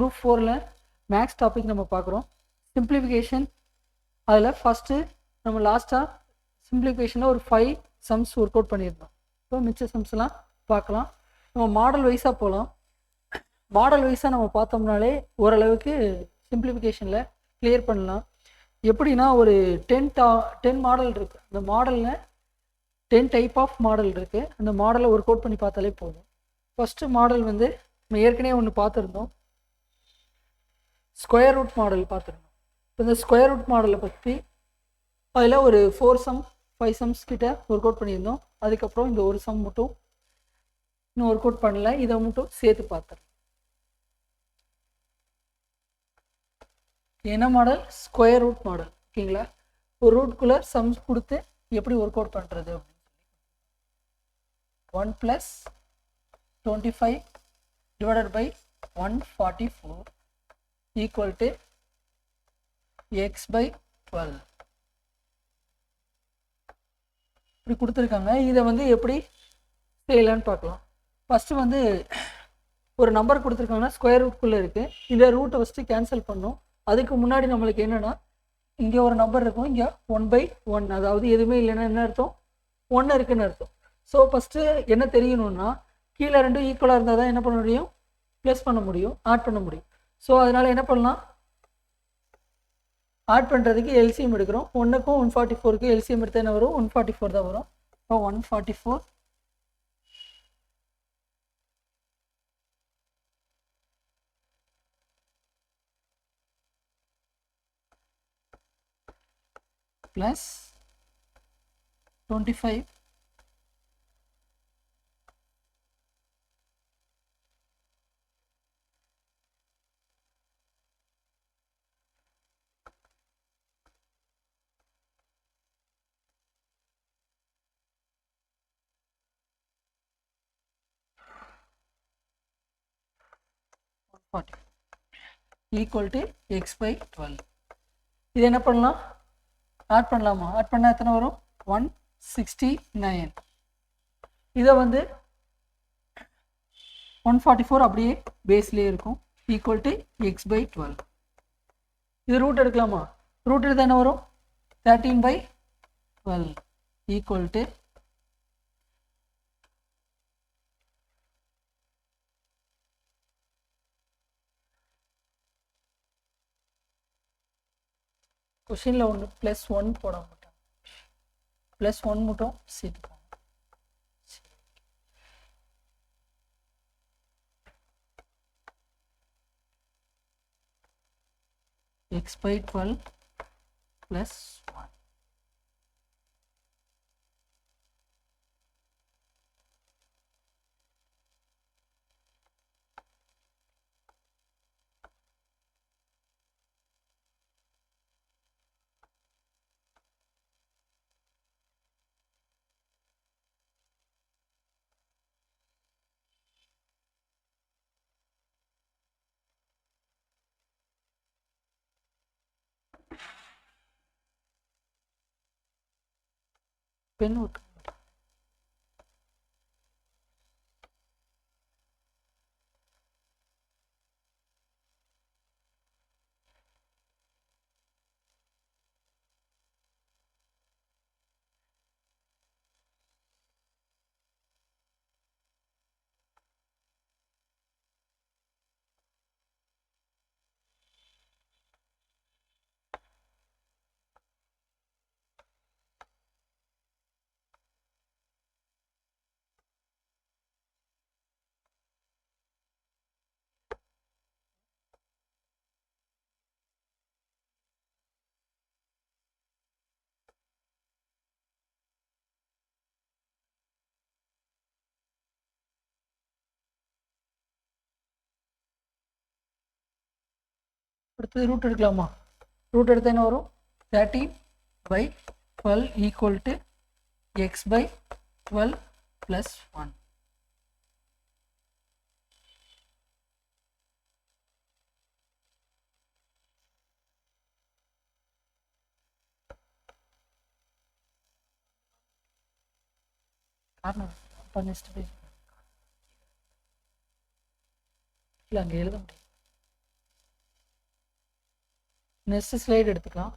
Group 4ல் maths topic நம்ம பார்க்குறோம். Simplification அதில் ஃபஸ்ட்டு நம்ம லாஸ்ட்டாக சிம்பிளிஃபிகேஷனில் ஒரு 5 சம்ஸ் ஒர்க் அவுட் பண்ணியிருந்தோம். இப்போ மிச்ச சம்ஸ்லாம் பார்க்கலாம். நம்ம மாடல் வைஸாக போகலாம். மாடல் வைஸாக நம்ம பார்த்தோம்னாலே ஓரளவுக்கு சிம்பிளிஃபிகேஷனில் கிளியர் பண்ணலாம். எப்படின்னா ஒரு 10 மாடல் இருக்குது. அந்த மாடலில் 10 டைப் ஆஃப் மாடல் இருக்குது. அந்த மாடலை ஒர்க் அவுட் பண்ணி பார்த்தாலே போதும். ஃபஸ்ட்டு மாடல் வந்து நம்ம ஏற்கனவே ஒன்று பார்த்துருந்தோம், ஸ்கொயர் ரூட் மாடல் பார்த்துருந்தோம். இப்போ இந்த ஸ்கொயர் ரூட் மாடலை பற்றி அதில் ஒரு 4 சம் 5 சம்ஸ் கிட்ட ஒர்க் அவுட் பண்ணியிருந்தோம். அதுக்கப்புறம் இந்த ஒரு சம் மட்டும் இன்னும் ஒர்க் அவுட் பண்ணல, இதை மட்டும் சேர்த்து பார்த்துருந்தோம். என்ன மாடல்? Square root model. ஓகேங்களா? ஒரு ரூட்குள்ளே சம்ஸ் கொடுத்து எப்படி ஒர்க் அவுட் பண்ணுறது அப்படின்னு 1 + 25 divided by 144 equal to x/12 இப்படி கொடுத்துருக்காங்க. இதை வந்து எப்படி செய்யலான்னு பார்க்கலாம். ஃபஸ்ட்டு வந்து ஒரு நம்பர் கொடுத்துருக்காங்கன்னா ஸ்கொயர் ரூட்குள்ளே இருக்குது. இந்த ரூட்டை ஃபஸ்ட்டு கேன்சல் பண்ணணும். அதுக்கு முன்னாடி நம்மளுக்கு என்னென்னா இங்கே ஒரு நம்பர் இருக்கும், இங்கே 1/1, அதாவது எதுவுமே இல்லைன்னா என்ன அர்த்தம்? 1 இருக்குன்னு அர்த்தம். ஸோ ஃபஸ்ட்டு என்ன தெரியணும்னா கீழே 2 ஈக்குவலாக இருந்தால் தான் என்ன பண்ண முடியும்? ப்ளஸ் பண்ண முடியும், ஆட் பண்ண முடியும். ஸோ அதனால் என்ன பண்ணலாம்? ஆட் பண்ணுறதுக்கு எல்சிஎம் எடுக்கிறோம். 1க்கும் 144க்கும் எல்சிஎம் எடுத்தால் என்ன வரும்? 144 தான் வரும். இப்போ 144 plus 25 equal to x/12. இது என்ன பண்ணலாம்? ஆட் பண்ணலாமா? ஆட் பண்ணால் எத்தனை வரும்? 169. இதை வந்து 144 அப்படியே பேஸ்லேயே இருக்கும், ஈக்குவல் டு x/12. இது ரூட் எடுக்கலாமா? ரூட் எடுத்தால் என்ன வரும்? 13/12 ஈக்குவல் டு கொஷினில் ஒன்று +1 போட மாட்டோம், +1 மட்டும் சேர்த்துக்கோங்க. x/12 +1. பென் விட்டு அடுத்தது ரூட் எடுக்கலாமா? ரூட் எடுத்தால் என்ன வரும்? 13/12 ஈக்குவல் டு x/12 +1. காரணம் அப்போ நெக்ஸ்ட் பேஜ் இல்லை, அங்கே எழுத முடியும். நெக்ஸ்ட் ஸ்லைடு எடுத்துக்கலாம்.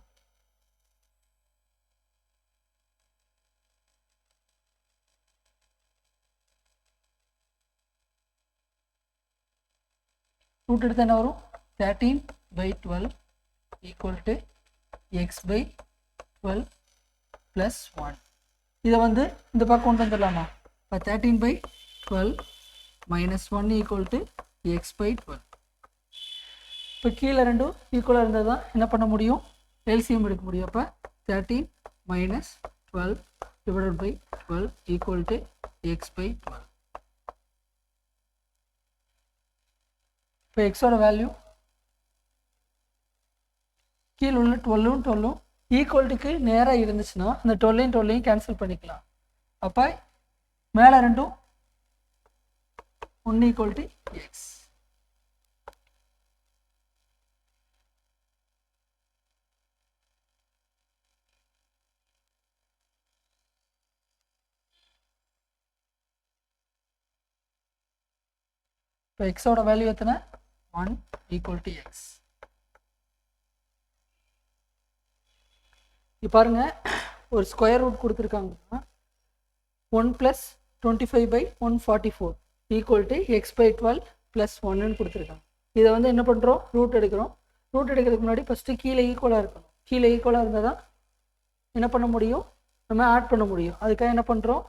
ரூட் எடுத்தால் என்ன வரும்? 13/12 ஈக்குவல் டு x/12 ப்ளஸ் 1. இதை வந்து இந்த பக்கம் கொண்டு வந்துடலாமா? இப்போ 13/12 மைனஸ் 1 ஈக்குவல் டு x/12. இப்போ கீழே ரெண்டும் ஈக்குவலாக இருந்தால் தான் என்ன பண்ண முடியும்? எல்சிஎம் எடுக்க முடியும். அப்போ 13 minus 12 divided by 12 equal to x/12. இப்போ எக்ஸோட வேல்யூ கீழே உள்ள 12 ஈக்குவல்ட்டுக்கு நேராக இருந்துச்சுன்னா அந்த 12 கேன்சல் பண்ணிக்கலாம். அப்போ மேலே ரெண்டும் 1 ஈக்குவல் டு எக்ஸ். இப்போ எக்ஸோட வேல்யூ எத்தனை? 1 ஈக்குவல் டு எக்ஸ். இப்போ பாருங்க, ஒரு ஸ்கொயர் ரூட் கொடுத்துருக்காங்கன்னா 1 + 25/144 ஈக்குவல் டு x/12 ப்ளஸ் 1ன்னு கொடுத்துருக்காங்க. இதை வந்து என்ன பண்ணுறோம்? ரூட் எடுக்கிறோம். ரூட் எடுக்கிறதுக்கு முன்னாடி ஃபஸ்ட்டு கீழே ஈக்குவலாக இருக்கணும். கீழே ஈக்குவலாக இருந்தால் தான் என்ன பண்ண முடியும்? நம்ம ஆட் பண்ண முடியும். அதுக்காக என்ன பண்ணுறோம்?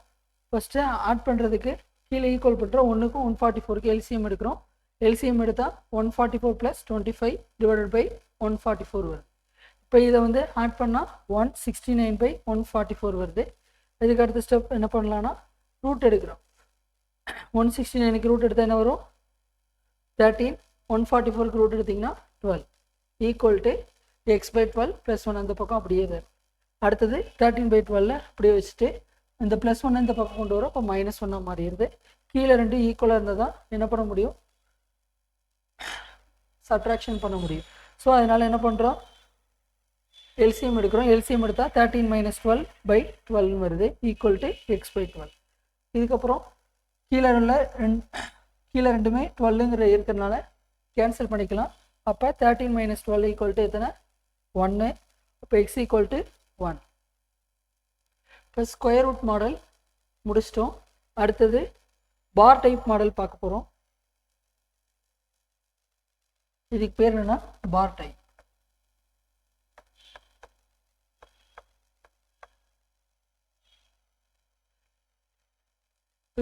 ஃபஸ்ட்டு ஆட் பண்ணுறதுக்கு கீழே ஈக்குவல் பண்ணுறோம். 1க்கும் 144க்கு எல்சிஎம் எடுக்கிறோம். எல்சிஎம் எடுத்தால் 144 + 25 டிவைடட் பை 144 வருது. இப்போ இதை வந்து ஆட் பண்ணால் 169/144 வருது. இதுக்கு அடுத்த ஸ்டெப் என்ன பண்ணலான்னா ரூட் எடுக்கிறோம். 169க்கு ரூட் எடுத்தால் என்ன வரும்? 13. 144க்கு ரூட் எடுத்திங்கன்னா 12 ஈக்குவல் டு x/12 ப்ளஸ் 1 அந்த பக்கம் அப்படியே தான். அடுத்தது 13/12 அப்படியே வச்சுட்டு இந்த ப்ளஸ் 1 இந்த பக்கம் கொண்டு வரோம். இப்போ -1 மாறிடுது. கீழே ரெண்டு ஈக்குவலாக இருந்தால் தான் என்ன பண்ண முடியும்? சப்ட்ராக்ஷன் பண்ண முடியும். ஸோ அதனால் என்ன பண்ணுறோம்? எல்சிஎம் எடுக்கிறோம். எல்சிஎம் எடுத்தால் 13 - 12/12 வருது ஈக்குவல் டு x/12. இதுக்கப்புறம் கீழே ரெண்டுமே 12ங்கிற இருக்கிறதுனால கேன்சல் பண்ணிக்கலாம். அப்போ 13 - 12 ஈக்குவல் டு எத்தனை? 1. அப்போ x ஈக்குவல் டு 1. இப்போ ஸ்கொயர் ரூட் மாடல் முடிச்சிட்டோம். அடுத்தது பார் டைப் மாடல் பார்க்க போகிறோம். இதுக்கு பேர் என்னன்னா பார் டைப்.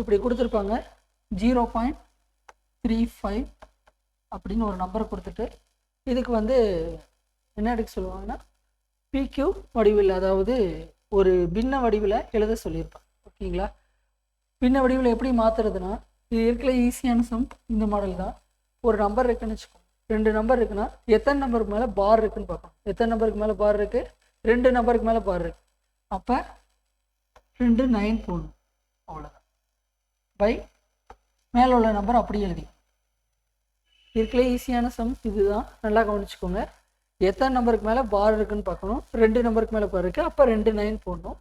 இப்படி கொடுத்துருப்பாங்க. 0.35 அப்படின்னு ஒரு நம்பரை கொடுத்துட்டு இதுக்கு வந்து என்ன எடுக்க சொல்லுவாங்கன்னா PQ வடிவில், அதாவது ஒரு பின்ன வடிவில் எழுத சொல்லியிருப்பாங்க. ஓகேங்களா? பின்ன வடிவில் எப்படி மாற்றுறதுன்னா, இது இருக்கிற ஈஸியான சம் இந்த மாடல் தான். ஒரு நம்பர் இருக்குன்னு வச்சுக்கோங்க. 2 நம்பர் இருக்குன்னா எத்தனை நம்பருக்கு மேலே பார் இருக்குன்னு பார்க்கணும். எத்தனை நம்பருக்கு மேலே பார் இருக்குது? 2 நம்பருக்கு மேலே பார் இருக்குது. அப்போ 2 9 போடணும். அவ்வளோதான். பை மேலே உள்ள நம்பர் அப்படியே எழுதி. இருக்கிற ஈஸியான சம் இதுதான். நல்லா கவனிச்சுக்கோங்க. எத்தனை நம்பருக்கு மேலே பார் இருக்குன்னு பார்க்கணும். 2 நம்பருக்கு மேலே பார் இருக்குது. அப்போ 2 9 போடணும்.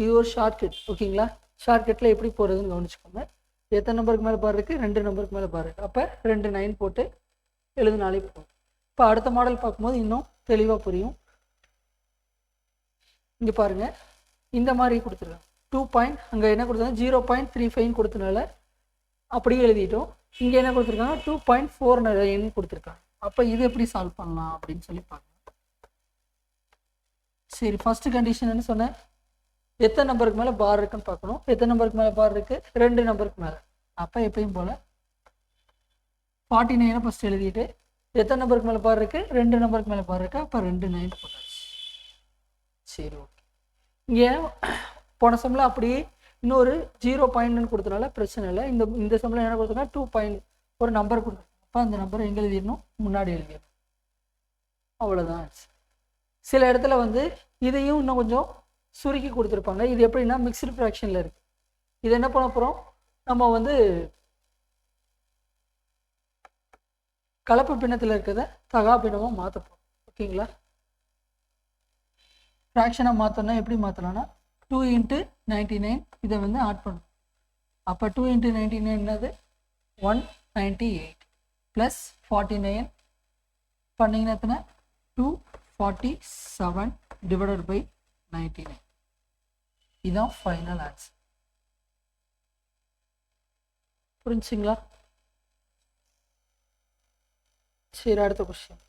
இது ஒரு ஷார்ட்கட். ஓகேங்களா? ஷார்ட்கட்டில் எப்படி போகிறதுன்னு கவனிச்சுக்கோங்க. எத்தனை நம்பருக்கு மேலே பார் இருக்குது? 2 நம்பருக்கு மேலே பார் இருக்குது. அப்போ 2 9 போட்டு எழுதுனாலே போதும். இப்போ அடுத்த மாடல் பார்க்கும்போது இன்னும் தெளிவாக புரியும். இங்கே பாருங்கள், இந்த மாதிரி கொடுத்துருக்காங்க. 2. அங்கே என்ன கொடுத்தாங்க? 0.35 கொடுத்தனால அப்படியே எழுதிட்டோம். இங்கே என்ன கொடுத்துருக்காங்க? 2.49 கொடுத்துருக்காங்க. அப்போ இது எப்படி சால்வ் பண்ணலாம் அப்படின்னு சொல்லி பார்க்கலாம். சரி, ஃபஸ்ட்டு கண்டிஷன் என்ன சொன்னேன்? எத்தனை நம்பருக்கு மேலே பார் இருக்குன்னு பார்க்கணும். எத்தனை நம்பருக்கு மேலே பார் இருக்குது? 2 நம்பருக்கு மேலே. அப்போ எப்பயும் போல் 49 ஃபஸ்ட்டு எழுதிட்டு எத்தனை நம்பருக்கு மேலே பார் இருக்குது? 2 நம்பருக்கு மேலே பார் இருக்குது. அப்போ 2 9 போட்டாச்சு. சரி, ஓகே. இங்கே போன சம்மில் அப்படியே இன்னொரு 0.ன்னு கொடுத்தனால பிரச்சனை இல்லை. இந்த சம்மில் என்ன கொடுத்தோன்னா 2. ஒரு நம்பர் கொடுத்துருக்கோம். அப்போ அந்த நம்பரை எங்கே எழுதிடணும்? முன்னாடி எழுதிடணும். அவ்வளோதான். சில இடத்துல வந்து இதையும் இன்னும் கொஞ்சம் சுருக்கி கொடுத்துருப்பாங்க. இது எப்படின்னா மிக்ஸ்டு ஃப்ராக்ஷனில் இருக்குது. இது என்ன பண்ண போகிறோம்? நம்ம வந்து கலப்பு பின்னத்தில் இருக்கிறத தகா பின்னமாக மாற்ற போகிறோம். ஓகேங்களா? ஃப்ராக்ஷனாக மாற்றோன்னா எப்படி மாற்றலாம்னா 2 × 99 இதை வந்து ஆட் பண்ணணும். அப்போ 2 × 99 என்னது? 198 ப்ளஸ் 49 பண்ணிங்கன்னா எத்தனை? 2 47 divided by 99. இதுதான் ஃபைனல் ஆன்சர். புரிஞ்சுங்களா? சரி, அடுத்த கொஸ்டின்.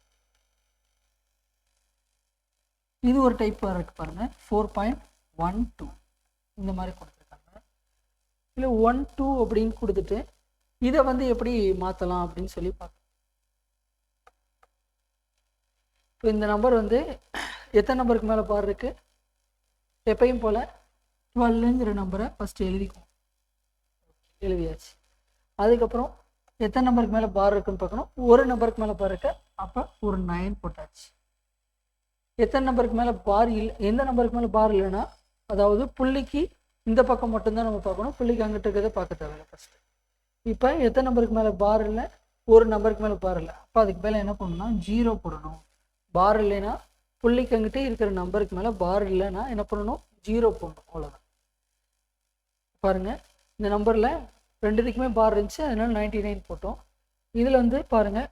இது ஒரு டைப் இருக்கு பாருங்க. 4.12 இந்த மாதிரி கொடுத்துருக்காங்க. இல்லை 12 அப்படின்னு கொடுத்துட்டு இதை வந்து எப்படி மாற்றலாம் அப்படின்னு சொல்லி பார்க்கலாம். இப்போ இந்த நம்பர் வந்து எத்தனை நம்பருக்கு மேலே பார் இருக்கு? எப்பயும் போல் 12ங்கிற நம்பரை ஃபஸ்ட்டு எழுதியாச்சு. அதுக்கப்புறம் எத்தனை நம்பருக்கு மேலே பார் இருக்குன்னு பார்க்கணும். ஒரு நம்பருக்கு மேலே பார் இருக்கு, அப்போ ஒரு 9 போட்டாச்சு. எத்தனை நம்பருக்கு மேலே பார் இல்லை, எந்த நம்பருக்கு மேலே பார் இல்லைன்னா, அதாவது புள்ளிக்கு இந்த பக்கம் மட்டும்தான் நம்ம பார்க்கணும், புள்ளிக்கு அங்கிட்டு இருக்கிறத பார்க்க தேவையில்லை ஃபஸ்ட்டு. இப்போ எத்தனை நம்பருக்கு மேலே பார் இல்லை, ஒரு நம்பருக்கு மேலே பார் இல்லை, அப்போ அதுக்கு மேலே என்ன பண்ணணும்னா 0 போடணும். பார் இல்லைன்னா புள்ளிக்கு அங்கிட்டே இருக்கிற நம்பருக்கு மேலே பார் இல்லைன்னா என்ன பண்ணணும், 0 போடணும். அவ்வளோதான். பாருங்கள், இந்த நம்பரில் ரெண்டுத்துக்குமே பார் இருந்துச்சு, அதனால 99 போட்டோம். இதில் வந்து பாருங்கள்,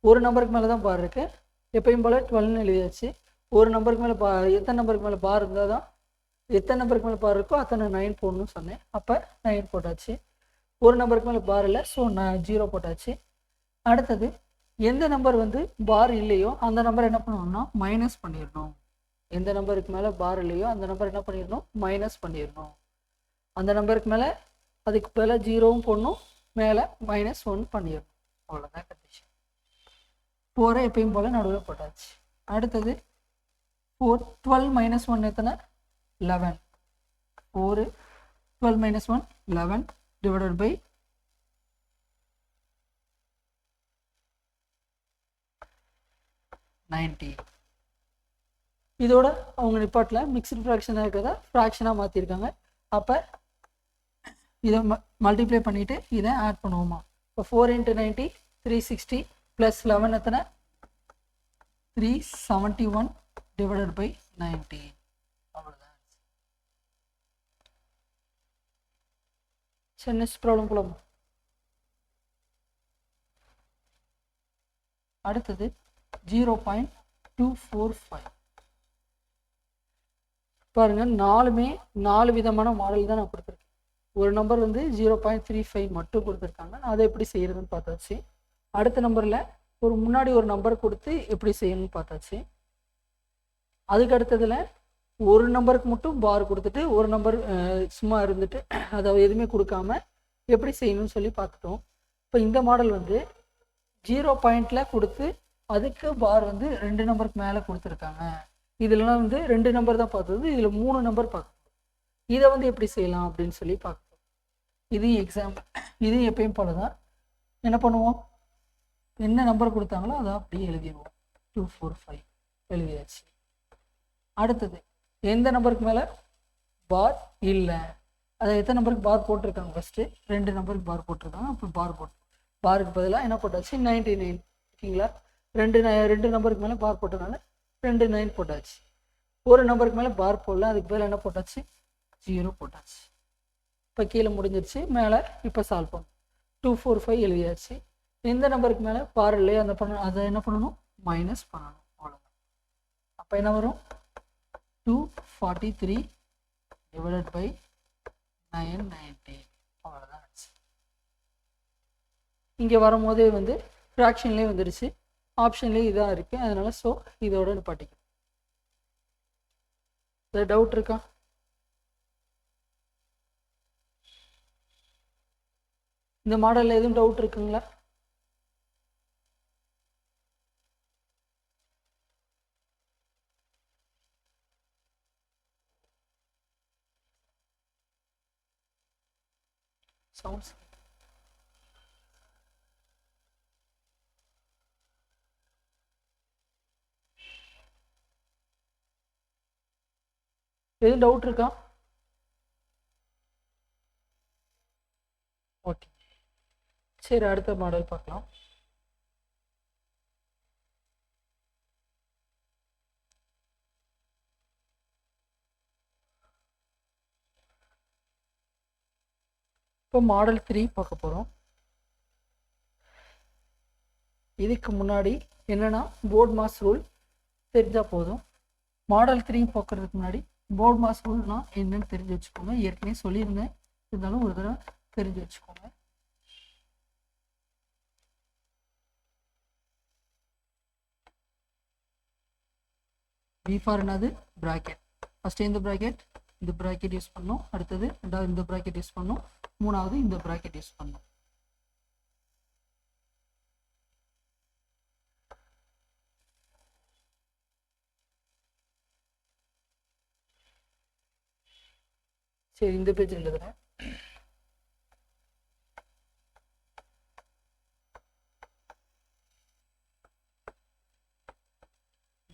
ஒரு நம்பருக்கு மேலே தான் பார் இருக்குது. எப்பயும் போல் 12ன்னு எழுதியாச்சு. ஒரு நம்பருக்கு மேலே எத்தனை நம்பருக்கு மேலே பார் இருந்தால் தான், எத்தனை நம்பருக்கு மேலே பார் இருக்கோ அத்தனை 9 போடணும்னு சொன்னேன். அப்போ 9 போட்டாச்சு. ஒரு நம்பருக்கு மேலே பார் இல்லை, ஸோ நான் 0 போட்டாச்சு. அடுத்தது எந்த நம்பர் வந்து பார் இல்லையோ அந்த நம்பர் என்ன பண்ணணும்னா மைனஸ் பண்ணிடணும். எந்த நம்பருக்கு மேலே பார் இல்லையோ அந்த நம்பர் என்ன பண்ணிடணும், மைனஸ் பண்ணிடணும். அந்த நம்பருக்கு மேலே அதுக்கு மேலே 0வும் போடணும், மேலே -1 பண்ணிடணும். அவ்வளோதான் கண்டிஷன். 4 எப்பயும் போல் நடுவில் போட்டாச்சு. அடுத்தது 4 12 - 1 எத்தனை, 11. 4 12 - 1 11 divided by 90. இதோட அவங்க நிப்பாட்டில் மிக்ஸ்டு ஃப்ராக்ஷனாக இருக்கிறதா ஃப்ராக்ஷனாக மாற்றிருக்காங்க. அப்போ இதை மல்டிப்ளை பண்ணிவிட்டு இதை ஆட் பண்ணுவோமா. இப்போ 4 × 90 360 + 11 எத்தனை, 371 divided by 90. அவ்வளோதான். சரி, நெக்ஸ்ட் ப்ராப்ளம் போலாம். அடுத்தது 0.245. பாருங்க, 4 விதமான மாடல் தான் நான் கொடுத்துருக்கேன். ஒரு நம்பர் வந்து 0.35 மட்டும் கொடுத்துருக்காங்க. அதை எப்படி செய்யறதுன்னு பார்த்தாச்சு. அடுத்த நம்பரில் ஒரு முன்னாடி ஒரு நம்பர் கொடுத்து எப்படி செய்யணும்னு பார்த்தாச்சு. அதுக்கு அடுத்ததில் ஒரு நம்பருக்கு மட்டும் பார் கொடுத்துட்டு ஒரு நம்பர் சும்மா இருந்துட்டு அதை எதுவுமே கொடுக்காம எப்படி செய்யணும்னு சொல்லி பார்த்துட்டோம். இப்போ இந்த மாடல் வந்து 0 பாயிண்டில் கொடுத்து அதுக்கு பார் வந்து 2 நம்பருக்கு மேலே கொடுத்துருக்காங்க. இதுலலாம் வந்து 2 நம்பர் தான் பார்த்தது, இதில் 3 நம்பர் பார்க்கணும். இதை வந்து எப்படி செய்யலாம் அப்படின்னு சொல்லி பார்க்கணும். இது எக்ஸாம்பிள். இது எப்பயும் போல தான் என்ன பண்ணுவோம், என்ன நம்பர் கொடுத்தாங்களோ அதை அப்படியே எழுதிடுவோம். 245 எழுதியாச்சு. அடுத்தது எந்த நம்பருக்கு மேலே பார் இல்லை, அதை எத்தனை நம்பருக்கு பார் போட்டிருக்காங்க, ஃபஸ்ட்டு 2 நம்பருக்கு பார் போட்டிருக்காங்க. அப்புறம் பாருக்கு பதிலாக என்ன போட்டாச்சு, 99. ஓகேங்களா? 2 நம்பருக்கு மேலே பார் போட்டதுனால 2 9 போட்டாச்சு. ஒரு நம்பருக்கு மேலே பார் போடல, அதுக்கு பதில் என்ன போட்டாச்சு, 0 போட்டாச்சு. இப்போ கீழே முடிஞ்சிருச்சு. மேலே இப்போ சால்வ் பண்ணும். 245 எழுதியாச்சு. எந்த நம்பருக்கு மேலே பார் இல்லையோ அதை என்ன பண்ணணும், மைனஸ் பண்ணணும். அவ்வளோதான். அப்போ என்ன வரும், 243 divided by 990. அவ்வளோதான். இங்கே வரும்போதே வந்து ஃப்ராக்ஷன்லேயே வந்துடுச்சு, ஆப்ஷன்லேயே இதாக இருக்குது. அதனால ஸோ இதோட நிப்பாட்டிக்கும். ஏதாவது டவுட் இருக்கா? இந்த மாடலில் எதுவும் டவுட் இருக்குங்களா? சவுண்ட்ஸ் எதுவும் டவுட் இருக்கா? ஓகே, சரி, அடுத்த மாடல் பார்க்கலாம். இப்போ மாடல் 3 பார்க்க போகிறோம். இதுக்கு முன்னாடி என்னென்னா போர்ட் மாஸ் ரூல் தெரிஞ்சால் போதும். மாடல் 3 பார்க்குறதுக்கு முன்னாடி போர்ட் மாஸ் ரூல்னா என்னன்னு தெரிஞ்சு வச்சுக்கோங்க. ஏற்கனவே சொல்லியிருந்தேன், இருந்தாலும் ஒரு தடவை தெரிஞ்சு வச்சுக்கோங்க. V ஃபார் என்னது? ப்ராக்கெட். ஃபஸ்ட்டு இந்த ப்ராக்கெட் யூஸ் பண்ணணும். அடுத்தது ரெண்டாவது இந்த ப்ராக்கெட் யூஸ் பண்ணணும். மூணாவது இந்த ப்ராக்கெட் யூஸ் பண்ணணும். சரி, இந்த பேஜ் எழுதுறேன்.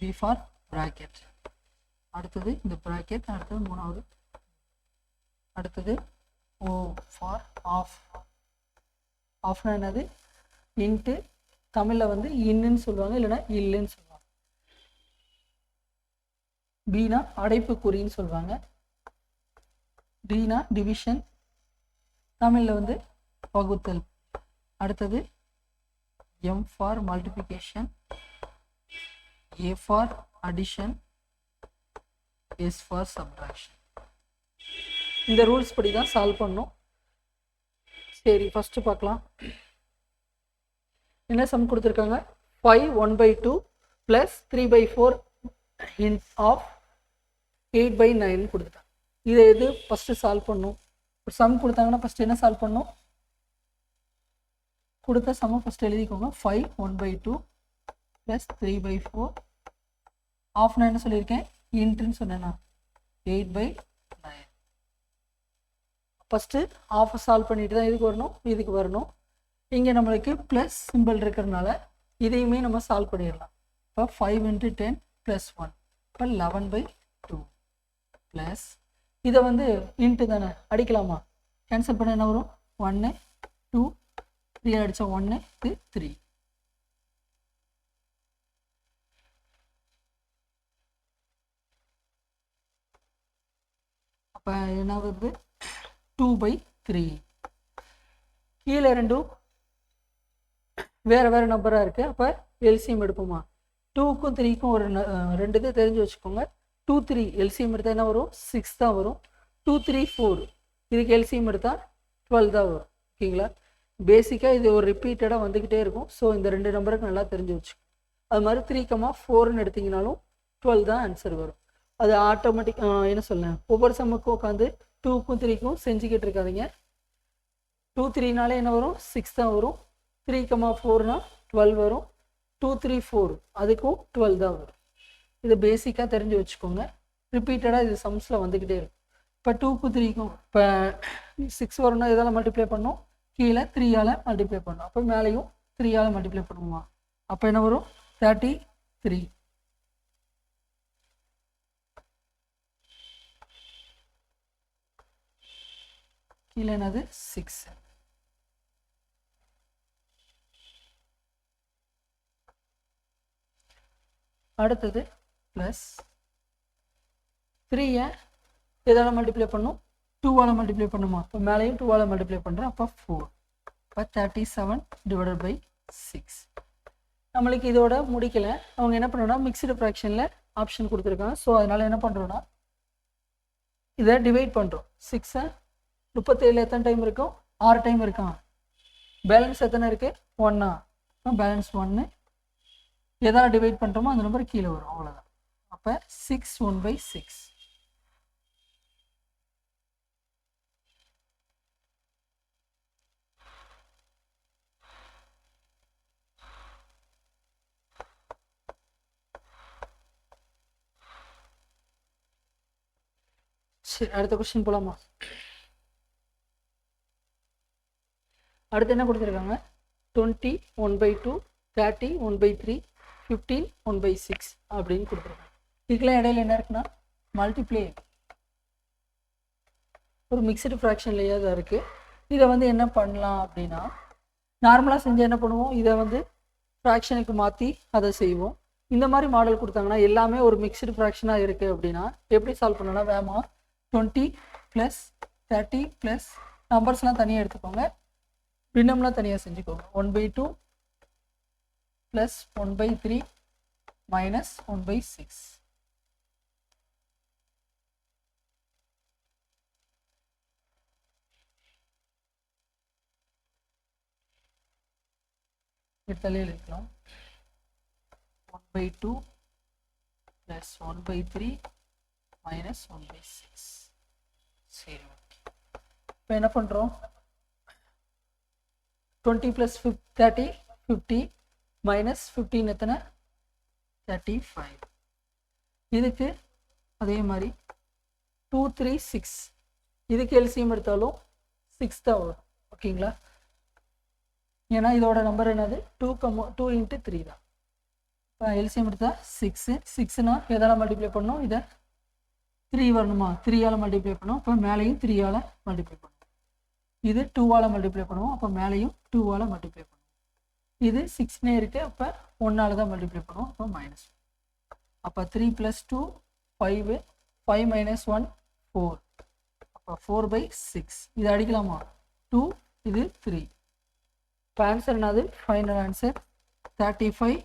V for bracket. அடுத்தது இந்த ப்ராக்கெட். அடுத்தது மூணாவது. அடுத்தது O ஃபார் ஆஃப். ஆஃப்னா என்னது? இன்ட்டு தமிழில் வந்து இன்னுன்னு சொல்லுவாங்க, இல்லைன்னா இல்லைன்னு சொல்லுவாங்க. பீனா அடைப்புக்குறின்னு சொல்லுவாங்க. டினா டிவிஷன், தமிழில் வந்து வகுத்தல். அடுத்தது M for multiplication, A for addition, S for subtraction. இந்த ரூல்ஸ் படி தான் சால்வ் பண்ணணும். சரி, ஃபஸ்ட்டு பார்க்கலாம். என்ன சம் கொடுத்துருக்காங்க? 5 1/2 ப்ளஸ் 3/4 hint ஆஃப் 8/9 கொடுத்துட்டாங்க. இதை எது ஃபஸ்ட்டு சால்வ் பண்ணும்? ஒரு சம் கொடுத்தாங்கன்னா ஃபஸ்ட்டு என்ன சால்வ் பண்ணும்? கொடுத்த சம்மை ஃபஸ்ட்டு எழுதிக்கோங்க. 5 1/2 ப்ளஸ் 3/4 ஆஃப்னா என்ன சொல்லியிருக்கேன்? இன்ட்டுன்னு சொன்னேன்னா 8/9. ஃபஸ்ட்டு ஆஃபை சால்வ் பண்ணிட்டு தான் இதுக்கு வரணும், இதுக்கு வரணும். இங்கே நம்மளுக்கு ப்ளஸ் சிம்பிள் இருக்கிறதுனால இதையுமே நம்ம சால்வ் பண்ணிடலாம். இப்போ 5 × 10 + 1, இப்போ 11/2 ப்ளஸ் இதை வந்து இன்ட்டு தானே அடிக்கலாமா? கேன்சல் பண்ண என்ன வரும்? 1 2 3 அடித்தா 1 இது 3. அப்போ என்ன வருது? 2/3. கீழே ரெண்டும் வேறு வேறு நம்பராக இருக்குது. அப்போ எல்சிஎம் எடுப்போமா? 2க்கும் 3க்கும் ஒரு 2 இது தெரிஞ்சு வச்சுக்கோங்க. 2 3 எல்சிஎம் எடுத்தால் என்ன வரும்? 6 தான் வரும். 2 3 4 இதுக்கு எல்சிஎம் எடுத்தால் 12 தான் வரும். ஓகேங்களா? பேசிக்காக இது ஒரு ரிப்பீட்டடாக வந்துக்கிட்டே இருக்கும். ஸோ இந்த 2 நம்பருக்கு நல்லா தெரிஞ்சு வச்சுக்கோங்க. அது மாதிரி 3,4ன்னு எடுத்திங்கனாலும் 12 தான் ஆன்சர் வரும். அது ஆட்டோமேட்டிக் என்ன சொல்லேன், ஒவ்வொரு சம்முக்கும் உட்காந்து 2க்கும் 3க்கும் செஞ்சுக்கிட்டு இருக்காதிங்க. 2 3நாலே என்ன வரும்? 6 தான் வரும். 3,4னா 12 வரும். 2 3 4 அதுக்கும் 12 தான் வரும். இது பேசிக்காக தெரிஞ்சு வச்சுக்கோங்க. ரிப்பீட்டடாக இது சம்ஸில் வந்துக்கிட்டே இருக்கும். இப்போ 2க்கும் 3க்கும் இப்போ 6 வரும்னா இதெல்லாம் மல்டிப்ளை பண்ணோம், கீழே 3ஆல் மல்டிப்ளை பண்ணோம். அப்போ மேலேயும் 3ஆல் மல்டிப்ளை பண்ணுவோமா? அப்போ என்ன வரும்? 33. கீழே என்னது? 6. அடுத்தது ப்ளஸ் 3யை எதால் மல்டிப்ளை பண்ணும்? 2ஆல் மல்டிப்ளை பண்ணுமா? இப்போ மேலேயும் 2ஆல் மல்டிப்ளை பண்ணுறேன். அப்போ 4. இப்போ 37/6. நம்மளுக்கு இதோட முடிக்கலை. அவங்க என்ன பண்ணுறோன்னா மிக்ஸ்டு ஃப்ராக்ஷனில் ஆப்ஷன் கொடுத்துருக்காங்க. ஸோ அதனால் என்ன பண்ணுறோன்னா இதை டிவைட் பண்ணுறோம். 6 37 எத்தனை டைம் இருக்கும்? 6 டைம் இருக்கான். பேலன்ஸ் எத்தனை இருக்குது? 1. பேலன்ஸ் 1. எதால் டிவைட் பண்ணுறோமோ அந்த நம்பர் கீழே வரும், அவ்வளோதான். அப்போ 6 1/6. சரி, அடுத்த கொஸ்டின் போகலாமா? அடுத்து என்ன கொடுத்துருக்காங்க? 20 1/2 30 1/3 15 1/6 அப்படின்னு கொடுத்துருக்காங்க. இதுக்கெல்லாம் இடையில என்ன இருக்குன்னா மல்டிப்ளை, ஒரு மிக்சடு ஃப்ராக்ஷன்லேயே தான் இருக்குது. இதை வந்து என்ன பண்ணலாம் அப்படின்னா, நார்மலாக செஞ்சு என்ன பண்ணுவோம், இதை வந்து ஃப்ராக்ஷனுக்கு மாற்றி அதை செய்வோம். இந்த மாதிரி மாடல் கொடுத்தாங்கன்னா எல்லாமே ஒரு மிக்சடு ஃப்ராக்ஷனாக இருக்குது அப்படின்னா எப்படி சால்வ் பண்ணலாம்? வேமா 20 + 30 + நம்பர்ஸ்லாம் தனியாக எடுத்துக்கோங்க, பின்னம்லாம் தனியாக செஞ்சுக்கோங்க. 1/2 + 1/3 minus 1/6. இத்தலையில் இருக்கலாம் 1/2 plus 1/3 minus 1/6. சரி, ஓகே. இப்போ என்ன பண்ணுறோம்? 20 plus 30 50 minus 15 எத்தனை? 35. இதுக்கு அதே மாதிரி 2 3 6. இதுக்கு எல்சிஎம் எடுத்தாலும் 6 தான் வரும். ஓகேங்களா? ஏன்னா இதோட நம்பர் என்னது? 2 into 3 தான். இப்போ எல்சிஎம் எடுத்தால் 6. 6னா எதால் மல்டிப்ளை பண்ணணும்? இதை 3 வரணுமா? 3ஆல் மல்டிப்ளை பண்ணோம். அப்போ மேலேயும் 3ஆல் மல்டிப்ளை பண்ணும். இது 2ஆல் மல்டிப்ளை பண்ணுவோம். அப்போ மேலேயும் 2ஆல் மல்டிப்ளை பண்ணுவோம். இது 6நே இருக்குது. அப்போ 1ஆல் தான் மல்டிப்ளை பண்ணுவோம். அப்போ -1. அப்போ 3 + 2 5. 5 - 1 4. அப்போ 4/6. இது அடிக்கலாமா? 2 இது 3. இப்போ ஆன்சர் என்னது? Final answer 35.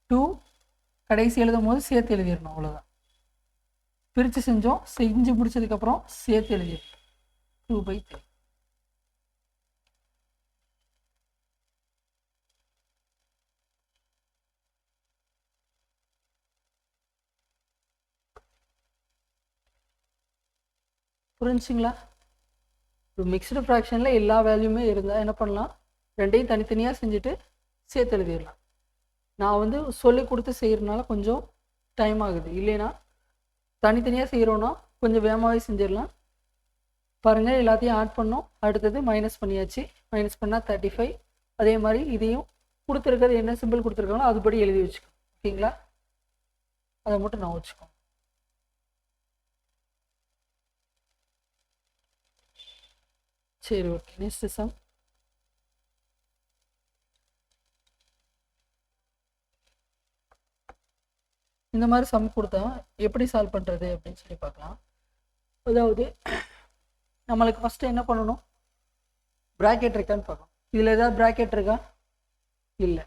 2 கடைசி எழுதும் போது சேர்த்து எழுதிடணும். அவ்வளோதான். பிரித்து செஞ்சோம். செஞ்சு முடிச்சதுக்கப்புறம் சேர்த்து எழுதிடணும். 2/3. புரிஞ்சுங்களா? ஒரு மிக்ஸ்டு ஃப்ராக்ஷனில் எல்லா வேல்யூமே இருந்தால் என்ன பண்ணலாம்? ரெண்டையும் தனித்தனியாக செஞ்சுட்டு சேர்த்து எழுதிடலாம். நான் வந்து சொல்லி கொடுத்து செய்கிறதுனால கொஞ்சம் டைம் ஆகுது. இல்லைன்னா தனித்தனியாக செய்கிறோன்னா கொஞ்சம் வேகமாகவே செஞ்சிடலாம். பாருங்கள், எல்லாத்தையும் ஆட் பண்ணோம். அடுத்தது மைனஸ் பண்ணியாச்சு. மைனஸ் பண்ணால் 35. அதே மாதிரி இதையும் கொடுத்துருக்கிறது என்ன சிம்பிள் கொடுத்துருக்காங்களோ அதுபடி எழுதி வச்சுக்கோங்க. ஓகேங்களா? அதை மட்டும் நான் வச்சுக்கோங்க. சரி, ஓகே. Next sum. இந்த மாதிரி சம் கொடுத்தா எப்படி சால்வ் பண்ணுறது அப்படின்னு சொல்லி பார்க்கலாம். அதாவது நம்மளுக்கு ஃபஸ்ட்டு என்ன பண்ணணும்? ப்ராக்கெட் இருக்கான்னு பார்க்கணும். இதில் ஏதாவது ப்ராக்கெட் இருக்கா? இல்லை.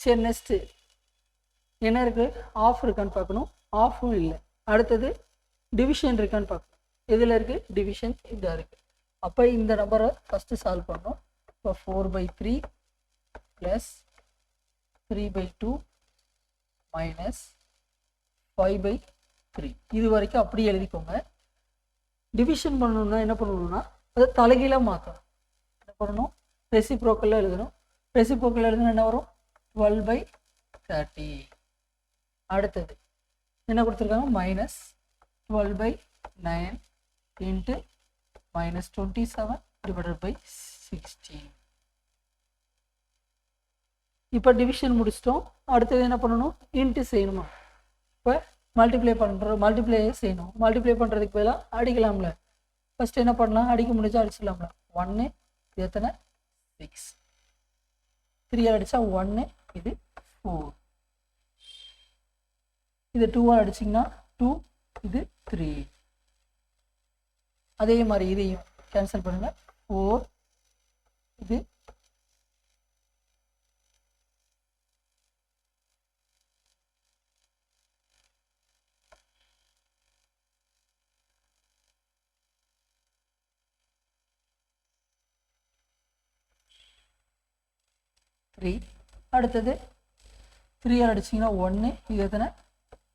சரி, நெக்ஸ்ட்டு என்ன இருக்குது? ஆஃப் இருக்கான்னு பார்க்கணும். ஆஃபும் இல்லை. அடுத்தது டிவிஷன் இருக்கான்னு பார்க்கணும். எதில் இருக்குது? டிவிஷன் இதாக இருக்குது. அப்போ இந்த நம்பரை ஃபஸ்ட்டு சால்வ் பண்ணணும். இப்போ 4/3 + 3/2 - 5/3. இது வரைக்கும் அப்படி எழுதிக்கோங்க. டிவிஷன் பண்ணணும்னா என்ன பண்ணணும்னா அதை தலைகீழாக மாற்றணும். என்ன பண்ணணும்? ரெசிப்ரோக்கலில் எழுதணும். ரெசிப்ரோக்கலில் எழுதுனா என்ன வரும்? 12/30. அடுத்தது என்ன கொடுத்துருக்காங்க? -12/9 × -27/16. இப்போ டிவிஷன் முடிச்சிட்டோம். அடுத்தது என்ன பண்ணணும்? இன்ட்டு செய்யணுமா? இப்போ மல்டிப்ளை செய்யணும். மல்டிப்ளை பண்ணுறதுக்கு பதிலாக அடிக்கலாம்ல. ஃபஸ்ட்டு என்ன பண்ணலாம்? அடிக்க முடிஞ்சா அடிச்சிடலாம்ல. 1 இது எத்தனை? 6. 3ஆல் அடித்தா 1. இது 4. இது 2ஆல் அடிச்சிங்கன்னா 2. இது 3. அதே மாதிரி இதையும் கேன்சல் பண்ணுங்கள். 4. இது 3. அடுத்தது 3ஆல் அடிச்சிங்கன்னா 1. இது எத்தனை?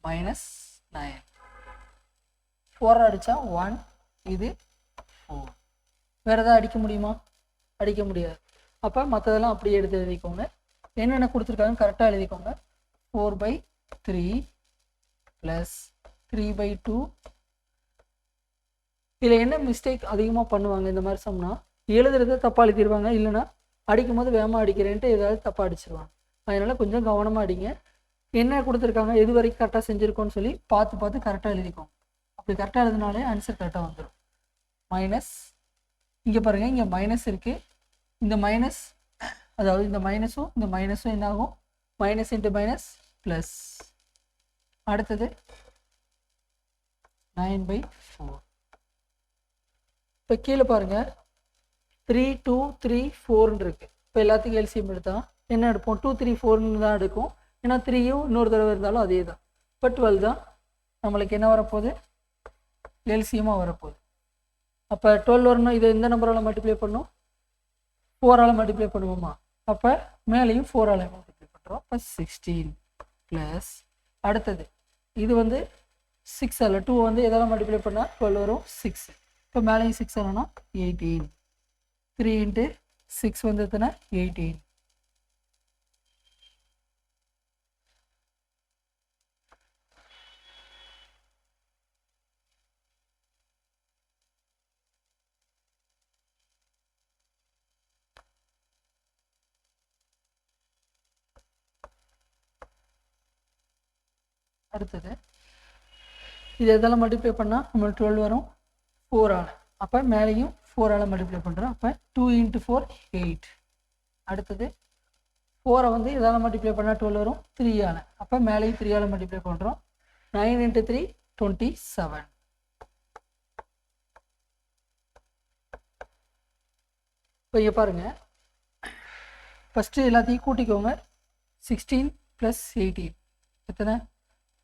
-9. 4ஆல் அடித்தா 1. இது 4. வேறு எதாவது அடிக்க முடியுமா? அடிக்க முடியாது. அப்போ மற்றதெல்லாம் அப்படியே எடுத்து எழுதிக்கோங்க. என்னென்ன கொடுத்துருக்காங்க கரெக்டாக எழுதிக்கோங்க. 4/3 + 3/2. இதில் என்ன மிஸ்டேக் அதிகமாக பண்ணுவாங்க இந்த மாதிரி சம்னா? எழுதுறத தப்பாக எழுதிடுவாங்க. இல்லைன்னா அடிக்கும் போது வேகமாக அடிக்கிறேன்ட்டு ஏதாவது தப்பாக அடிச்சிருவாங்க. அதனால் கொஞ்சம் கவனமாக அடிங்க. என்ன கொடுத்துருக்காங்க, எது வரைக்கும் கரெக்டாக செஞ்சுருக்கோன்னு சொல்லி பார்த்து கரெக்டாக எழுதிக்கோங்க. அப்படி கரெக்டாக எழுதினாலே ஆன்சர் கரெக்டாக வந்துடும். மைனஸ் இங்கே பாருங்கள், இங்கே மைனஸ் இருக்குது. இந்த மைனஸ், அதாவது இந்த மைனஸும் இந்த மைனஸும் என்ன ஆகும்? Minus into minus plus. அடுத்தது 9/4. இப்போ கீழே பாருங்கள் 3 2 3 4 இருக்குது. இப்போ எல்லாத்துக்கும் எல்சிஎம் எடுத்தால் என்ன எடுப்போம்? 2 3 4 தான் எடுக்கும். ஏன்னா 3யும் இன்னொரு தடவை இருந்தாலும் அதே தான். இப்போ 12 தான் நம்மளுக்கு என்ன வரப்போகுது, எல்சிஎம்மாக வரப்போகுது. அப்போ 12 வரணும், இதை எந்த நம்பரால் மல்டிப்ளை பண்ணணும், 4ஆல் மல்டிப்ளை பண்ணுவோமா, அப்போ மேலேயும் 4ஆல் மல்டிப்ளை பண்ணுறோம். இப்போ 16 ப்ளஸ் அடுத்தது இது வந்து 6ஆல் 2 வந்து எதால் மல்டிப்ளை பண்ணால் 12 வரும் 6. இப்போ மேலேயும் 6 ஆனா 18. 3 × 6 வந்து எத்தனை 18. அடுத்தது இது எதால் மல்டிப்ளை பண்ணால் நம்மளுக்கு 12 வரும் 4ஆல். அப்போ மேலேயும் 4ஆல் மல்டிப்ளை பண்ணுறோம். அப்போ 2 × 4 8. அடுத்தது 4 வந்து எதால் மல்டிப்ளை பண்ணால் 12 வரும் 3ஆல். அப்போ மேலேயும் 3ஆல் மல்டிப்ளை பண்ணுறோம். 9 × 3 27. இப்போ இங்கே பாருங்கள், ஃபஸ்ட்டு எல்லாத்தையும் கூட்டிக்கோங்க. 16 + 18 எத்தனை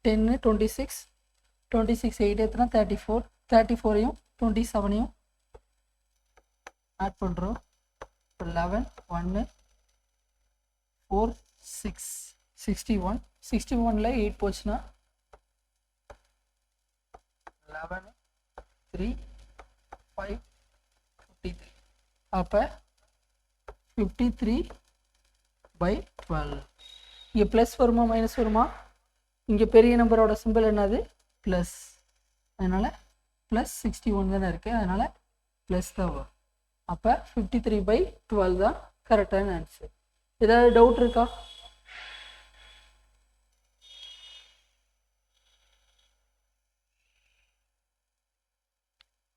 10 26 26 8 எத்தனை 34. 34ஐயும் 27ஐயும் ஆட் பண்ணுறோம். 11 1 4 6 61. 61ல் 8 போச்சுன்னா 11 3 5 53. அப்போ 53/12. இங்கே ப்ளஸ் வருமா மைனஸ் வருமா, இங்கே பெரிய நம்பரோட சிம்பிள் என்னது ப்ளஸ், அதனால் ப்ளஸ் 61 தானே இருக்குது, அதனால் ப்ளஸ் தான் வரும். அப்போ 53/12 தான் கரெக்டான ஆன்சர். ஏதாவது டவுட் இருக்கா?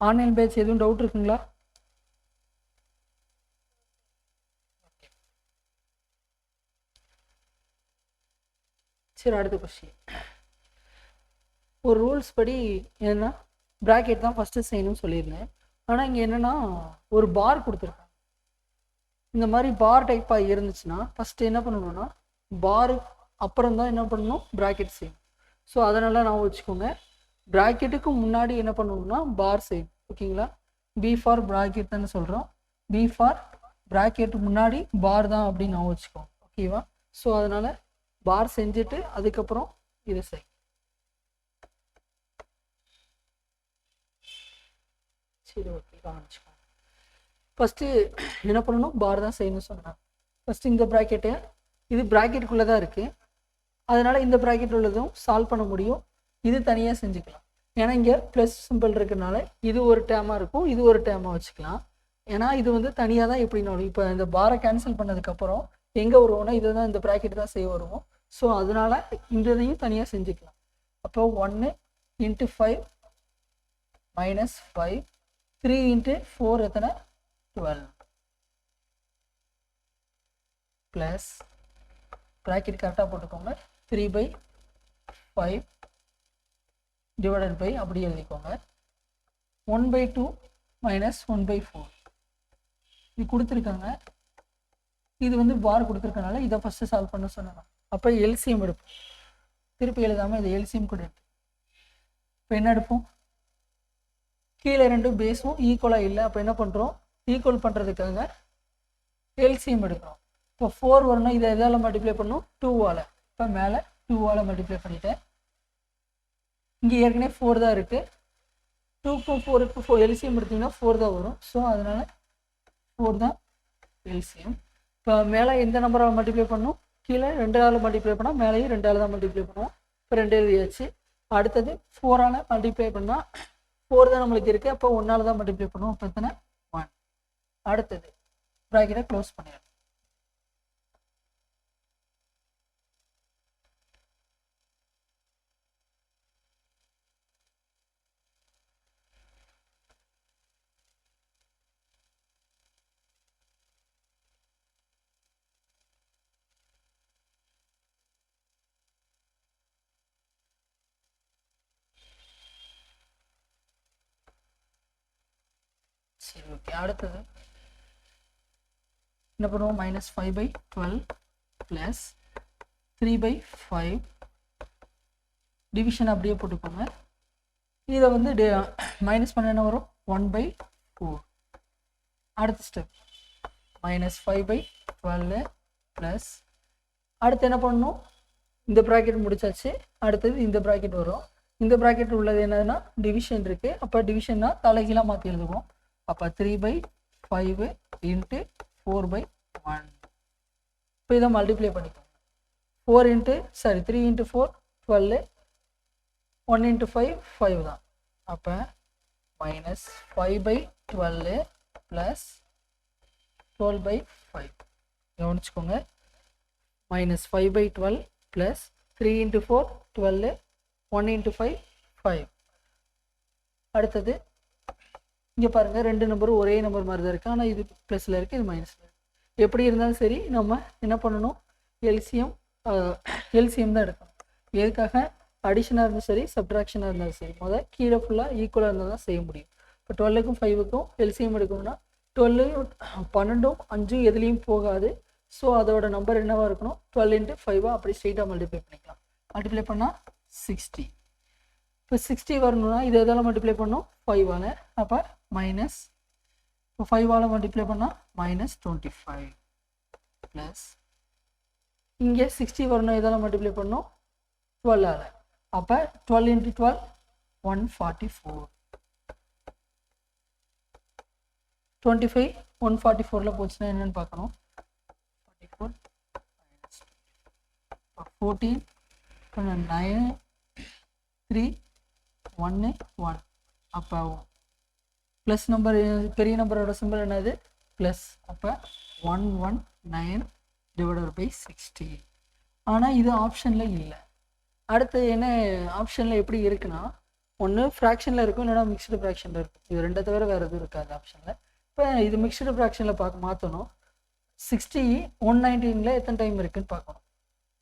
ஆன்லைன் பேட்ச் எதுவும் டவுட் இருக்குங்களா? சரி, அடுத்த கொஸ்டின். ஒரு ரூல்ஸ் படி என்னென்னா ப்ராக்கெட் தான் ஃபஸ்ட்டு செய்யணும்னு சொல்லியிருந்தேன். ஆனால் இங்கே என்னென்னா ஒரு பார் கொடுத்துருக்காங்க. இந்த மாதிரி பார் டைப்பாக இருந்துச்சுன்னா ஃபஸ்ட்டு என்ன பண்ணணும்னா பாரு அப்புறம் தான் என்ன பண்ணணும் ப்ராக்கெட் செய்யணும். ஸோ அதனால் நான் வச்சுக்கோங்க, ப்ராக்கெட்டுக்கு முன்னாடி என்ன பண்ணணும்னா பார் செய்யணும். ஓகேங்களா? பி ஃபார் ப்ராக்கெட் தானே சொல்கிறோம், பி ஃபார் ப்ராக்கெட்டு முன்னாடி பார் தான் அப்படின்னு நான் வச்சுக்கோங்க. ஓகேவா? ஸோ அதனால் பார் செஞ்சுட்டு அதுக்கப்புறம் இது செய். சரி, ஓகே, கவனிச்சுக்கோங்க. ஃபஸ்ட்டு என்ன பண்ணணும், பார் தான் செய்யணும்னு சொன்னாங்க. ஃபஸ்ட்டு இந்த ப்ராக்கெட்டு இது ப்ராக்கெட்டுக்குள்ளே தான் இருக்குது, அதனால் இந்த ப்ராக்கெட் உள்ளதும் சால்வ் பண்ண முடியும், இது தனியாக செஞ்சுக்கலாம். ஏன்னா இங்கே ப்ளஸ் சிம்பிள் இருக்கிறதுனால இது ஒரு டேமாக இருக்கும், இது ஒரு டேமாக வச்சுக்கலாம். ஏன்னா இது வந்து தனியாக தான் எப்படின்னாலும் இப்போ இந்த பாரை கேன்சல் பண்ணதுக்கப்புறம் எங்கே வருவோம்னா இதை தான் இந்த ப்ராக்கெட் தான் செய்ய வருவோம். ஸோ அதனால் இந்த இதையும் தனியாக செஞ்சுக்கலாம். அப்போ 1 × 5 - 5 3 × 4 எத்தனை 12 ப்ளஸ் ப்ராக்கெட் கரெக்டாக போட்டுக்கோங்க 3/5 டிவைடட் பை அப்படி எழுதிக்கோங்க 1/2 - 1/4 இது கொடுத்துருக்காங்க. இது வந்து பார் கொடுத்துருக்கனால இதை ஃபஸ்ட்டு சால்வ் பண்ண சொன்னாங்க. அப்போ எல்சிஎம் எடுப்போம், திருப்பி எழுதாமல் இதை எல்சிஎம் கூட எடுப்போம். இப்போ என்ன எடுப்போம், கீழே ரெண்டும் பேஸும் ஈக்குவலாக இல்லை, அப்போ என்ன பண்ணுறோம் ஈக்குவல் பண்ணுறதுக்காக எல்சிஎம் எடுக்கிறோம். இப்போ 4 வரணும், இதை எதால் மல்டிப்ளை பண்ணணும் 2ஆல். இப்போ மேலே 2ஆல் மல்டிப்ளை பண்ணிட்டேன். இங்கே ஏற்கனவே 4 தான் இருக்குது, 2க்கும் 4க்கும் 4 எல்சிஎம் எடுத்திங்கன்னா 4 தான் வரும். ஸோ அதனால் 4 தான் எல்சிஎம். இப்போ மேலே எந்த நம்பரால் மல்டிப்ளை பண்ணணும், கீழே 2ஆல் மல்டிப்ளை பண்ணால் மேலேயும் 2ஆல் தான் மல்டிப்ளை பண்ணுவோம். இப்போ 2 எழுதியாச்சு. அடுத்தது 4ஆல் மல்டிப்ளை பண்ணால் 4 தான் நம்மளுக்கு இருக்குது, அப்போ 1ஆல் தான் மல்டிப்ளை பண்ணுவோம். அப்போ எத்தனை 1. அடுத்தது ப்ராக்கெட்டை க்ளோஸ் பண்ணிடணும். சரி, ஓகே. அடுத்தது என்ன பண்ணுவோம், -5/12 + 3/5 டிவிஷன் அப்படியே போட்டுக்கோங்க. இதை வந்து மைனஸ் பண்ண என்ன வரும் 1/4. அடுத்த ஸ்டெப் -5/12 ப்ளஸ் அடுத்து என்ன பண்ணணும், இந்த ப்ராக்கெட் முடிச்சாச்சு. அடுத்தது இந்த ப்ராக்கெட் வரும். இந்த ப்ராக்கெட் உள்ளது என்னதுன்னா டிவிஷன் இருக்குது. அப்போ டிவிஷன்னா தலைகீழாக மாற்றி எழுதுவோம். அப்போ 3/5 × 4/1. இப்போ இதை மல்டிப்ளை பண்ணிக்கோங்க. 3 × 4 12, 1 × 5 5 தான். அப்போ -5/12 ப்ளஸ் 12/5 கவனிச்சுக்கோங்க. -5/12 ப்ளஸ் 3 × 4 12, 1 × 5 5. அடுத்தது இங்கே பாருங்கள், ரெண்டு நம்பரும் ஒரே நம்பர் மாதிரி தான் இருக்குது. ஆனால் இது ப்ளஸில் இருக்குது, இது மைனஸில் இருக்குது. எப்படி இருந்தாலும் சரி நம்ம என்ன பண்ணணும், எல்சிஎம் தான் எடுக்கணும். எதுக்காக, அடிஷனாக இருந்தாலும் சரி சப்ட்ராக்ஷனாக இருந்தாலும் சரி முதல் கீழே ஃபுல்லாக ஈக்குவலாக இருந்தால் தான் செய்ய முடியும். இப்போ 12க்கும் 5க்கும் எல்சிஎம் எடுக்கணும்னா 12 12 5 எதுலேயும் போகாது. ஸோ அதோட நம்பர் என்னவாக இருக்கணும் 12 × 5 அப்படி ஸ்ட்ரெயிட்டாக மல்டிப்ளை பண்ணிக்கலாம். மல்டிப்ளை பண்ணால் 60. இப்போ 60 வரணும்னா இது எதால் மல்டிப்ளை பண்ணோம் 5ஆல். அப்போ மைனஸ், இப்போ 5ஆல் மல்டிப்ளை பண்ணால் -25 ப்ளஸ் இங்கே 60 வரணும் எதால் மல்டிப்ளை பண்ணோம் 12ஆல். அப்போ 12 × 12 144. 25 144 போச்சுன்னா என்னென்னு பார்க்கணும். 14 9 3 1 1. அப்போ ப்ளஸ் நம்பர், பெரிய நம்பரோட சிம்பிள் என்னது ப்ளஸ். அப்போ 119 / 60. ஆனால் இது ஆப்ஷனில் இல்லை. அடுத்து என்ன ஆப்ஷனில் எப்படி இருக்குன்னா, ஒன்று ஃப்ராக்ஷனில் இருக்கும், இல்லைனா மிக்ஸ்டு ஃப்ராக்ஷனில் இருக்கும். இது ரெண்டை தவிர வேறு எதுவும் இருக்காது ஆப்ஷனில். இப்போ இது மிக்ஸ்டு ஃப்ராக்ஷனில் மாற்றணும். 60 119 எத்தனை டைம் இருக்குதுன்னு பார்க்கணும்.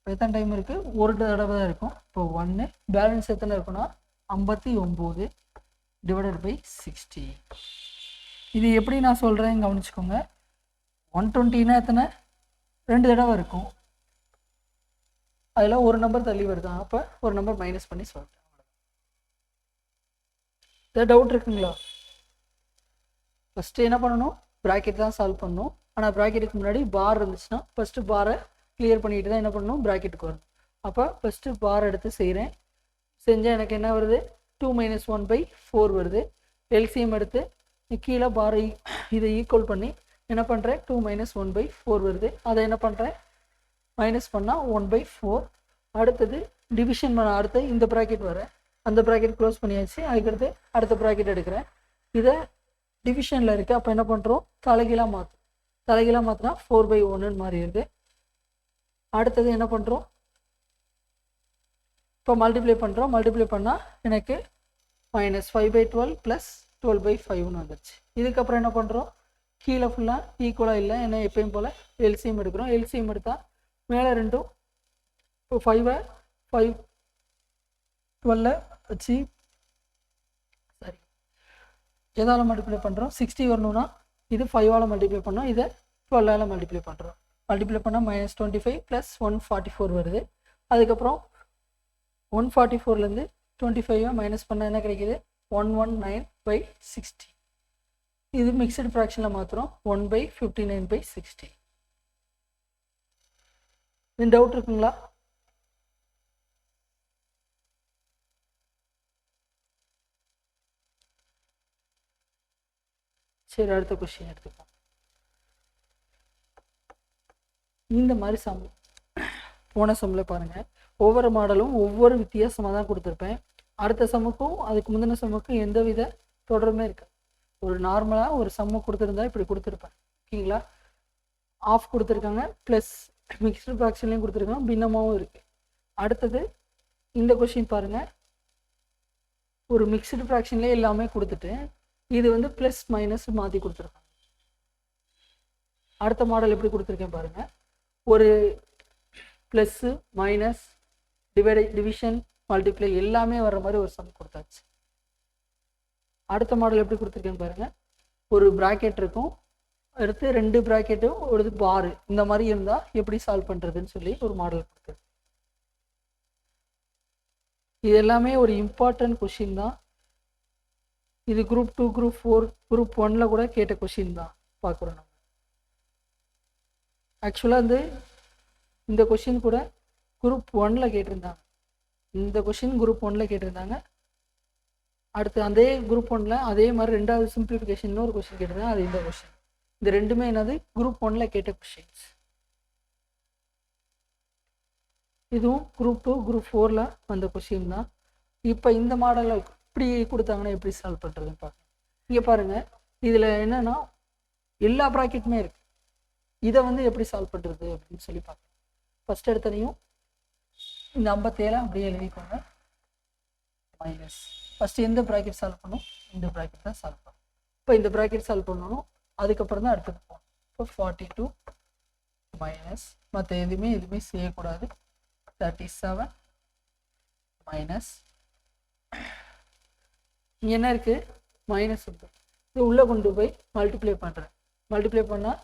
எத்தனை டைம் இருக்குது, ஒரு தடவை தான் இருக்கும். இப்போ 1 பேலன்ஸ் எத்தனை இருக்குன்னா 59 / 60. இது எப்படி நான் சொல்கிறேன் கவனிச்சுக்கோங்க. 120னா எத்தனை, 2 தடவை இருக்கும். அதில் ஒரு நம்பர் தள்ளி வருது. அப்போ ஒரு நம்பர் மைனஸ் பண்ணி சொல்லிட்டேன். ஏதாவது டவுட் இருக்குங்களா? ஃபஸ்ட்டு என்ன பண்ணணும், ப்ராக்கெட் தான் சால்வ் பண்ணணும். ஆனால் ப்ராக்கெட்டுக்கு முன்னாடி பார் இருந்துச்சுன்னா ஃபஸ்ட்டு பாரை கிளியர் பண்ணிட்டு தான் என்ன பண்ணணும் பராக்கெட்டுக்கு வரணும். அப்போ ஃபஸ்ட்டு பார் எடுத்து செய்கிறேன். செஞ்சால் எனக்கு என்ன வருது 2 - 1/4 வருது. எல்சிஎம் எடுத்து கீழே பார் இதை ஈக்குவல் பண்ணி என்ன பண்ணுறேன் 2 - 1/4 வருது. அதை என்ன பண்ணுறேன் மைனஸ் பண்ணால் 1/4. அடுத்தது டிவிஷன் பண்ண அடுத்து இந்த ப்ராக்கெட் வர அந்த ப்ராக்கெட் க்ளோஸ் பண்ணியாச்சு. அதுக்கடுத்து அடுத்த ப்ராக்கெட் எடுக்கிறேன். இதை டிவிஷனில் இருக்குது. அப்போ என்ன பண்ணுறோம் தலைகீழாக மாற்றினா 4/1 மாறிடுது. அடுத்தது என்ன பண்ணுறோம் இப்போ மல்டிப்ளை பண்ணுறோம். மல்டிப்ளை பண்ணால் எனக்கு -5/12 + 12/5 வந்துடுச்சு. இதுக்கப்புறம் என்ன பண்ணுறோம் கீழே ஃபுல்லாக ஈக்குவலாக இல்லை, ஏன்னா எப்பயும் போல் எல்சிஎம் எடுக்கிறோம். எல்சிஎம் எடுத்தால் மேலே ரெண்டும் இப்போ 5 12 வச்சு சரி எதால் மல்டிப்ளை பண்ணுறோம் 60 வரணும்னா இது 5ஆல் மல்டிப்ளை பண்ணோம், இதை 12ஆல் மல்டிப்ளை பண்ணுறோம். மல்டிப்ளை பண்ணால் -25 + 144 வருது. அதுக்கப்புறம் 144லேருந்து 25 மைனஸ் பண்ணால் என்ன கிடைக்கிது 119/60. இது மிக்சடு ஃப்ராக்ஷனில் மாத்திரம் 1/59/60. இது டவுட் இருக்குங்களா? சரி அடுத்த கொஸ்டின் எடுத்துப்போம். இந்த மாதிரி சம் போன சம்மில் பாருங்கள் ஒவ்வொரு மாடலும் ஒவ்வொரு வித்தியாசமாக தான் கொடுத்துருப்பேன். அடுத்த சம்முக்கும் அதுக்கு முந்தின சம்முக்கும் எந்த வித தொடருமே இருக்கு. ஒரு நார்மலாக ஒரு சம்மு கொடுத்துருந்தா இப்படி கொடுத்துருப்பேன். ஓகேங்களா? ஆஃப் கொடுத்துருக்காங்க, ப்ளஸ் மிக்ஸ்டு ஃப்ராக்ஷன்லேயும் கொடுத்துருக்காங்க, பின்னமாகவும் இருக்குது. அடுத்தது இந்த கொஸ்டின் பாருங்கள், ஒரு மிக்ஸ்டு ஃப்ராக்ஷன்லேயே எல்லாமே கொடுத்துட்டு இது வந்து ப்ளஸ் மைனஸ் மாற்றி கொடுத்துருக்காங்க. அடுத்த மாடல் எப்படி கொடுத்துருக்கேன் பாருங்கள், ஒரு ப்ளஸ்ஸு மைனஸ் டிவிஷன் மல்டிப்ளை எல்லாமே வர்ற மாதிரி ஒரு சம் கொடுத்தாச்சு. அடுத்த மாடல் எப்படி கொடுத்துருக்கேன்னு பாருங்கள், ஒரு ப்ராக்கெட் இருக்கும், அடுத்து 2 ப்ராக்கெட்டும் ஒரு பாரு, இந்த மாதிரி இருந்தால் எப்படி சால்வ் பண்ணுறதுன்னு சொல்லி ஒரு மாடல் கொடுத்துருக்கு. இது எல்லாமே ஒரு இம்பார்ட்டன்ட் கொஷின் தான். இது குரூப் 2, குரூப் 4, குரூப் 1ல கூட கேட்ட கொஷின் தான் பார்க்குறோம் நம்ம. ஆக்சுவலாக வந்து இந்த கொஷின் கூட குரூப் 1ல கேட்டிருந்தாங்க. இந்த கொஷின் குரூப் 1ல கேட்டிருந்தாங்க. அடுத்து அதே குரூப் 1ல அதே மாதிரி ரெண்டாவது சிம்பிளிஃபிகேஷன் ஒரு கொஷின் கேட்டிருந்தாங்க. அது இந்த கொஷின். இந்த ரெண்டுமே என்னது குரூப் 1ல கேட்ட கொஷின்ஸ். இதுவும் குரூப் 2, குரூப் 4ல வந்த கொஷின் தான். இப்போ இந்த மாடலில் இப்படி கொடுத்தாங்கன்னா எப்படி சால்வ் பண்ணுறதுன்னு பார்க்கலாம். இங்கே பாருங்கள், இதில் என்னென்னா எல்லா ப்ராக்கெட்டுமே இருக்குது. இதை வந்து எப்படி சால்வ் பண்ணுறது அப்படின்னு சொல்லி பார்க்கலாம். ஃபஸ்ட் எடுத்தனையும் இந்த 57 அப்படியே எழுதிக்கோங்க. மைனஸ் ஃபஸ்ட்டு எந்த ப்ராக்கெட் சால்வ் பண்ணணும்? இந்த ப்ராக்கெட் தான் சால்வ் பண்ணணும். இப்போ இந்த ப்ராக்கெட் சால்வ் பண்ணணும், அதுக்கப்புறம் தான் அடுத்தது போகணும். இப்போ 42 மைனஸ் மற்ற எதுவுமே செய்யக்கூடாது. 37 மைனஸ் இங்கே என்ன இருக்குது? மைனஸ் இருக்குது. இது உள்ளே கொண்டு போய் மல்டிப்ளை பண்ணுறேன். மல்டிப்ளை பண்ணால்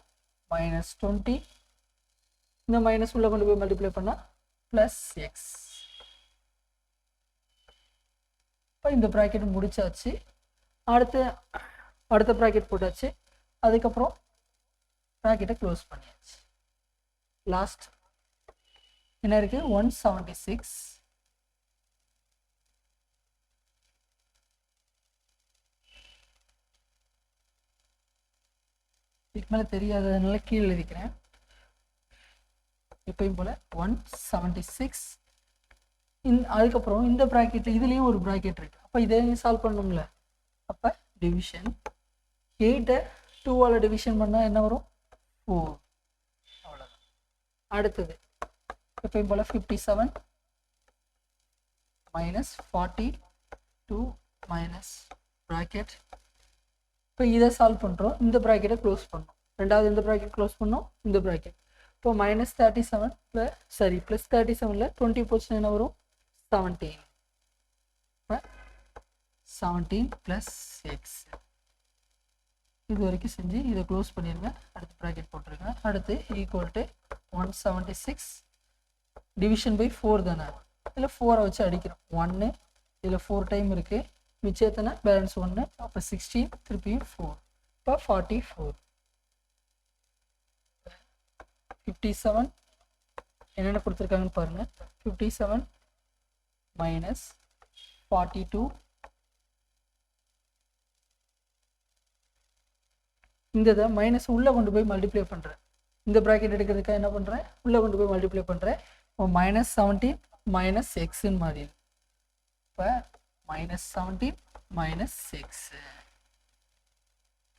-20. இந்த மைனஸ் உள்ளே கொண்டு போய் மல்டிப்ளை பண்ணால் +x. இப்போ இந்த ப்ராக்கெட் முடிச்சாச்சு. அடுத்த ப்ராக்கெட் போட்டாச்சு. அதுக்கப்புறம் ப்ராக்கெட்டை க்ளோஸ் பண்ணியாச்சு. லாஸ்ட் என்ன இருக்குது? 176 இதுக்கு மேலே தெரியாததுனால கீழே எழுதிக்கிறேன். எப்பயும் போல் 176. அதுக்கப்புறம் இந்த ப்ராக்கெட் இதுலேயும் ஒரு ப்ராக்கெட் இருக்குது. அப்போ இதையும் சால்வ் பண்ணணும்ல. அப்போ டிவிஷன் 8 2ஆல் டிவிஷன் பண்ணால் என்ன வரும்? 4. அவ்வளோதான். அடுத்தது எப்பயும் போல் 57 மைனஸ் 42 மைனஸ் ப்ராக்கெட். இப்போ இதை சால்வ் பண்ணுறோம். இந்த ப்ராக்கெட்டை க்ளோஸ் பண்ணோம். ரெண்டாவது இந்த ப்ராக்கெட் க்ளோஸ் பண்ணோம், இந்த ப்ராக்கெட். இப்போ -37 +37ல் 20 போச்சுன்னா என்ன வரும்? 17. இப்போ 17 + x. இது வரைக்கும் செஞ்சு இதை க்ளோஸ் பண்ணிடுங்க. அடுத்து ப்ராக்கெட் போட்டுருங்க. அடுத்து ஈக்குவல் டு 176 டிவிஷன் பை 4 தானே. இதில் 4 வச்சு அடிக்கிறோம். 1 இதில் 4 டைம் இருக்குது. மிச்சம் எத்தனை? பேலன்ஸ் 1. அப்போ 16 திருப்பியும் 4. இப்போ 44. 57 என்னென்ன கொடுத்துருக்காங்கன்னு பாருங்கள். 57 மைனஸ் 42. இந்த இதை மைனஸ் உள்ளே கொண்டு போய் மல்டிப்ளை பண்ணுறேன். இந்த ப்ராக்கெட் எடுக்கிறதுக்காக என்ன பண்ணுறேன்? உள்ளே கொண்டு போய் மல்டிப்ளை பண்ணுறேன். இப்போ -17 மைனஸ் எக்ஸ்ன்னு மாறி. இப்போ -17 மைனஸ் எக்ஸ்.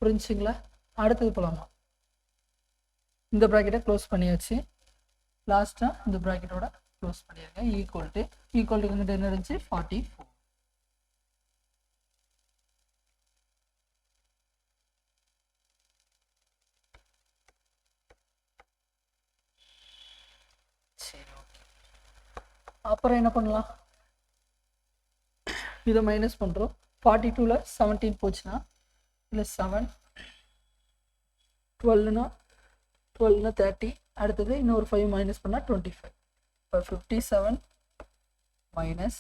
புரிஞ்சுங்களா? அடுத்தது போகலாமா? இந்த ப்ராக்கெட்டை க்ளோஸ் பண்ணியாச்சு. லாஸ்ட்டாக இந்த ப்ராக்கெட்டோட க்ளோஸ் பண்ணிடுங்க. ஈக்குவல் டு இங்கிட்ட என்ன இருந்துச்சு? 44. சரி, ஓகே. அப்புறம் என்ன பண்ணலாம்? இதை மைனஸ் பண்ணுறோம். 42ல் 17 போச்சுன்னா இல்லை 7 12னா 30. அடுத்தது இன்னொரு 5 மைனஸ் பண்ணால் 25. இப்போ 57 மைனஸ்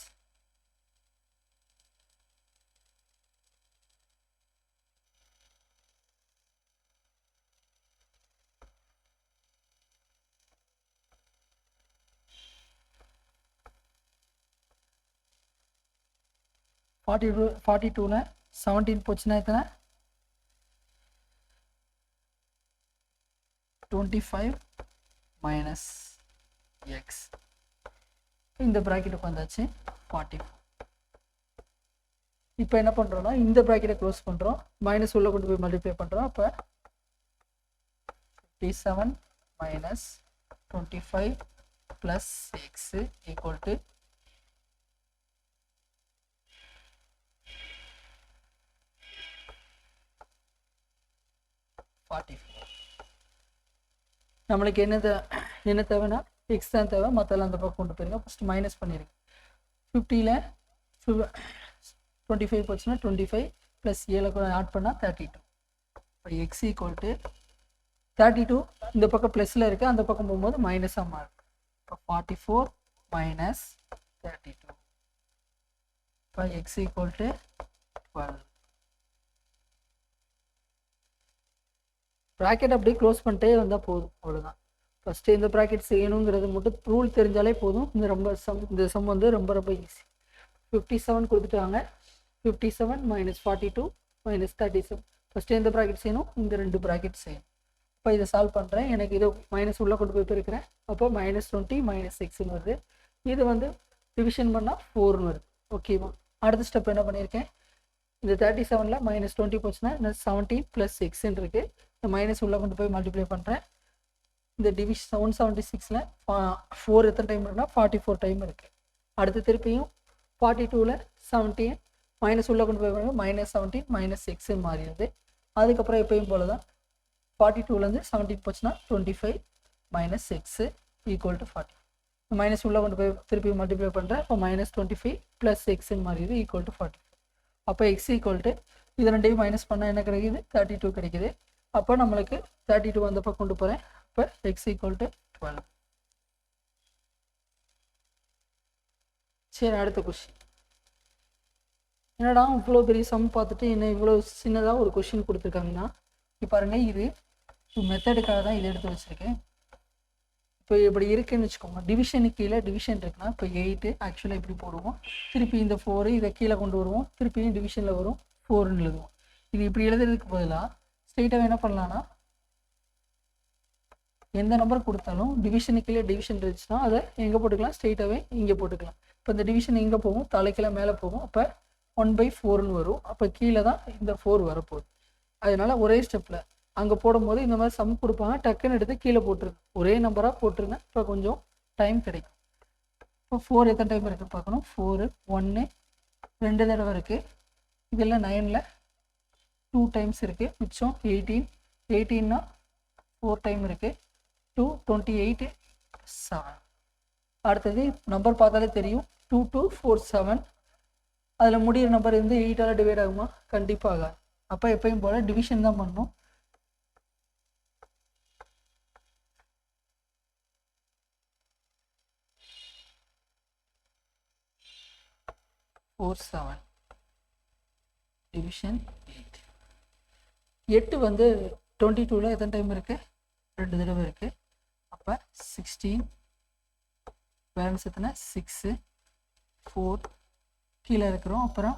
42ல் 17 போச்சுன்னா எத்தனை? 25 மைனஸ் எக்ஸ். இந்த ப்ராக்கெட்டுக்கு வந்தாச்சு 44. இப்போ என்ன பண்ணுறோன்னா இந்த ப்ராக்கெட்டை க்ளோஸ் பண்ணுறோம். மைனஸ் உள்ள கொண்டு போய் மல்டிப்ளை பண்ணுறோம். அப்போ 57 minus 25 plus X equal to 44. நம்மளுக்கு என்ன தேவைன்னா எக்ஸ் தான் தேவை. மற்றெல்லாம் அந்த பக்கம் கொண்டு போயிருங்க. ஃபஸ்ட்டு மைனஸ் பண்ணிடுங்க. 50ல் 25 போச்சுன்னா 25 ப்ளஸ் 7 கூட ஆட் பண்ணால் 32. இப்போ எக்ஸ் ஈக்குவல் டு 32. இந்த பக்கம் ப்ளஸில் இருக்குது, அந்த பக்கம் போகும்போது மைனஸாக மாறும். இப்போ 44 மைனஸ் 32. அப்போ x ஈக்குவல் டு 12. ப்ராக்கெட் அப்படியே க்ளோஸ் பண்ணிட்டே வந்தால் போதும், அவ்வளோதான். ஃபஸ்ட்டு இந்த ப்ராக்கெட் செய்யணுங்கிறது மட்டும் ரூல் தெரிஞ்சாலே போதும். இந்த சம் வந்து ரொம்ப ரொம்ப ஈஸி. 57 கொடுத்துட்டாங்க. 57 - 42 - 37. ஃபஸ்ட்டு இந்த ப்ராக்கெட் செய்யணும், இந்த 2 ப்ராக்கெட் செய்யணும். இப்போ இதை சால்வ் பண்ணுறேன். எனக்கு இது மைனஸ் உள்ளே கொண்டு போய் இருக்கிறேன். அப்போ -20 - 6ன்னு வருது. இது வந்து டிவிஷன் பண்ணால் 4ன்னு வருது. ஓகேவா? அடுத்த ஸ்டெப் என்ன பண்ணியிருக்கேன், இந்த 37ல் -20 போச்சுன்னா இந்த 17 + 6ன்னு இருக்குது. இந்த மைனஸ் உள்ளே கொண்டு போய் மல்டிப்ளை பண்ணுறேன். இந்த டிவிஷன் 176ல் 4 எத்தனை டைம் இருக்குன்னா 44 டைம் இருக்குது. அடுத்து திருப்பியும் 42ல் 17 மைனஸ் உள்ளே கொண்டு போய் -17 - 6ன்னு மாறிடுது. அதுக்கப்புறம் எப்பயும் போல தான் 42லேருந்து 17 போச்சுன்னா 25 - 6 = 40. மைனஸ் உள்ளே கொண்டு போய் திருப்பி மல்டிப்ளை பண்ணுறேன். அப்போ -25 + 6ன்னு மாறிடுது = 40. அப்போ x = இது ரெண்டையும் மைனஸ் பண்ணால் என்ன கிடைக்குது, 32 கிடைக்குது. அப்போ நம்மளுக்கு 32 வந்தப்போ கொண்டு போகிறேன். இப்போ x = 12. சரி, அடுத்த கொஸ்டின். என்னடா இவ்வளோ பெரிய சம் பார்த்துட்டு என்ன இவ்வளோ சின்னதாக ஒரு கொஸ்டின் கொடுத்துருக்காங்கன்னா, இப்போ பாருங்க, இது மெத்தடுக்காக தான் இதை எடுத்து வச்சுருக்கேன். இப்போ இப்படி இருக்குன்னு வச்சுக்கோங்க. டிவிஷனுக்கு கீழே டிவிஷன் இருக்குன்னா இப்போ 8 ஆக்சுவலாக இப்படி போடுவோம். திருப்பி இந்த 4 இதை கீழே கொண்டு வருவோம். திருப்பியும் டிவிஷனில் வரும் 4ன்னு எழுதுவோம். இது இப்படி எழுதுறதுக்கு பதிலாக ஸ்ட்ரெயிட்டாக என்ன பண்ணலான்னா, எந்த நம்பர் கொடுத்தாலும் டிவிஷனுக்கு கீழே டிவிஷன் இருந்துச்சுன்னா அதை எங்கே போட்டுக்கலாம், ஸ்ட்ரெயிட்டாகவே இங்கே போட்டுக்கலாம். இப்போ இந்த டிவிஷன் எங்கே போகும், தலைக்கீழே மேலே போகும். அப்போ 1/4ன்னு வரும். அப்போ கீழே தான் இந்த 4 வரப்போகுது. அதனால ஒரே ஸ்டெப்பில் அங்கே போடும்போது இந்த மாதிரி சம் கொடுப்பாங்க, டக்குன்னு எடுத்து கீழே போட்டுருங்க. ஒரே நம்பராக போட்டுருங்க. இப்போ கொஞ்சம் டைம் கிடைக்கும். இப்போ 4 எத்தனை டைம் இருக்குது பார்க்கணும். 4 1 2 தடவை இருக்குது. இதெல்லாம் 9ல் 2 டைம்ஸ் இருக்குது. மிச்சம் 18. 18னா 4 டைம் இருக்குது. 2 28 7. அடுத்தது நம்பர் பார்த்தாலே தெரியும், 2 2 4 7. அதில் முடிகிற நம்பர் வந்து 8ஆல் டிவைட் ஆகுமா, கண்டிப்பாக ஆகாது. அப்போ எப்பயும் போல் டிவிஷன் தான் பண்ணணும். 4 7 டிவிஷன் 8. 8 வந்து 22ல் எத்தனை டைம் இருக்குது, 2 தடவை இருக்குது. அப்போ 16. பேலன்ஸ் எத்தனை, 6 4 கீழே இருக்கிறோம். அப்புறம்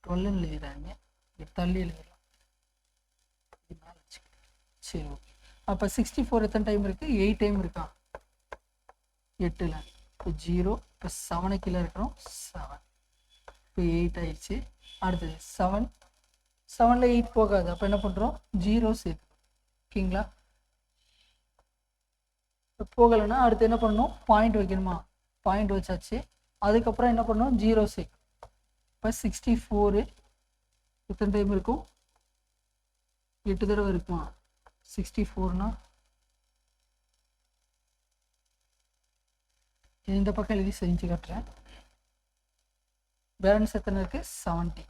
12ன்னு எழுதுறாங்க, தள்ளி எழுதலாம். சரி, ஓகே. அப்போ 64 எத்தனை டைம் இருக்குது, 8 டைம் இருக்கா 8ல். இப்போ 0. இப்போ 7 கீழே இருக்கிறோம் 7. இப்போ 8 ஆயிடுச்சு. அடுத்தது 7. 7ல் 8 போகாது. அப்போ என்ன பண்ணுறோம், 0 சேர்த்து. ஓகேங்களா? இப்போ போகலைன்னா அடுத்து என்ன பண்ணணும், பாயிண்ட் வைக்கணுமா, பாயிண்ட் வச்சாச்சு. அதுக்கப்புறம் என்ன பண்ணணும், 0 சேர்க்கணும். இப்போ 64 எத்தனை டைம் இருக்கும், 8 தடவை இருக்குமா. 64னா இந்த பக்கம் எழுதி செஞ்சு கட்டுறேன். பேலன்ஸ் எத்தனை இருக்குது, 70.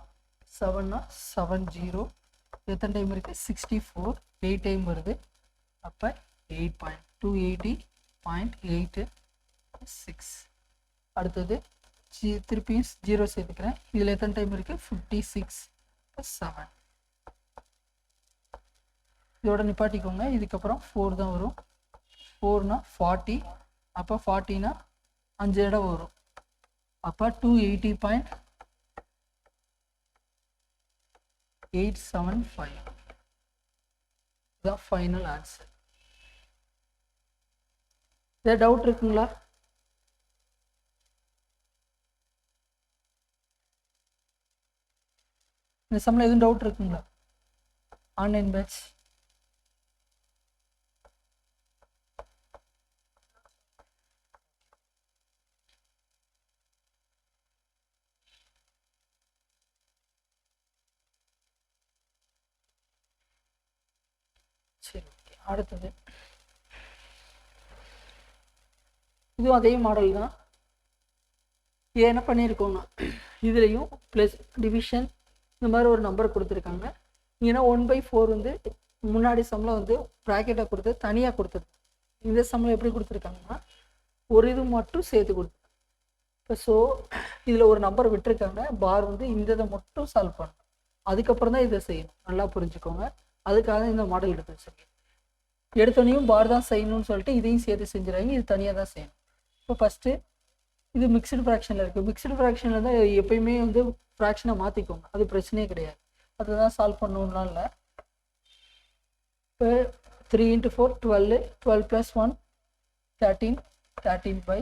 7னா 7 0 எத்தனை டைம் இருக்குது, 64 8 டைம் வருது. அப்போ 8.280.86. அடுத்தது திருப்பியும் 0 சேர்த்துக்கிறேன். இதில் எத்தனை டைம் இருக்குது, 56 + 7. இதோட நிப்பாட்டிக்கோங்க. இதுக்கப்புறம் 4 தான் வரும். 4னா 40. அப்போ 40னா 5 தடவை வரும். அப்போ 280.875 இதுதான் ஃபைனல் ஆன்சர். ஏதாவது டவுட் இருக்குங்களா? இந்த சம்மில் எதுவும் டவுட் இருக்குங்களா? ஆன்லைன் பேட்ச் சரி, ஓகே. அடுத்தது இதுவும் அதே மாடல் தான். இது என்ன பண்ணியிருக்கோம்னா, இதுலேயும் ப்ளஸ் டிவிஷன் இந்த மாதிரி ஒரு நம்பர் கொடுத்துருக்காங்க. ஏன்னா 1/4 வந்து முன்னாடி சம்மில் வந்து ப்ராக்கெட்டை கொடுத்து தனியாக கொடுத்துருக்கு. இந்த சம்மில் எப்படி கொடுத்துருக்காங்கன்னா, ஒரு இது மட்டும் சேர்த்து கொடுத்து. இப்போ ஸோ இதில் ஒரு நம்பர் விட்டுருக்காங்க, பார் வந்து இந்த இதை மட்டும் சால்வ் பண்ணணும், அதுக்கப்புறம் தான் இதை செய்யணும். நல்லா புரிஞ்சுக்கோங்க, அதுக்காக இந்த மாடல் எடுத்து வச்சுருக்கேன். எடுத்தோடனையும் பார் தான் செய்யணும்னு சொல்லிட்டு இதையும் சேர்த்து செஞ்சுறாங்க, இது தனியாக தான் செய்யணும். இப்போ ஃபஸ்ட்டு இது மிக்சடு ஃப்ராக்ஷனில் இருக்குது. மிக்சடு ஃப்ராக்ஷனில் தான் எப்பயுமே வந்து ஃப்ராக்ஷனை மாற்றிக்கோங்க, அது பிரச்சனையே கிடையாது. அதுதான் சால்வ் பண்ணணும்லாம் இல்லை. இப்போ 3 × 4 12, 12 + 1 13, 13/4.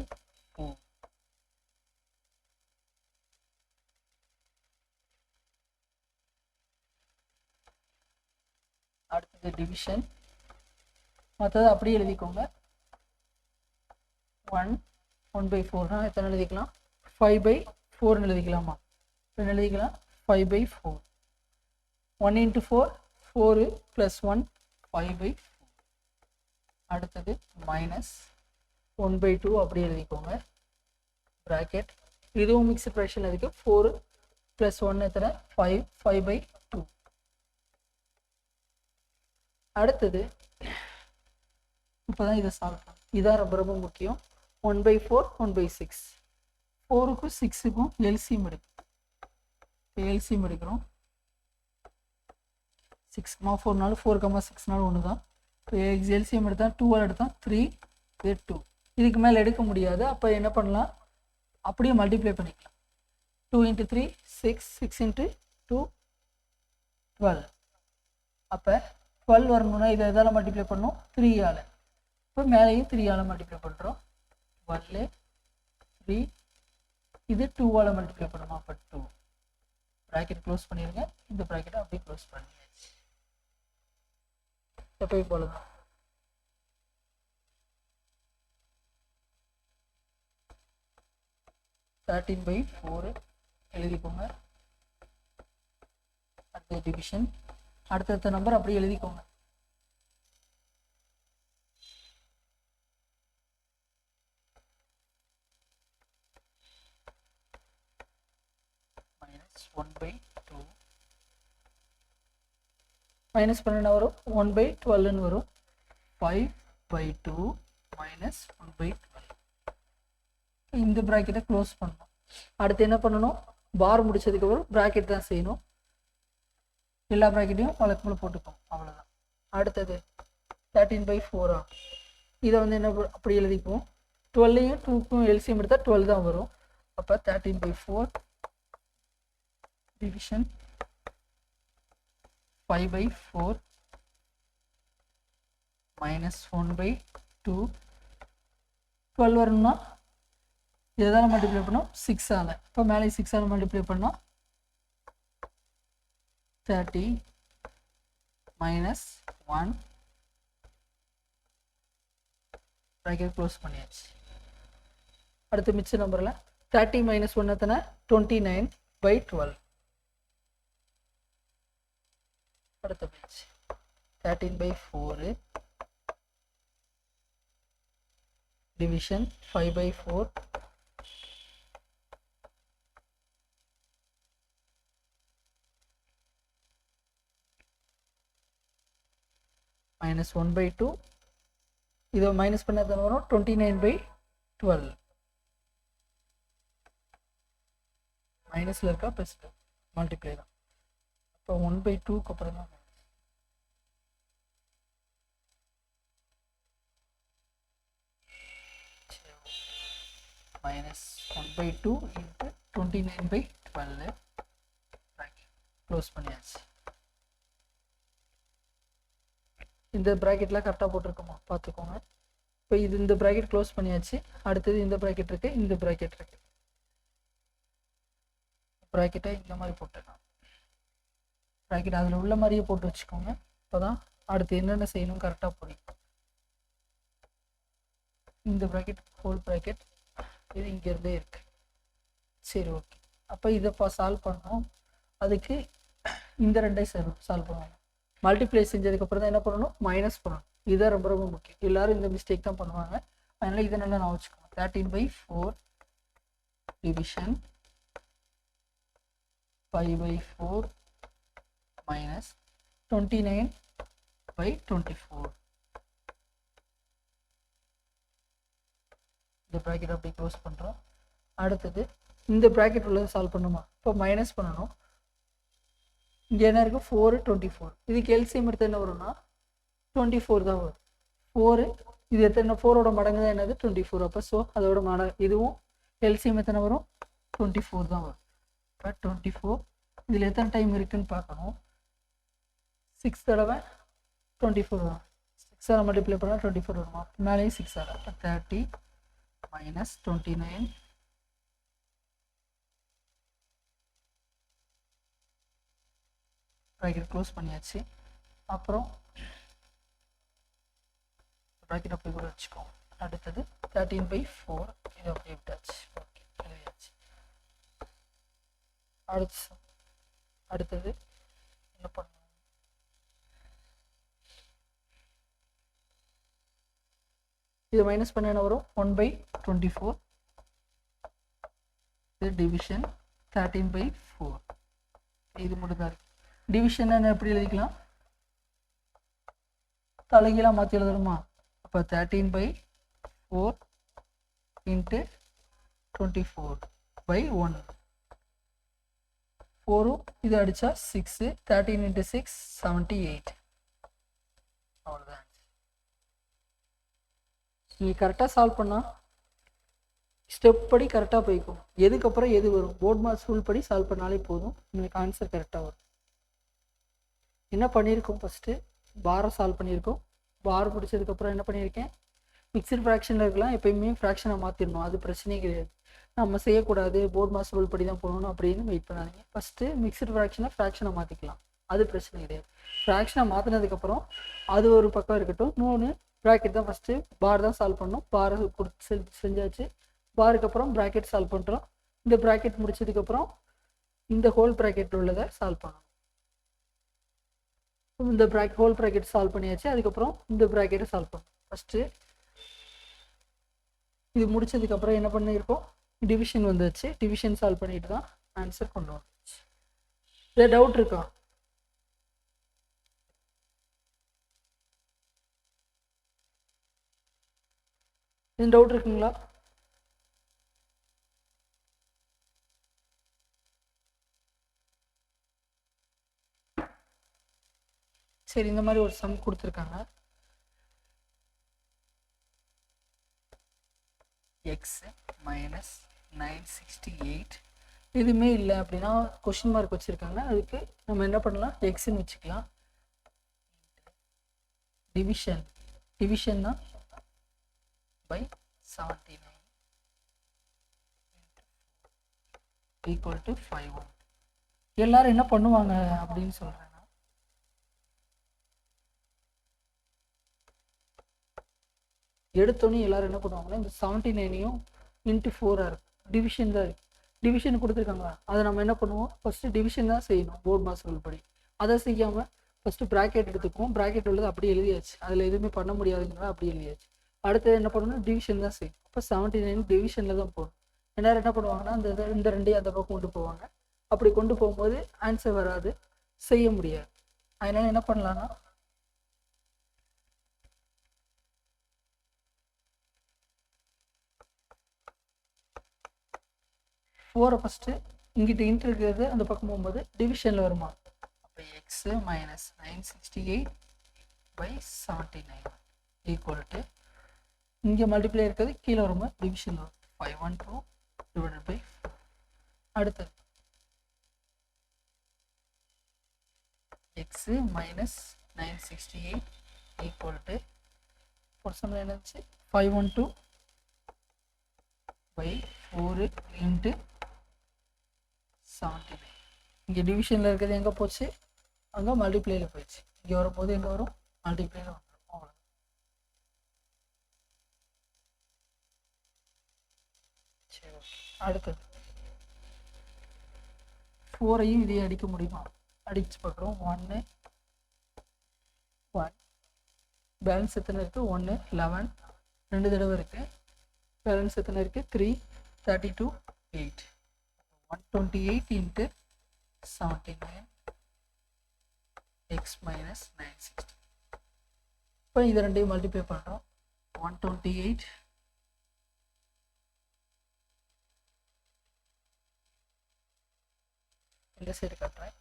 அடுத்தது டிவிஷன், மற்றது அப்படியே எழுதிக்கோங்க. 1/4 எத்தனை எழுதிக்கலாம்? 5/4 எழுதிக்கலாமா? எழுதிக்கலாம் 5/4. 1 × 4 4 + 1 5/4. அடுத்தது -1/2 அப்படி எழுதிக்கோங்க, ப்ராக்கெட். இதுவும் மிக்ஸ்டு ஃப்ராக்ஷன் இருக்கு. 4 + 1 எத்தனை? 5, 5/2. அடுத்தது இப்போதான் இதை சால்வ் பண்ணணும், இதான் ரொம்ப ரொம்ப முக்கியம். 1/4 1/6. 4க்கும் 6க்கும் எல்சிஎம் எடுக்கும். எல்சிஎம் எடுக்கிறோம். 6,4 4,6 ஒன்று தான். இப்போ எல்சிஎம் எடுத்தால் 2 எடுத்தால் 3, இது 2. இதுக்கு மேலே எடுக்க முடியாது. அப்போ என்ன பண்ணலாம், அப்படியே மல்டிப்ளை பண்ணிக்கலாம். 2 × 3 6, 6 × 2 12. அப்போ 12 வரணும்னா இதை எதால் மல்டிப்ளை பண்ணணும்? 3ஆல். இப்போ மேலேயும் 3ஆல் மல்டிப்ளை பண்ணுறோம். 12 3, இது 2ஆல் மல்டிப்ளை பண்ணுமா? அப்போ 2. ப்ராக்கெட் க்ளோஸ் பண்ணிடுங்க. இந்த ப்ராக்கெட்டை அப்படியே க்ளோஸ் பண்ணியாச்சு. எப்பயும் போல தான். (13/4) எழுதிக்கோங்க. அடுத்த டிவிஷன், அடுத்த நம்பர் அப்படியே எழுதிக்கோங்க. -1/2 மைனஸ் பண்ண வரும், 1/12 வரும். 5/2 -1/12. இந்த ப்ராக்கெட்டை க்ளோஸ் பண்ணணும். அடுத்து என்ன பண்ணணும்? பார் முடிச்சதுக்கப்புறம் ப்ராக்கெட் தான் செய்யணும். எல்லா ப்ராக்கெட்டையும் வழக்கம்போல போட்டுக்கோம், அவ்வளோதான். அடுத்தது 13/4. இதை வந்து என்ன அப்படி எழுதிக்குவோம். 12யும் 2க்கும் எல்சிஎம் எடுத்தால் 12 தான் வரும். அப்போ 13/4 டிவிஷன் 5/4 -1/2. 12 வரணும்னா இதை மல்டிப்ளை பண்ணோம் 6ஆல். இப்போ மேலே 6ஆல் மல்டிப்ளை பண்ணோம் 30 -1 ப்ராக்கெட் க்ளோஸ் பண்ணியாச்சு. அடுத்து மிச்ச நம்பரில் 30 - 1 எத்தனை? 29/12. அடுத்த பேஜ் 13/4 டிவிஷன் 5/4 -1/2. இதை மைனஸ் பண்ண வரும் 29/12. மைனஸில் இருக்கா ப்ளஸ் மல்டிப்ளை தான். இப்போ 1/2க்கு அப்புறம் தான் -1/2 × 29/12 க்ளோஸ் பண்ணியாச்சு. இந்த ப்ராக்கெட்லாம் கரெக்டாக போட்டிருக்கோமா பார்த்துக்கோங்க. இப்போ இது இந்த ப்ராக்கெட் க்ளோஸ் பண்ணியாச்சு. அடுத்தது இந்த ப்ராக்கெட் இருக்குது, இந்த ப்ராக்கெட் இருக்குது. ப்ராக்கெட்டை இந்த மாதிரி போட்டுக்கலாம். ப்ராக்கெட் அதில் உள்ள மாதிரியே போட்டு வச்சுக்கோங்க. இப்போ தான் அடுத்து என்னென்ன செய்யணும் கரெக்டாக புரியும். இந்த ப்ராக்கெட் ஹோல் ப்ராக்கெட் இது இங்கேருந்தே இருக்குது. சரி, ஓகே. அப்போ இதை சால்வ் பண்ணோம். அதுக்கு இந்த ரெண்டையும் சால்வ் பண்ணுவாங்க. மல்டிப்ளை செஞ்சதுக்கப்புறம் தான் என்ன பண்ணணும்? மைனஸ் பண்ணணும். இதுதான் ரொம்ப ரொம்ப முக்கியம். எல்லோரும் இந்த மிஸ்டேக் தான் பண்ணுவாங்க. அதனால் இதை நல்லா நான் வச்சுக்கோங்க. 13/4 டிவிஷன் 5/4 -29/24. இந்த ப்ராக்கெட் அப்படி க்ளோஸ் பண்ணுறோம். அடுத்தது இந்த ப்ராக்கெட் உள்ளதை சால்வ் பண்ணுமா, இப்போ மைனஸ் பண்ணணும். இங்கே என்ன இருக்குது 4 24. இதுக்கு எல்சிஎம் எடுத்து என்ன வரும்னா 24 தான் வரும். 4 இது எத்தனை 4ஓட மடங்கு தான் என்னது 24. அப்போ ஸோ அதோட இதுவும் எல்சிஎம் எத்தனை வரும் 24 தான் வரும். இப்போ 24 இதில் எத்தனை டைம் இருக்குதுன்னு பார்க்கணும். 6 தடவை 24 வரும். 6 மல்டிப்ளை பண்ணால் 24 வருமா, மேலேயும் 6 அப்போ 30 மைனஸ் 29 ப்ராக்கெட் க்ளோஸ் பண்ணியாச்சு. அப்புறம் ப்ராக்கெட் அப்படியே கூட வச்சுக்கோங்க. அடுத்தது 13/4 இது அப்படியே விட்டாச்சு. ஓகே எழுதியாச்சு. அடுத்தது என்ன பண்ணணும், இது மைனஸ் பண்ண என்ன வரும் 1/24. இது டிவிஷன் 13/4. இது மட்டும் தான் இருக்கு. டிவிஷன் என்ன எப்படி எழுதிக்கலாம், தலைகீழாக மாற்றி எழுதணுமா. அப்போ 13/4 இன்ட்டு 24/1. 4 இது அடித்தா 6, 13 × 6 78. அவ்வளோதான். நீங்கள் கரெக்டாக சால்வ் பண்ணால் ஸ்டெப் படி கரெக்டாக போய்க்கும். எதுக்கப்புறம் எது வரும் போர்ட் மார்க்ஸ் ரூல் படி சால்வ் பண்ணாலே போதும், உங்களுக்கு ஆன்சர் கரெக்டாக வரும். என்ன பண்ணியிருக்கோம், ஃபஸ்ட்டு பாரை சால்வ் பண்ணியிருக்கோம். பார் பிடிச்சதுக்கப்புறம் என்ன பண்ணியிருக்கேன், மிக்சட் ஃப்ராக்ஷனில் இருக்கலாம் எப்பயுமே ஃப்ராக்ஷனை மாற்றிடணும், அது பிரச்சனையே கிடையாது. நம்ம செய்யக்கூடாது போர்ட் மாஸ் ரூல் படி தான் போகணும் அப்படின்னு வெயிட் பண்ணாதீங்க. ஃபஸ்ட்டு மிக்சட் ஃப்ராக்ஷனை மாற்றிக்கலாம், அது பிரச்சனை கிடையாது. ஃப்ராக்ஷனை மாற்றினதுக்கப்புறம் அது ஒரு பக்கம் இருக்கட்டும். இன்னொன்று ப்ராக்கெட் தான் ஃபஸ்ட்டு பார் தான் சால்வ் பண்ணணும். பாரை செஞ்சாச்சு. பாருக்கு அப்புறம் ப்ராக்கெட் சால்வ் பண்ணுறோம். இந்த ப்ராக்கெட் முடிச்சதுக்கப்புறம் இந்த ஹோல் ப்ராக்கெட்டில் உள்ளதை சால்வ் பண்ணணும். இந்த ஹோல் ப்ராக்கெட் சால்வ் பண்ணியாச்சு. அதுக்கப்புறம் இந்த ப்ராக்கெட்டை சால்வ் பண்ணணும். ஃபஸ்ட்டு இது முடிச்சதுக்கப்புறம் என்ன பண்ணியிருக்கோம், டிவிஷன் வந்துச்சு. டிவிஷன் சால்வ் பண்ணிட்டு தான் ஆன்சர் கொண்டு வந்துச்சு. இதில் டவுட் இருக்கா, இது டவுட் இருக்குங்களா? சரி, இந்த மாதிரி ஒரு சம் கொடுத்துருக்காங்க. எக்ஸ் மைனஸ் 968 எதுவுமே இல்லை அப்படின்னா கொஸ்டின் மார்க் வச்சுருக்காங்க. அதுக்கு நம்ம என்ன பண்ணலாம், எக்ஸ்ன்னு வச்சுக்கலாம். டிவிஷன்னா பை 79 ஈக்குவல் டு 5. எல்லாரும் என்ன பண்ணுவாங்க அப்படின்னு சொல்கிறேன், எடுத்தோன்னே எல்லாரும் என்ன பண்ணுவாங்கன்னா இந்த 79ஐயும் இன்ட்டு 4 இருக்கும். டிவிஷன் தான் இருக்குது. டிவிஷன் கொடுத்துருக்காங்க, அதை நம்ம என்ன பண்ணுவோம், ஃபஸ்ட்டு டிவிஷன் தான் செய்யணும் போர்ட் மாஸ் ரூல் படி. அதை செய்யாமல் ஃபஸ்ட்டு ப்ராக்கெட் எடுத்துக்குவோம். ப்ராக்கெட் உள்ளது அப்படியே எழுதியாச்சு, அதில் எதுவுமே பண்ண முடியாதுங்களா, அப்படியே எழுதியாச்சு. அடுத்தது என்ன பண்ணணும், டிவிஷன் தான் செய்யணும். அப்போ 79 டிவிஷனில் தான் போகணும். எல்லாரும் என்ன பண்ணுவாங்கன்னா இந்த ரெண்டையும் அந்த பக்கம் கொண்டு போவாங்க. அப்படி கொண்டு போகும்போது ஆன்சர் வராது, செய்ய முடியாது. அதனால் என்ன பண்ணலான்னா, ஃபோரை ஃபஸ்ட்டு இங்கிட்ட இன்ட்டு இருக்கிறது அந்த பக்கம் போகும்போது டிவிஷனில் வருமா. அப்போ எக்ஸ் மைனஸ் 968/79 ஈக்குவல் டு இங்கே மல்டிப்ளை இருக்கிறது கீழே வரும்போது டிவிஷன் வரும் 512 டிவைடட் பை 4. அடுத்தது எக்ஸ் மைனஸ் 968 ஈக்குவல் டு ஒரு சமயம் என்னச்சு 512/4 இன்ட்டு 79. இங்கே டிவிஷனில் இருக்கிறது எங்கே போச்சு, அங்கே மல்டிப்ளையில் போயிடுச்சு. இங்கே வரும்போது எங்கே வரும், மல்டிப்ளையில் வந்துடும். அவ்வளோ. சரி, ஓகே. அடுத்தது 4ஐயும் இதையும் அடிக்க முடியுமா, அடிச்சு பார்க்குறோம். 1 பேலன்ஸ் எத்தனை இருக்குது, 1 11 2 தடவை இருக்குது. பேலன்ஸ் எத்தனை இருக்குது, 3 32 8. 128 into 79 x minus 960. இப்போ இது ரெண்டையும் மல்டிப்ளை பண்ணுறோம். 128 இந்த சைடு காட்டுறேன்.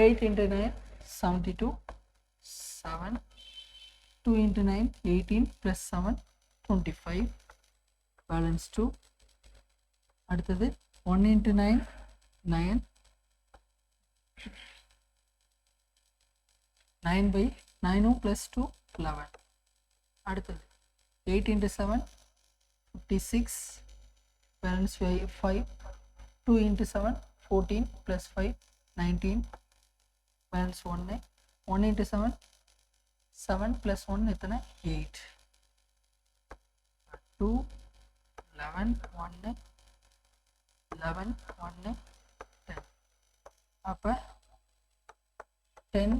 8 into 9 72, 7, 2 into 9 18 plus 7 25, balance 2. அடுத்தது 1 into 9 9, 9 by 9 plus 2 11. அடுத்தது 8 into 7 56, balance 5, 2 into 7 14 plus 5 19, balance 1, 1 into 7 7 plus 1 எத்தனை 8, 2 11 1 11 1 10. அப்போ 10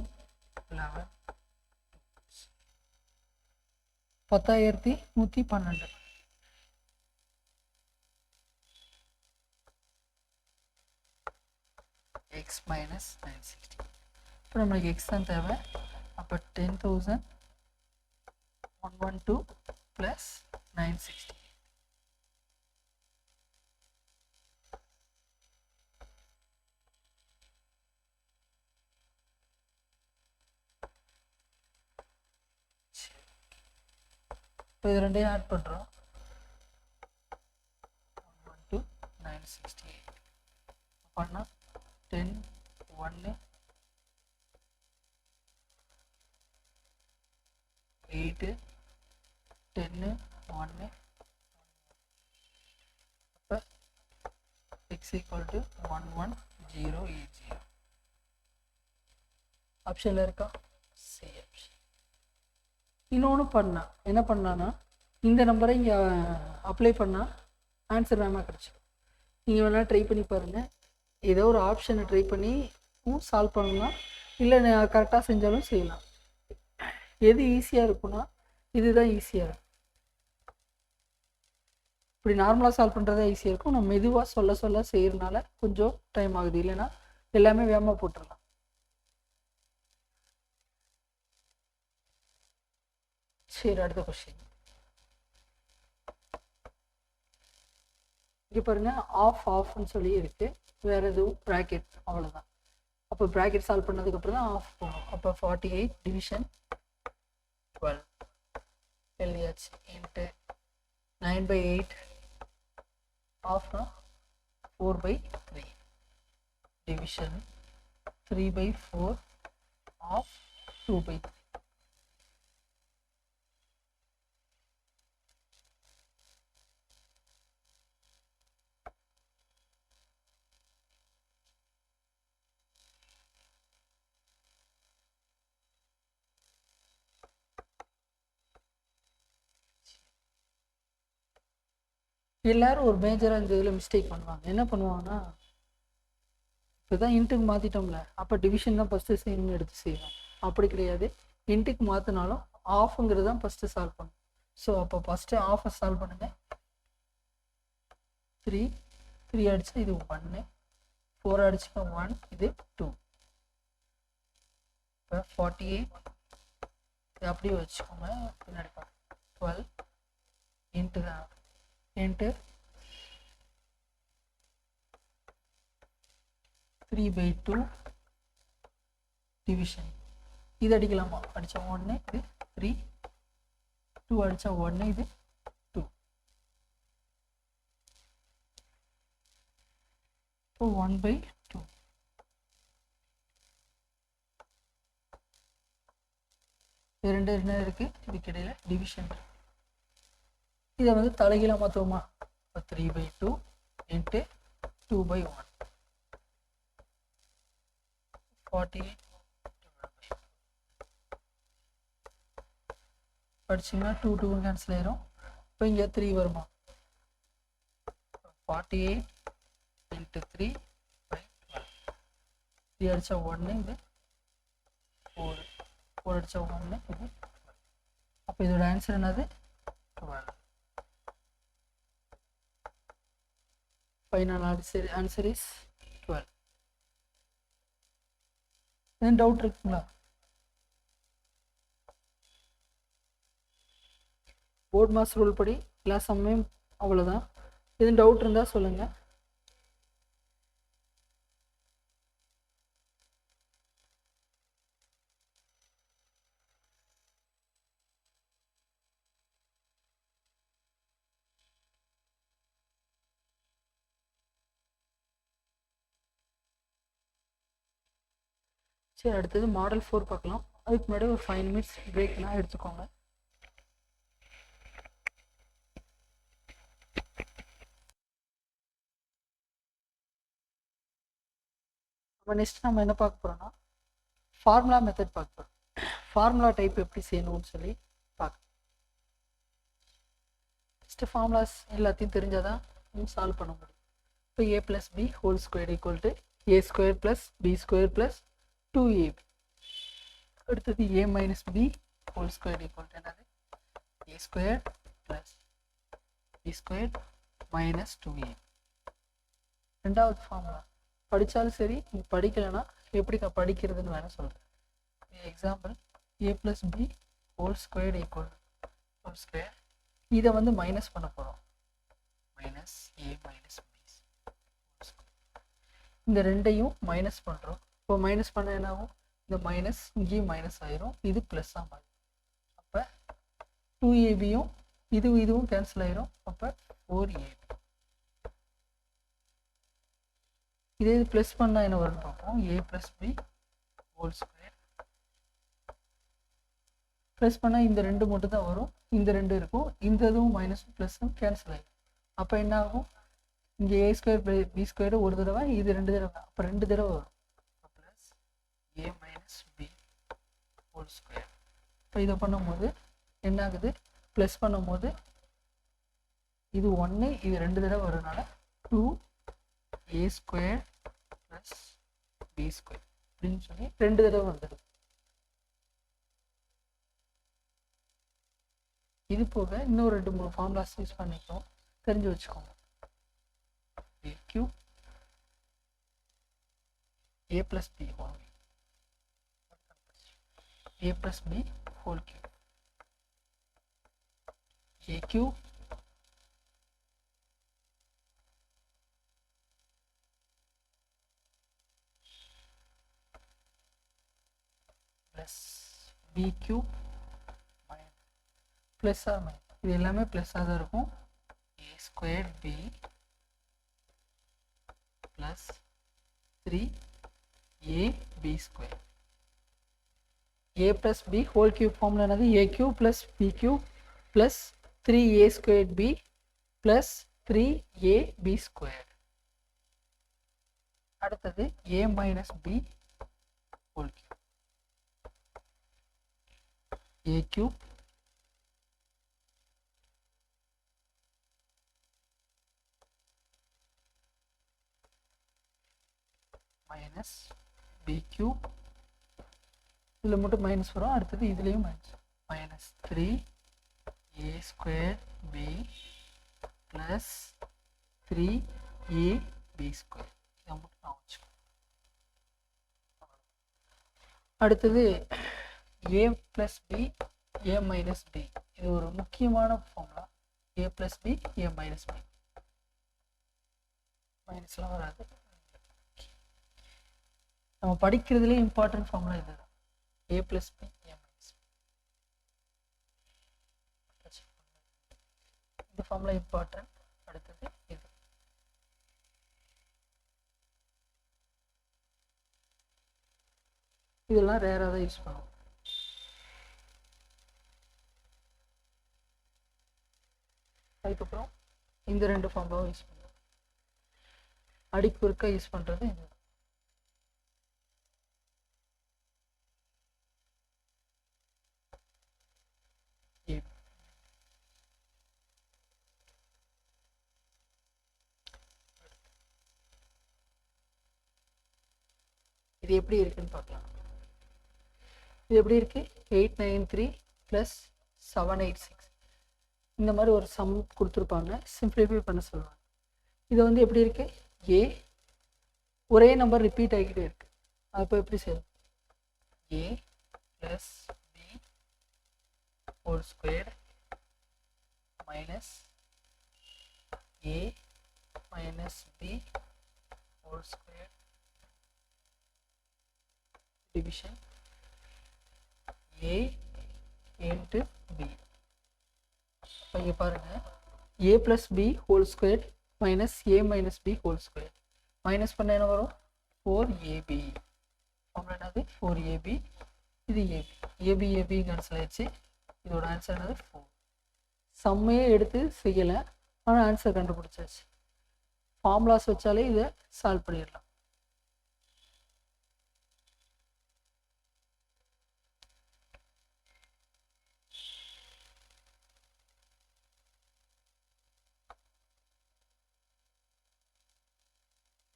11 10,112. x minus 960. இப்போ நம்மளுக்கு x தான் தேவை. அப்போ 10,112 plus 960. இப்போ இது ரெண்டையும் ஆட் பண்ணுறோம். 112 968 பண்ணால் 10 1 8 10 1 அப்போ x equal to 11080. ஆப்ஷனில் இருக்கா? C option. இன்னொன்று பண்ணலாம். என்ன பண்ணலான்னா இந்த நம்பரை இங்கே அப்ளை பண்ணால் ஆன்சர் வேகமாக கிடச்சிடும். நீங்கள் வேணால் ட்ரை பண்ணி பாருங்கள். ஏதோ ஒரு ஆப்ஷனை ட்ரை பண்ணி சால்வ் பண்ணலாம், இல்லை கரெக்டாக செஞ்சாலும் செய்யலாம். எது ஈஸியாக இருக்குன்னா இதுதான் ஈஸியாக இருக்கும். இப்படி நார்மலாக சால்வ் பண்ணுறதா ஈஸியாக இருக்கும். நம்ம மெதுவாக சொல்ல சொல்ல செய்கிறதுனால கொஞ்சம் டைம் ஆகுது. இல்லைன்னா எல்லாமே வேகமாக போட்டுடலாம். சரி, அடுத்த கொஸ்டின். இங்கே பாருங்கள், ஆஃப்னு சொல்லி இருக்குது. வேறு எதுவும் ப்ராக்கெட், அவ்வளோதான். அப்போ ப்ராக்கெட் சால்வ் பண்ணதுக்கப்புறம் தான் ஆஃப் போகணும். அப்போ 48 டிவிஷன் 12 எழுதியாச்சு. இன்ட்டு 9/8 ஆஃப்னா 4/3 டிவிஷன் 3/4 ஆஃப் 2/3. எல்லாரும் ஒரு மேஜராக இந்த இதில் மிஸ்டேக் பண்ணுவாங்க. என்ன பண்ணுவாங்கன்னா, இப்போ தான் இன்ட்டுக்கு மாற்றிட்டோம்ல, அப்போ டிவிஷன் தான் ஃபஸ்ட்டு செய்யணும்னு எடுத்து செய்வோம். அப்படி கிடையாது. இன்ட்டுக்கு மாற்றினாலும் ஆஃப்ங்கிறது தான் ஃபஸ்ட்டு சால்வ் பண்ணணும். ஸோ அப்போ ஃபஸ்ட்டு ஆஃபை சால்வ் பண்ணுங்கள். 3 அடிச்சா இது 1, 4 அடிச்சுன்னா 1, இது 2. இப்போ 48 இது அப்படியே வச்சுக்கோங்க. பின்னாடி 12 இன்ட்டு தான் இன்ட்டு 3/2 டிவிஷன். இது அடிக்கலாமா? அடித்தா 1, இது 3, 2 அடித்தா 1, இது 2. இப்போ 1/2 இது ரெண்டு என்ன இருக்குது? இதுக்கு இடையில் டிவிஷன். இதை வந்து தலைகீழ மாற்றுவோமா? இப்போ 3/2 இன்ட்டு 2/1 48 படிச்சிங்கன்னா 2 கேன்சல் ஆயிரும். இப்போ இங்கே 3 வருமா? 48 இன்ட்டு 3/12. 3 அடித்தா 1, இது 4 அடித்தா 1, இது. அப்போ இதோட ஆன்சர் என்னது? 12. Final answer is 12. எதுவும் டவுட் இருக்குங்களா? போர்ட் மாஸ் ரூல் படி எல்லா சம்மையும் அவ்வளோதான். எதுவும் டவுட் இருந்தால் சொல்லுங்கள். சரி, அடுத்தது மாடல் 4 பார்க்கலாம். அதுக்கு முன்னாடி ஒரு 5 மினிட்ஸ் பிரேக்னா எடுத்துக்கோங்க. நம்ம நெக்ஸ்ட் நம்ம என்ன பார்க்க போகிறோம்னா ஃபார்முலா மெத்தட் பார்க்க போகிறோம். ஃபார்முலா டைப் எப்படி செய்யணும்னு சொல்லி பார்க்க. ஃபஸ்ட்டு ஃபார்முலாஸ் எல்லாத்தையும் தெரிஞ்சால் தான் சால்வ் பண்ண முடியும். இப்போ a + b whole square equal to a² + b² + 2ab. அடுத்தது a - b whole square equal to என்னது a² + b² - 2ab. ரெண்டாவது ஃபார்முலா படித்தாலும் சரி, நீங்கள் படிக்கலைன்னா எப்படி படிக்கிறதுன்னு வேணால் சொல்கிறேன். Example a + b whole square equal whole square, இதை வந்து மைனஸ் பண்ண போகிறோம். -a - b. இந்த ரெண்டையும் மைனஸ் பண்ணுறோம். இப்போ மைனஸ் பண்ண என்ன ஆகும்? இந்த மைனஸ் இங்கேயும் மைனஸ் ஆயிரும், இது ப்ளஸ்ஸாக மாறும். அப்போ 2ab இதுவும் கேன்சல் ஆயிரும். அப்போ 4ab. இதே இது ப்ளஸ் பண்ணால் என்ன வரும்னு பார்ப்போம். a + b whole square plus பண்ணால் இந்த ரெண்டு மட்டும் தான் வரும், இந்த ரெண்டு இருக்கும், இந்த இதுவும் மைனஸும் ப்ளஸ்ஸும் கேன்சல் ஆகிடும். அப்போ என்ன ஆகும்? இங்கே a² + b² ஒரு தடவை, இது 2 தடவை, அப்போ 2 தடவை வரும். Plus a - b whole square. இப்போ இதை பண்ணும்போது என்ன ஆகுது? ப்ளஸ் பண்ணும்போது இது 1, இது 2 தடவை வரதுனால 2a² + b² அப்படின்னு சொல்லி 2 தடவை வந்துடுது. இது போக இன்னும் 2-3 ஃபார்முலாஸ் யூஸ் பண்ணிக்கிறோம், தெரிஞ்சு வச்சுக்கோங்க. a³ a + b whole a + b whole cube a³ + b³ plus or minus, இது எல்லாமே ப்ளஸ்ஸாக தான் இருக்கும். a² b + 3ab². a + b whole cube formula என்னது? a³ + b³ + 3a² b + 3ab². அடுத்தது a - b whole cube a³ - b³ இதில் மட்டும் minus வரும். அடுத்தது இதுலேயும் மைனஸ் -3a² b + 3ab². இதை மட்டும் நான் வச்சுக்கோங்க. அடுத்தது a + b a - b, இது ஒரு முக்கியமான formula. a + b a - b மைனஸ்லாம் வராது. நம்ம படிக்கிறதுலே இம்பார்ட்டன்ட் ஃபார்முலா இதுதான், a + b a - b. இந்த ஃபார்முலா இம்பார்ட்டன்ட். அடுத்தது இது. இதெல்லாம் ரேராக தான் யூஸ் பண்ணுவோம். அதுக்கப்புறம் இந்த 2 ஃபார்முலாவும் யூஸ் பண்ணுவோம். அடிக்குறுக்க யூஸ் பண்ணுறது இது. இது எப்படி இருக்குன்னு பார்க்கலாம். இது எப்படி இருக்கு? 893 + 786 இந்த மாதிரி ஒரு சம் கொடுத்துருப்பாங்க, சிம்பிளிஃபை பண்ண சொல்லுவாங்க. இதை வந்து எப்படி இருக்கு? ஏ ஒரே நம்பர் ரிப்பீட் ஆகிக்கிட்டே இருக்கு. அப்போ எப்படி செய்யணும்? a + b whole square minus a minus b whole square division a into b. இப்போ இங்கே பாருங்கள், a plus b whole square minus a minus b whole square minus பண்ண என்ன வரும் 4ab. ஃபார்முலா என்னது 4ab, இது ab ab கேன்சல் ஆயிடுச்சு. இதோட ஆன்சர் என்னது 4. சம்மையே எடுத்து செய்யலை, ஆனால் ஆன்சர் கண்டுபிடிச்சாச்சு. ஃபார்முலாஸ் வச்சாலே இதை சால்வ் பண்ணிடலாம்.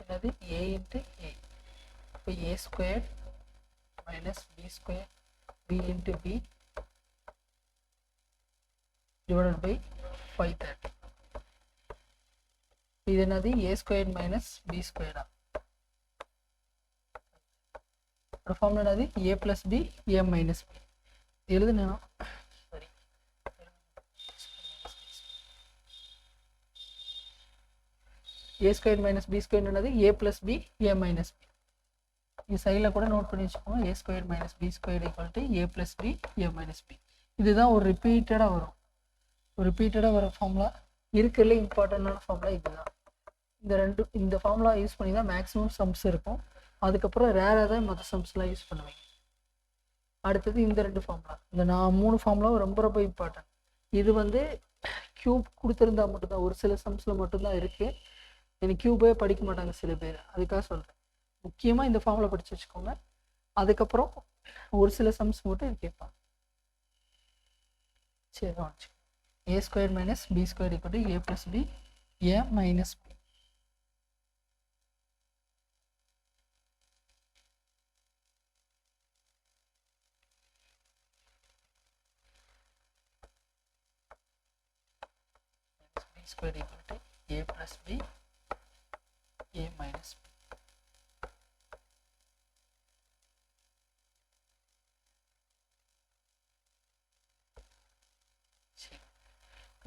என்னது a into a. இப்போ a squared minus b squared b into b divided by 530. இது என்னது a squared minus b squared. Formula என்னது a plus b a minus b. எழுதுனா சரி, a squared minus b squared என்னது a plus b a minus b. இது சைடில் கூட note பண்ணி வச்சுக்கோங்க. a squared minus b squared equal to a plus b a minus b. இதுதான் ஒரு ரிப்பீட்டடாக வரும், ஒரு ரிப்பீட்டடாக வர ஃபார்முலா. இருக்கிறதுல இம்பார்ட்டண்டான ஃபார்முலா இதுதான். இந்த ஃபார்முலா யூஸ் பண்ணி தான் மேக்ஸிமம் சம்ஸ் இருக்கும். அதுக்கப்புறம் ரேராக தான் மற்ற சம்ஸ்லாம் யூஸ் பண்ணுவேன். அடுத்தது இந்த 2 ஃபார்முலா, இந்த 3 ஃபார்முலாவும் ரொம்ப ரொம்ப இம்பார்ட்டன்ட். இது வந்து க்யூப் கொடுத்துருந்தா மட்டும்தான், ஒரு சில சம்ஸில் மட்டும்தான் இருக்குது. எனக்கு க்யூபே படிக்க மாட்டாங்க சில பேர், அதுக்காக சொல்கிறேன். முக்கியமாக இந்த ஃபார்முலா படித்து வச்சுக்கோங்க. அதுக்கப்புறம் ஒரு சில சம்ஸ் மட்டும் இது கேட்பாங்க. சரி, வாங்க. a squared minus b squared equal to a plus b a minus b. b squared equal to a plus b a minus b.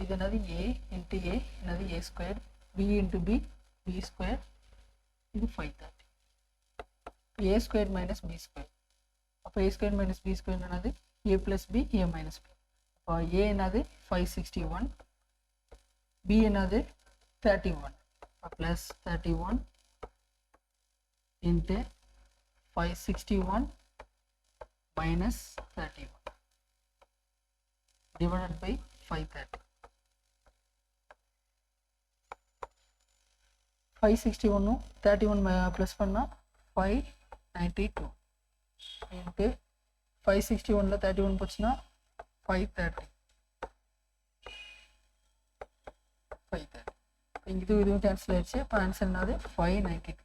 இது என்னது a into a, என்னது a squared, b into b b squared, இது 530. a squared minus b squared. அப்போ a squared minus b squared என்னது a plus b a minus b. அப்போ a என்னது 561, b என்னது 31, plus 31 into 561 minus 31 divided by 530. 561 31 plus பண்ணால் 592 into 561ல் 31 போச்சுன்னா 530. இதுவும் cancel ஆயிடுச்சு. இப்போ ஆன்சர் என்னது 592.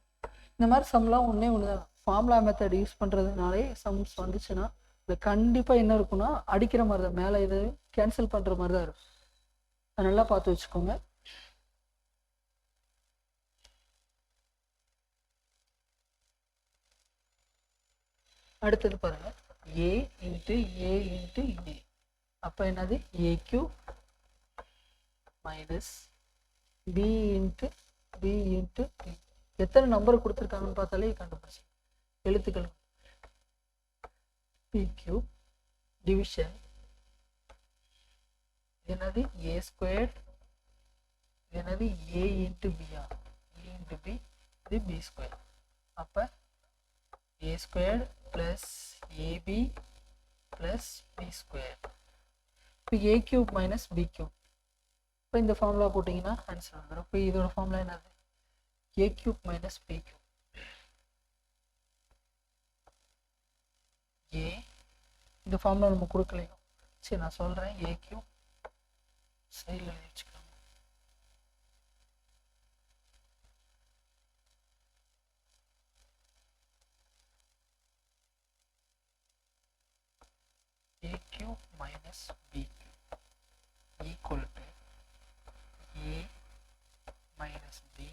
இந்த மாதிரி சம்லாம் ஒன்று தான். ஃபார்முலா மெத்தட் யூஸ் பண்ணுறதுனாலே சம்ஸ் வந்துச்சுன்னா இது கண்டிப்பாக என்ன இருக்குன்னா அடிக்கிற மாதிரி தான், மேலே இது கேன்சல் பண்ணுற மாதிரி தான் இருக்கும். அதை நல்லா பார்த்து வச்சுக்கோங்க. அடுத்தது பாருங்க, a into a into a. அப்போ என்னது a cube minus b into b into b. எத்தனை நம்பர் கொடுத்துருக்காங்கன்னு பார்த்தாலே கண்டுபிடிச்சு எழுத்துக்கள். p cube division என்னது a squared, என்னது a into b, a into b, இது b squared. அப்போ a squared plus ab plus b squared. இப்போ a cube minus b cube. இப்போ இந்த ஃபார்முலா போட்டிங்கன்னா ஆன்சர் வந்துடும். இப்போ இதோட ஃபார்முலா என்னது a cube minus b cube. a இந்த ஃபார்முலா நம்ம கொடுக்கலையும், சரி நான் சொல்கிறேன். a cube சைடில் வச்சுக்கோங்க. a cube minus b cube equal to a minus b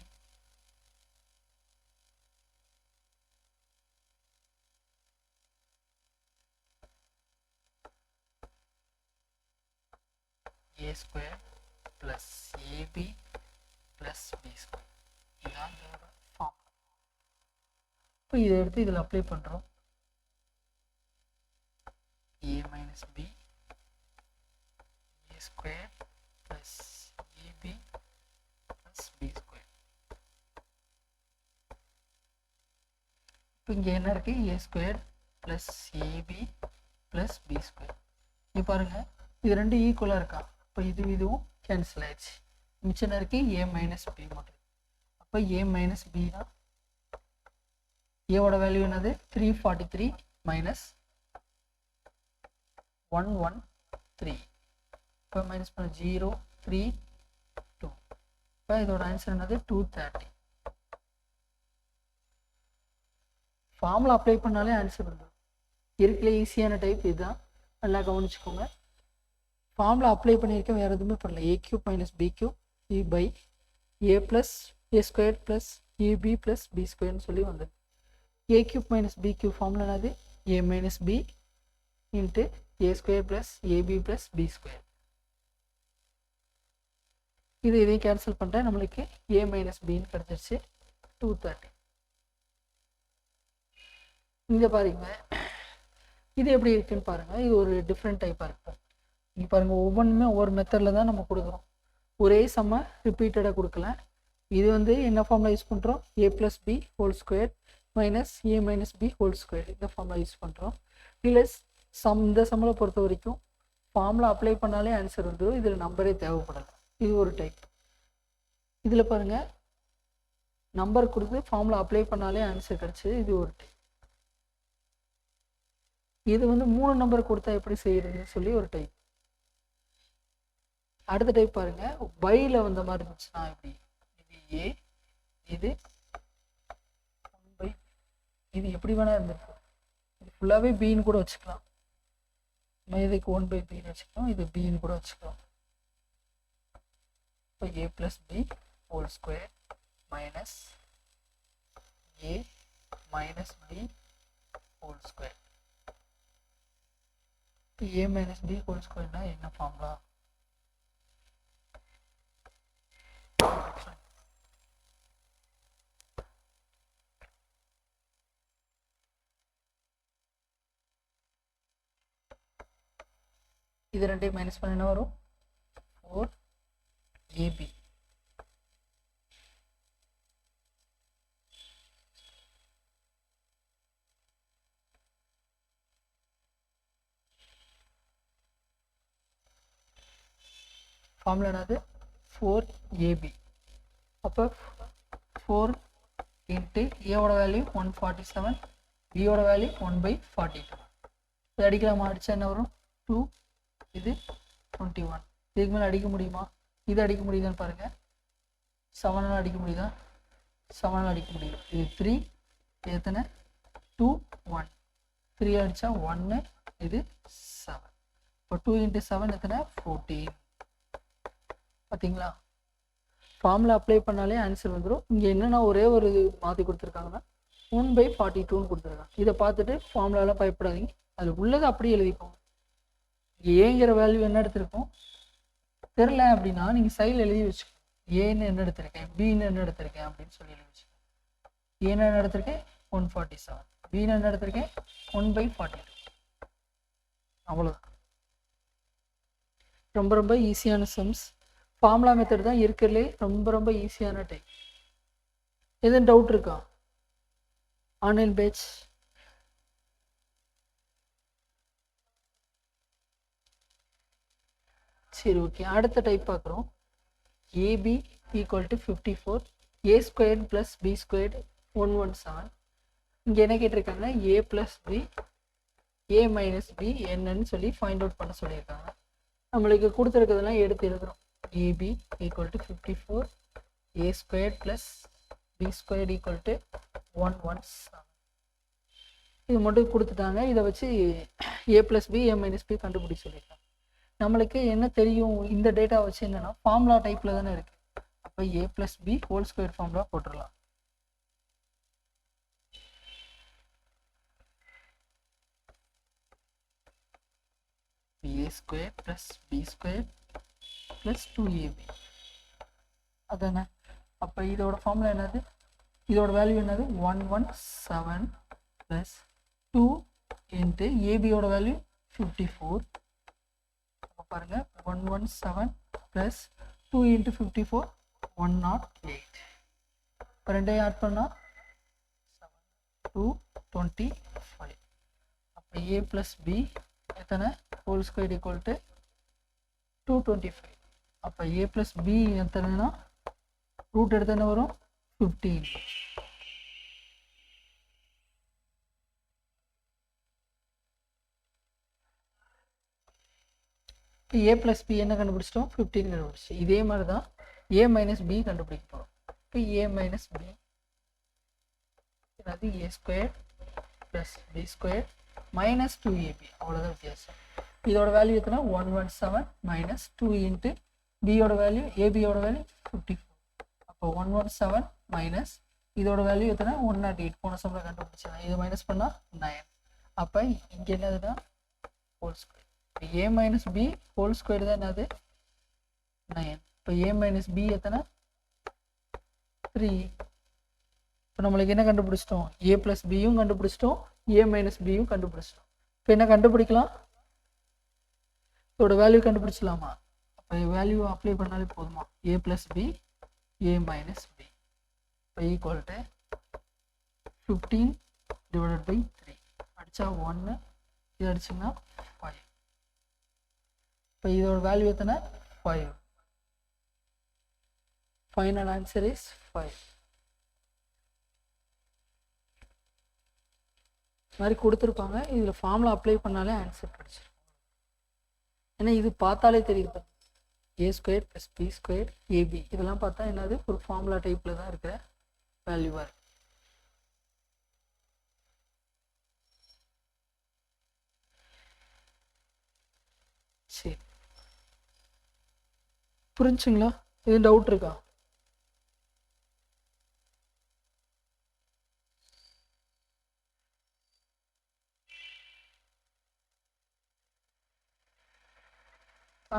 a square plus AB plus B square. இதுதான் இதோட ஃபார்ம். இப்போ இதை எடுத்து இதில் அப்ளை பண்ணுறோம். a minus b a square plus ab plus b square. இப்போ இங்கே என்ன இருக்குது? a square plus ab plus b square. இது பாருங்கள், இது ரெண்டு ஈக்குவலாக இருக்கா? இப்போ இதுவும் கேன்சல் ஆயிடுச்சு. மிச்சம் இருக்குது a minus b மட்டும். அப்போ a minus b தான். ஏவோட வேல்யூ என்னது? 343 மைனஸ் 113. இப்போ மைனஸ் பண்ண 0 3 2. இப்போ இதோட ஆன்சர் என்னது? 230. ஃபார்முலா அப்ளை பண்ணாலே ஆன்சர் வந்துடும். இருக்கல ஈஸியான டைப் இதுதான், நல்லா கவனிச்சுக்கோங்க. ஃபார்முலா அப்ளை பண்ணியிருக்கேன், வேறு எதுவுமே பண்ணல. a cube minus b cube e by a plus a square plus ab plus b ஸ்கொயர்னு சொல்லி வந்தது. a cube minus b cube formula என்னது? a minus b into a square plus ab plus b square. இதையும் cancel பண்ணுறேன், நம்மளுக்கு a minus பின்னு கிடச்சிருச்சு 230. இங்கே பாருங்க, இது எப்படி இருக்குன்னு பாருங்கள். இது ஒரு டிஃப்ரெண்ட் டைப்பாக இருக்கும். இங்கே பாருங்கள், ஒவ்வொன்றுமே ஒவ்வொரு மெத்தடில் தான் நம்ம கொடுக்குறோம். ஒரே சம்ம ரிப்பீட்டடாக கொடுக்கல. இது வந்து என்ன ஃபார்முலா யூஸ் பண்ணுறோம்? a plus B whole square minus a minus B whole square, இந்த ஃபார்முலா யூஸ் பண்ணுறோம். இல்லை இந்த சம்மில் பொறுத்த வரைக்கும் ஃபார்முலா அப்ளை பண்ணாலே ஆன்சர் வந்துடும். இதில் நம்பரே தேவைப்படலை. இது ஒரு டைப். இதில் பாருங்கள், நம்பர் கொடுத்து ஃபார்முலா அப்ளை பண்ணாலே ஆன்சர் கிடச்சிது. இது ஒரு டைப். இது வந்து 3 நம்பர் கொடுத்தா எப்படி செய்யறதுன்னு சொல்லி ஒரு டைப். அடுத்த டைப் பாருங்க, பைல வந்த மாதிரி இருந்துச்சுன்னா எப்படி? இது ஏ, இது 1/, இது எப்படி வேணா இருந்திருக்கும். இது ஃபுல்லாகவே பின்னு கூட வச்சுக்கலாம். இதுக்கு 1/bன்னு வச்சுக்கலாம், இது பின்னு கூட வச்சுக்கலாம். இப்போ a plus B whole square minus a minus B whole square. a minus b whole square ना என்ன ஃபார்முலா? இது ரெண்டையும் மைனஸ் பண்ண என்ன வரும்? 4ab. ஃபார்முலா என்னது? 4ab. அப்போ 4 இன்ட்டு ஏவோட வேல்யூ 147, பியோட வேல்யூ 1/42. இது அடிக்கலாமா? அடித்தா என்ன வரும்? 2, இது 21. இதுக்கு மேலே அடிக்க முடியுமா? இது அடிக்க முடியுதான்னு பாருங்கள். 7 அடிக்க முடியுதா? 7 அடிக்க முடியும். இது 3, எத்தனை? 2 1. 3 அடித்தா 1, இது 7. இப்போ 2 இன்ட்டு 7 எத்தனை? 14. பார்த்தீங்களா? ஃபார்முலா அப்ளை பண்ணாலே ஆன்சர் வந்துடும். இங்கே என்னென்னா ஒரே ஒரு இது மாற்றி கொடுத்துருக்காங்கன்னா 1/42ன்னு கொடுத்துருக்காங்க. இதை பார்த்துட்டு ஃபார்முலாலாம் பயப்படாதீங்க, அதில் உள்ளதை அப்படியே எழுதிக்கோங்க. ஏங்கிற வேல்யூ என்ன எடுத்திருக்கோம் தெரில அப்படின்னா நீங்கள் சைடில் எழுதி வச்சுக்கோங்க. ஏன்னு என்ன எடுத்திருக்கேன், பின்னு என்ன எடுத்திருக்கேன் அப்படின்னு சொல்லி எழுதி வச்சுக்கோங்க. ஏன்னு என்ன எடுத்திருக்கேன்? 147. பின்னு என்ன எடுத்திருக்கேன்? 1/42. அவ்வளோதான். ரொம்ப ரொம்ப ஈஸியான சம்ஸ். ஃபார்முலா மெத்தட் தான் இருக்கிறதுலே ரொம்ப ரொம்ப ஈஸியான டைப். எதுவும் டவுட் இருக்கா? ஆன்லைன் பேட்ச் சரி, ஓகே. அடுத்த டைப் பார்க்குறோம். AB equal to 54, A squared plus B squared 117. இங்கே என்ன கேட்டிருக்காங்க? A plus B A minus B என்னன்னு சொல்லி ஃபைண்ட் அவுட் பண்ண சொல்லியிருக்காங்க. நம்மளுக்கு கொடுத்துருக்கிறதெல்லாம் எடுத்து எழுதுகிறோம். AB equal to 54, A squared plus B squared equal to 117. இது மட்டும் கொடுத்துட்டாங்க. இதை வச்சு A plus B, A minus B கண்டுபிடி சொல்லியிருக்காங்க. நம்மளுக்கு என்ன தெரியும்? இந்த டேட்டா வச்சு என்னன்னா ஃபார்முலா டைப்பில் தானே இருக்குது. அப்போ A plus B whole square formula போட்டுடலாம். A square plus B square plus 2ab அதானே. அப்போ இதோட ஃபார்முலா என்னது, இதோட வேல்யூ என்னது 117 ப்ளஸ் 2 இன்ட்டு ஏபியோட வேல்யூ 54. அப்போ பாருங்கள் 117 ப்ளஸ் 2 இன்ட்டு 54 108. இப்போ ரெண்டையும் ஆட் பண்ணால் 225. அப்போ a ப்ளஸ் பி எத்தனை ஹோல் ஸ்கொயர் ஈக்குவல் டு 225. அப்போ a ப்ளஸ் பி எத்தனைனா ரூட் எடுத்து என்ன வரும் 15. a ப்ளஸ் பி என்ன கண்டுபிடிச்சிட்டோம் 15 கண்டுபிடிச்சி. இதே மாதிரி தான் a மைனஸ் பி கண்டுபிடிக்க போகிறோம். இப்போ a மைனஸ் பி என்னது a square plus B square minus 2ab அவ்வளோதான் வித்தியாசம். இதோட வேல்யூ எத்தனை 117 மைனஸ் 2 இன்ட்டு பியோட வேல்யூ ஏபியோட வேல்யூ 54. அப்போ 117 மைனஸ் இதோட வேல்யூ எத்தனை 108 போன சம்பளம் கண்டுபிடிச்சேன். இது மைனஸ் பண்ணால் 9. அப்போ இங்கே என்னதுன்னா whole square. a minus B whole square தான் என்னது 9. இப்போ a மைனஸ் பி எத்தனை 3. இப்போ நம்மளுக்கு என்ன கண்டுபிடிச்சிட்டோம் a ப்ளஸ் பியும் கண்டுபிடிச்சிட்டோம் a மைனஸ் பியும் கண்டுபிடிச்சிட்டோம். இப்போ என்ன கண்டுபிடிக்கலாம், இதோட வேல்யூ கண்டுபிடிச்சலாமா. அப்போ வேல்யூ அப்ளை பண்ணாலே போதுமா a plus B a minus B இப்போ ஈக்குவல் டு 15 டிவைடட் பை 3 அடித்தா 1 இது அடிச்சிங்கன்னா 5. இப்போ இதோட வேல்யூ எத்தனை 5. Final answer is 5. மாதிரி கொடுத்துருப்பாங்க. இதில் ஃபார்முலா அப்ளை பண்ணாலே ஆன்சர் கிடச்சிடும். ஏன்னா இது பார்த்தாலே தெரியுது a square plus B square AB இதெல்லாம் பார்த்தா என்னது ஒரு ஃபார்முலா டைப்பில் தான் இருக்கிற வேல்யூவாக இருக்கு. சரி புரிஞ்சுங்களா, எதுவும் டவுட் இருக்கா?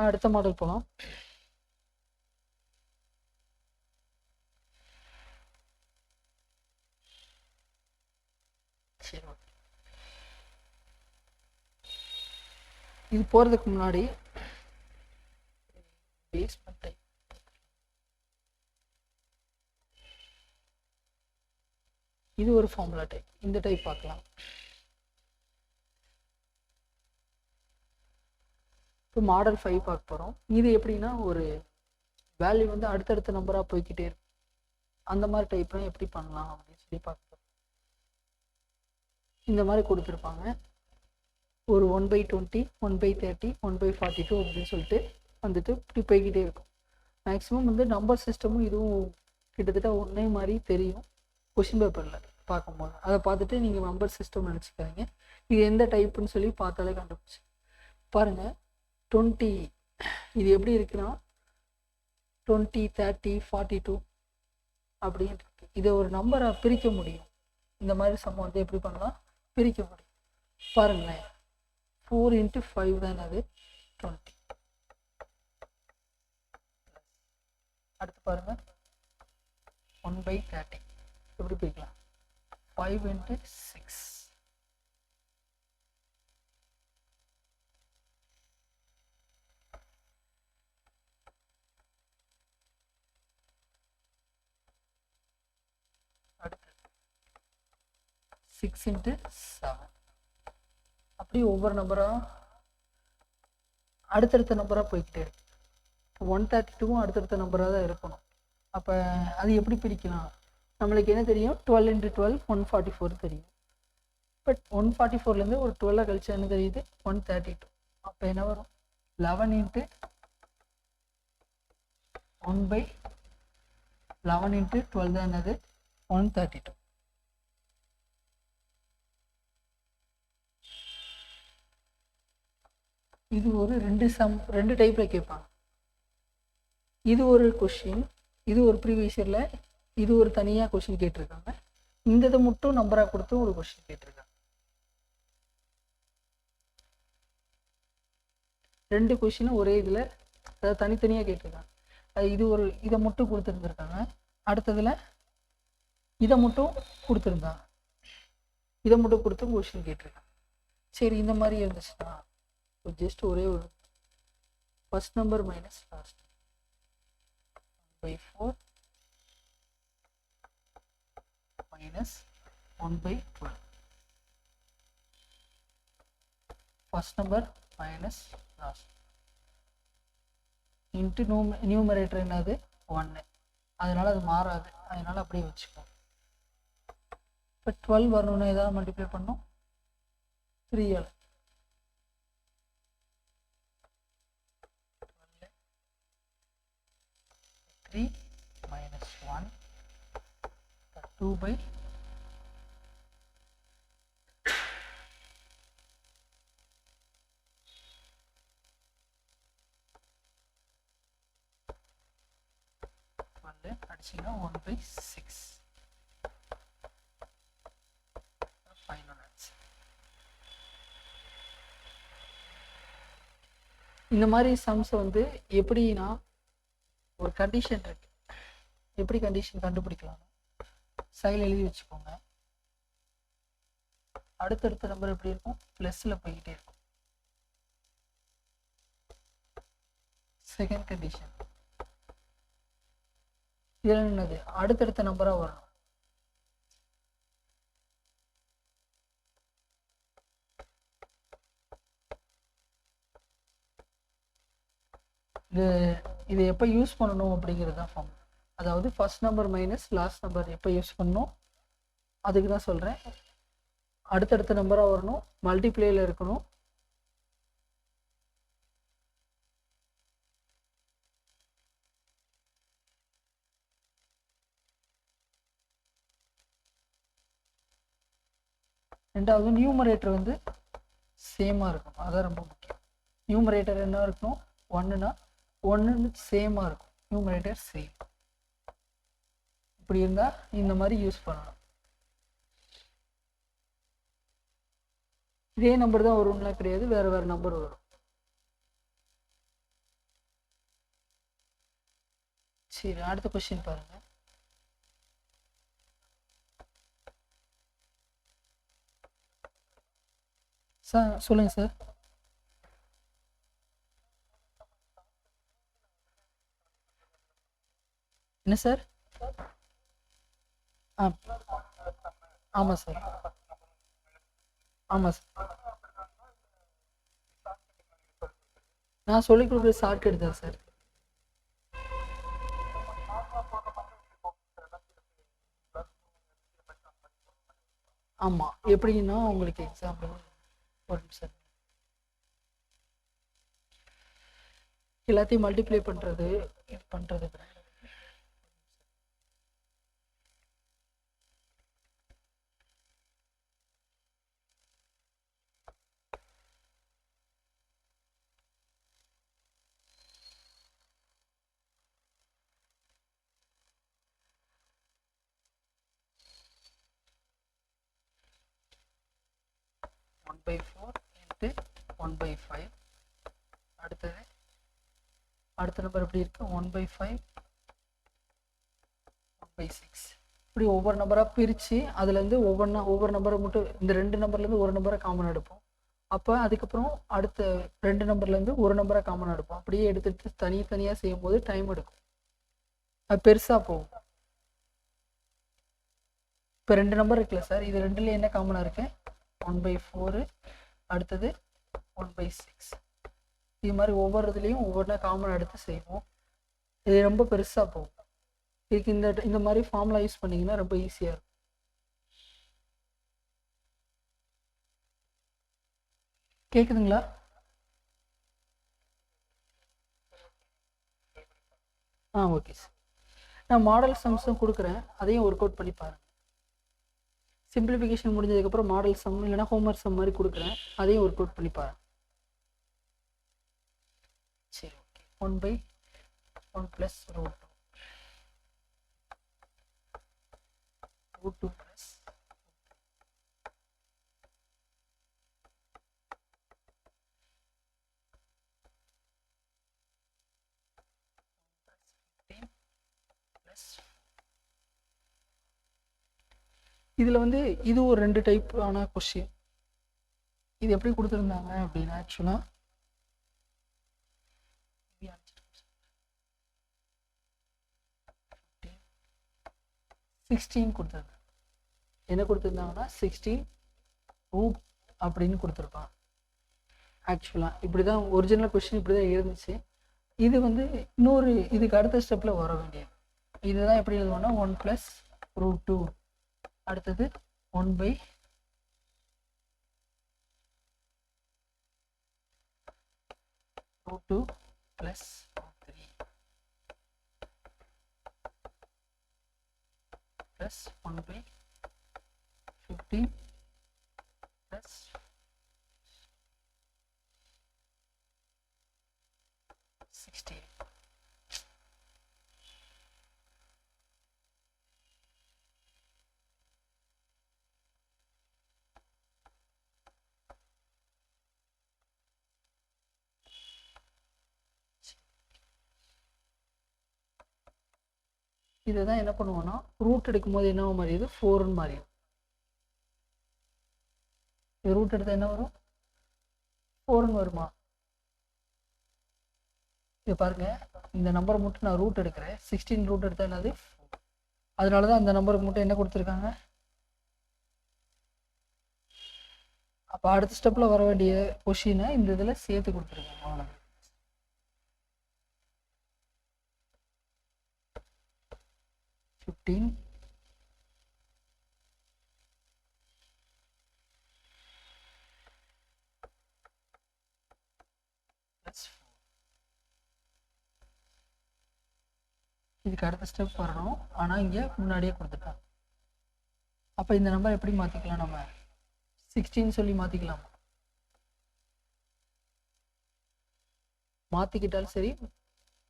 அடுத்த மாடல் போகலாம். சரி இது போகிறதுக்கு முன்னாடி பேஸ்மெண்ட் டைப் இது ஒரு ஃபார்முலா டைப். இந்த டைப் பார்க்கலாம். இப்போ மாடல் 5 பார்க்க போகிறோம். இது எப்படின்னா ஒரு வேல்யூ வந்து அடுத்தடுத்த நம்பராக போய்கிட்டே இருக்கும். அந்த மாதிரி டைப்லாம் எப்படி பண்ணலாம் அப்படின்னு சொல்லி பார்க்க போகிறோம். இந்த மாதிரி கொடுத்துருப்பாங்க. ஒரு 1/20 1/30 1/42 அப்படின்னு சொல்லிட்டு வந்துட்டு இப்படி போய்கிட்டே இருக்கும். மேக்ஸிமம் வந்து நம்பர் சிஸ்டமும் இதுவும் கிட்டத்தட்ட ஒன்றே மாதிரி தெரியும் கொஷின் பேப்பரில் பார்க்கும்போது. அதை பார்த்துட்டு நீங்கள் நம்பர் சிஸ்டம் நினச்சிக்காதீங்க. இது எந்த டைப்புன்னு சொல்லி பார்த்தாலே கண்டுபிடிச்சி பாருங்கள். 20 இது எப்படி இருக்குன்னா 20 30 42 அப்படின்னு இருக்கு. இதை ஒரு நம்பரை பிரிக்க முடியும். இந்த மாதிரி சம்ம வந்து எப்படி பண்ணலாம் பிரிக்க முடியும். பாருங்களேன் 4 × 5 தான் அது 20. அடுத்து பாருங்க 1/30 எப்படி பிரிக்கலாம் 5 × 6. அடுத்து 6 × 7. அப்படி ஒவ்வொரு நம்பராக அடுத்தடுத்த நம்பராக போய்கிட்டே இருக்கு. 132 அடுத்தடுத்த நம்பராக தான் இருக்கணும். அப்போ அது எப்படி பிரிக்கலாம், நம்மளுக்கு என்ன தெரியும் 12 × 12 144 தெரியும். பட் 144லேருந்து ஒரு 12 கழிச்சு என்ன தெரியுது 132. அப்போ என்ன வரும் 11 × 1/11 × 12 தான் என்னது 132. இது ஒரு ரெண்டு டைப்பில் கேட்பாங்க. இது ஒரு கொஷின், இது ஒரு ப்ரீவியஸ் இயரில் இது ஒரு தனியாக கொஷின் கேட்டிருக்காங்க. இந்த இதை மட்டும் நம்பராக கொடுத்து ஒரு கொஷின் கேட்டிருக்காங்க. ரெண்டு கொஷினும் ஒரே இதில் அதாவது தனித்தனியாக கேட்டிருக்காங்க. இது ஒரு இதை மட்டும் கொடுத்துருந்துருக்காங்க, அடுத்ததில் இதை மட்டும் கொடுத்துருந்தாங்க, இதை மட்டும் கொடுத்து கொஷின் கேட்டிருக்காங்க. சரி, இந்த மாதிரி இருந்துச்சுன்னா ஜஸ்ட் ஒரே ஒரு first number minus last by 4 minus 1/12. First number minus last into numerator என்னது 1, அதனால அது மாறாது, அதனால அப்படியே வச்சுக்கோங்க. இப்போ 12 வரணும்னா ஏதாவது மல்டிப்ளை பண்ணணும், 3ஆல் 3 minus 1 2/12. அடிச்சிங்கன்னா 1/6. Final answer. இந்த மாதிரி சம்ஸ் வந்து எப்படின்னா ஒரு கண்டிஷன் இருக்கு, எப்படி கண்டிஷன் கண்டுபிடிக்கலாம் சைடில் எழுதி வச்சுக்கோங்க. அடுத்தடுத்த நம்பர் எப்படி இருக்கும், பிளஸ்ல போய்கிட்டே இருக்கும். செகண்ட் கண்டிஷன் இதில் என்னது, அடுத்தடுத்த நம்பராக வரணும். இது எப்போ யூஸ் பண்ணணும் அப்படிங்கிறது தான் ஃபார்ம். அதாவது first number minus last number எப்போ யூஸ் பண்ணணும் அதுக்கு தான் சொல்கிறேன். அடுத்தடுத்த நம்பராக வரணும், மல்டிப்ளேயில் இருக்கணும். ரெண்டாவது நியூமரேட்டர் வந்து சேமாக இருக்கும், அதான் ரொம்ப முக்கியம். நியூமரேட்டர் என்ன இருக்கணும், 1னா 1 சேமாக இருக்கும், நியூமரேட்டர் சேம். இப்படி இருந்தால் இந்த மாதிரி யூஸ் பண்ணணும். இதே நம்பர் தான் வரும்லாம் கிடையாது, வேறு வேறு நம்பர் வரும். சரி, அடுத்த கொஸ்டின் பாருங்க. சார் சொல்லுங்க சார். என்ன சார்? ஆமாம் சார், ஆமாம் சார். நான் சொல்லிக் கொடுக்குற ஷார்ட்கட் தான் சார். ஆமாம், எப்படின்னா உங்களுக்கு எக்ஸாம்பிள் ஒரு நிமிஷம், எல்லாத்தையும் மல்டிப்ளை பண்ணுறது இது பண்ணுறது. One by 4 into 1/5. அடுத்தது அடுத்த நம்பர் எப்படி இருக்கு, 1/5 1/6. இப்படி ஒவ்வொரு நம்பராக பிரித்து அதுலேருந்து ஒவ்வொரு நம்பரை மட்டும், இந்த 2 நம்பர்லேருந்து ஒரு நம்பரை காமன் எடுப்போம். அப்போ அதுக்கப்புறம் அடுத்த 2 நம்பர்லேருந்து ஒரு நம்பரை காமன் எடுப்போம். அப்படியே எடுத்துகிட்டு தனித்தனியாக செய்யும் போது டைம் எடுக்கும், அது பெருசாக போகும். இப்போ 2 நம்பர் இருக்குல்ல சார், இது ரெண்டுலேயும் என்ன காமனாக இருக்கு, 1/4, அடுத்தது 1/6. இது மாதிரி ஒவ்வொரு இதுலேயும் ஒவ்வொன்றா காமன் எடுத்து செய்வோம். இது ரொம்ப பெருசாக போகும். இதுக்கு இந்த மாதிரி ஃபார்முலா யூஸ் பண்ணிங்கன்னா ரொம்ப ஈஸியாக இருக்கும். கேட்குதுங்களா? Okay sir. நான் மாடல் சம்ஸும் கொடுக்குறேன், அதையும் ஒர்க் அவுட் பண்ணி பாருங்கள். சிம்பிளிஃபிகேஷன் முடிஞ்சதுக்கப்புறம் மாடல் சம் இல்லைனா ஹோம்ஒர்க் சம் மாதிரி கொடுக்குறேன், அதையும் ஒர்க் அவுட் பண்ணி பாருங்கள். சரி, ஓகே. 1/1 + √2 + இதில் வந்து இது ஒரு 2 டைப்பான கொஷின். இது எப்படி கொடுத்துருந்தாங்க அப்படின்னா ஆக்சுவலாக 16 கொடுத்துருந்தாங்க. என்ன கொடுத்துருந்தாங்கன்னா 16 ரூட் அப்படின்னு கொடுத்துருப்பாங்க. ஆக்சுவலாக இப்படி தான் ஒரிஜினல் கொஷின் இப்படி தான் இருந்துச்சு. இது வந்து இன்னொரு இதுக்கு அடுத்த ஸ்டெப்பில் வர வேண்டியது. இதுதான் எப்படி எழுதுவோம்னா 1 + √2, அடுத்தது 1/√2 + √3 + 1/15 + 16. இதுதான் என்ன பண்ணுவோம்னா ரூட் எடுக்கும்போது என்ன மாறிடுது 4ன்னு மாறிடும். இது ரூட் எடுத்தால் என்ன வரும் 4ன்னு வருமா? இது பாருங்க, இந்த நம்பரை மட்டும் நான் ரூட் எடுக்கிறேன். 16 ரூட் எடுத்தால் என்னது 4. அதனால தான் அந்த நம்பருக்கு மட்டும் என்ன கொடுத்துருக்காங்க. அப்போ அடுத்த ஸ்டெப்பில் வர வேண்டிய கொஷினை இந்த இதில் சேர்த்து கொடுத்துருக்காங்க. அவ்வளோ 15 + 4. இதுக்கு அடுத்த ஸ்டெப் வரணும், ஆனால் இங்கே முன்னாடியே கொடுத்துட்டாங்க. அப்போ இந்த நம்பர் எப்படி மாற்றிக்கலாம்? நம்ம 16 சொல்லி மாற்றிக்கலாமா? மாற்றிக்கிட்டாலும் சரி,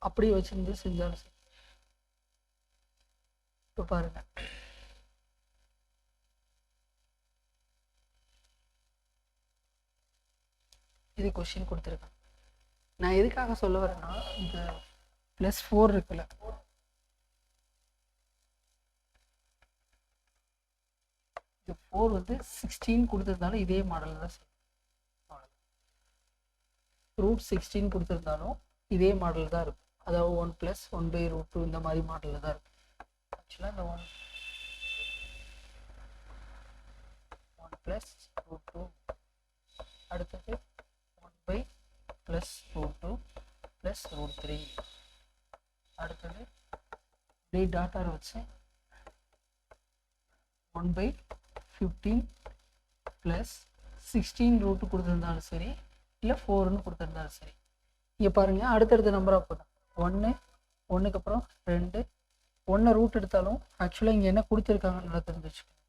அப்படியே வச்சுருந்து செஞ்சாலும் சரி. இப்போ பாருங்க, இது கொஸ்டின் கொடுத்துருக்கேன். நான் எதுக்காக சொல்ல வரேன்னா, இந்த +4 இருக்குல்ல, இந்த 4 வந்து 16 கொடுத்துருந்தாலும் இதே மாடல் தான் செய்யும். √16 கொடுத்துருந்தாலும் இதே மாடல் தான் இருக்கும். அதாவது 1 + 1/√2 இந்த மாதிரி மாடலில் தான் இருக்கும். ஆக்சுவலாக இந்த 1 + √2, அடுத்தது 1 + √2 + √3, அடுத்தது இப்படி டாட்டார் வச்சு 1/15 + 16 ரூட் கொடுத்துருந்தாலும் சரி, இல்லை 4ன்னு கொடுத்துருந்தாலும் சரி. இங்கே பாருங்கள், அடுத்தடுத்த நம்பர் அப்போ தான் 1, 1க்கு அப்புறம் 2, 1 ரூட் எடுத்தாலும் ஆக்சுவலாக இங்கே என்ன கொடுத்துருக்காங்கன்னு நல்லா தெரிஞ்சு வச்சுக்கோங்க.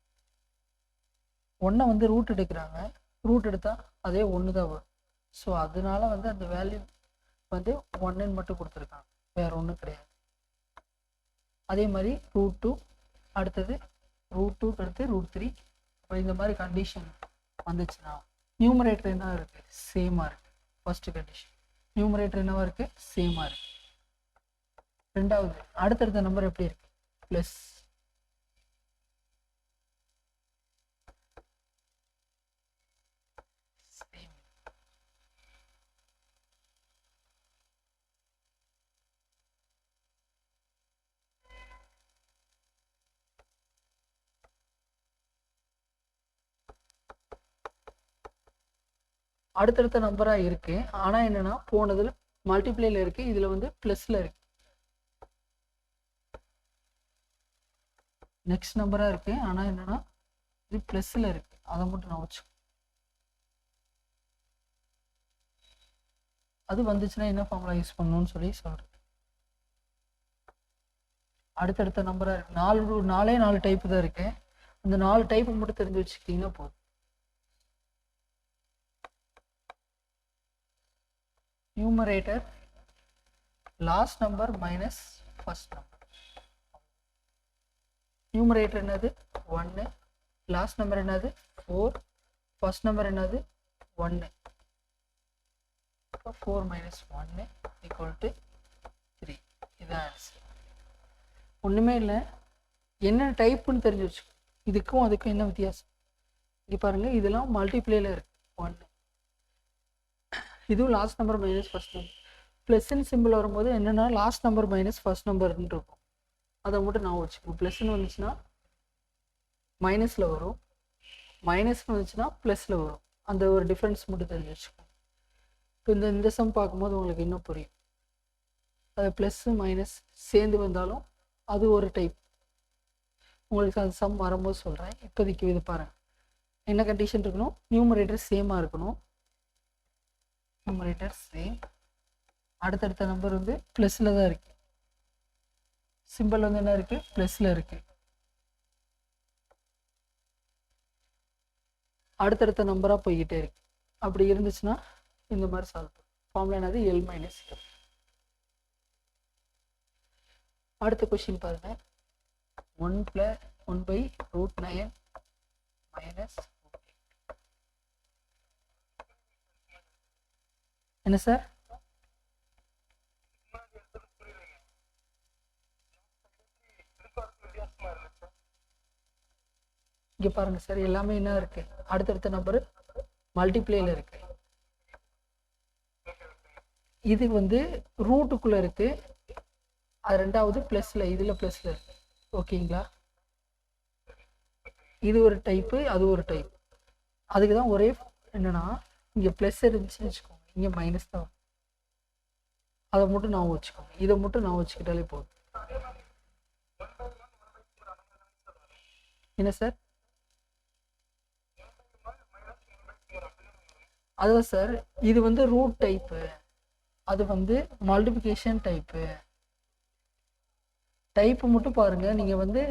1 வந்து ரூட் எடுக்கிறாங்க, ரூட் எடுத்தால் அதே 1 தான் வரும். ஸோ அதனால வந்து அந்த வேல்யூ வந்து 1ன்னு மட்டும் கொடுத்துருக்காங்க, வேறு ஒன்றும் கிடையாது. அதே மாதிரி √2, அடுத்தது √2 அடுத்து √3. இப்போ இந்த மாதிரி கண்டிஷன் வந்துச்சுன்னா நியூமரேட்டர் என்ன இருக்குது? சேமாக இருக்குது. ஃபர்ஸ்ட் கண்டிஷன் நியூமரேட்டர் என்னவா இருக்குது? சேமாக இருக்குது. ரெண்டாவது, அடுத்தடுத்த நம்பர் எப்படி இருக்குது? ப்ளஸ். அடுத்தடுத்த நம்பராக இருக்குது, ஆனால் என்னென்னா போனதில் மல்டிப்ளேயில் இருக்குது, இதில் வந்து ப்ளஸில் இருக்குது. நெக்ஸ்ட் நம்பராக இருக்குது, ஆனால் என்னென்னா இது ப்ளஸில் இருக்குது. அதை மட்டும் நான் வச்சு அது வந்துச்சுன்னா என்ன ஃபார்முலா யூஸ் பண்ணணும்னு சொல்லி சொல்கிறேன். அடுத்தடுத்த நம்பராக இருக்குது, 4 டைப்பு தான் இருக்குது. அந்த 4 டைப்பு மட்டும் தெரிஞ்சு வச்சுக்கிட்டிங்கன்னா போதும். Numerator last number minus first number. Numerator என்னது 1, லாஸ்ட் நம்பர் என்னது 4, ஃபர்ஸ்ட் நம்பர் என்னது 1. 4 - 1 = 3. இதுதான் ஆன்சர். ஒன்றுமே இல்லை, என்ன டைப்புன்னு தெரிஞ்சு வச்சுக்கோ. இதுக்கும் அதுக்கும் என்ன வித்தியாசம்? இங்கே பாருங்கள், இதெல்லாம் மல்டிப்ளேயில் இருக்குது 1. இதுவும் last number minus first number. ப்ளஸ்ன்னு சிம்பிள் வரும்போது என்னென்னா லாஸ்ட் நம்பர் மைனஸ் ஃபர்ஸ்ட் நம்பர்னு இருக்கும். அதை மட்டும் நான் வச்சுக்கோங்க. ப்ளஸ்ன்னு வந்துச்சுன்னா மைனஸில் வரும், மைனஸ்ன்னு வந்துச்சுன்னா ப்ளஸில் வரும். அந்த ஒரு டிஃப்ரென்ஸ் மட்டும் தெரிஞ்சு வச்சுக்கோங்க. இப்போ இந்த சம் பார்க்கும்போது உங்களுக்கு இன்னும் புரியும். அது ப்ளஸ்ஸு மைனஸ் சேர்ந்து வந்தாலும் அது ஒரு டைப். உங்களுக்கு அந்த சம் வரும்போது சொல்கிறேன். இப்போதைக்கு இது பாருங்கள், என்ன கண்டிஷன் இருக்கணும்? நியூமரேட்டர் சேமாக இருக்கணும். Numerator same. அடுத்தடுத்த நம்பர் வந்து ப்ளஸில் தான் இருக்குது. சிம்பிள் வந்து என்ன இருக்குது? ப்ளஸில் இருக்குது. அடுத்தடுத்த நம்பராக போய்கிட்டே இருக்கு. அப்படி இருந்துச்சுன்னா இந்த மாதிரி சால்வ் பண்ணும். ஃபார்முலா என்னது? L minus F. அடுத்த கொஸ்டின் பாருங்க. 1/√9 மைனஸ் என்ன சார்? இங்கே பாருங்க சார், எல்லாமே என்ன இருக்கு? அடுத்தடுத்த நம்பர் மல்டிப்ளேல இருக்கு. இது வந்து ரூட்டுக்குள்ள இருக்கு, அது ரெண்டாவது பிளஸ்ல, இதுல பிளஸ்ல இருக்கு. ஓகேங்களா? இது ஒரு டைப்பு, அது ஒரு டைப். அதுக்கு தான் ஒரே என்னன்னா, இங்க பிளஸ் இருந்துச்சுன்னு வச்சுக்கோங்க, இங்க மைனஸ் தான். அதை மட்டும் நான் வச்சுக்கோங்க, இதை மட்டும் நான் வச்சுக்கிட்டாலே போதும். என்ன சார்? அதான் சார், இது வந்து ரூட் டைப்பு, அது வந்து மல்டிபிகேஷன் டைப்பு. டைப்பு மட்டும் பாருங்க, நீங்க வந்து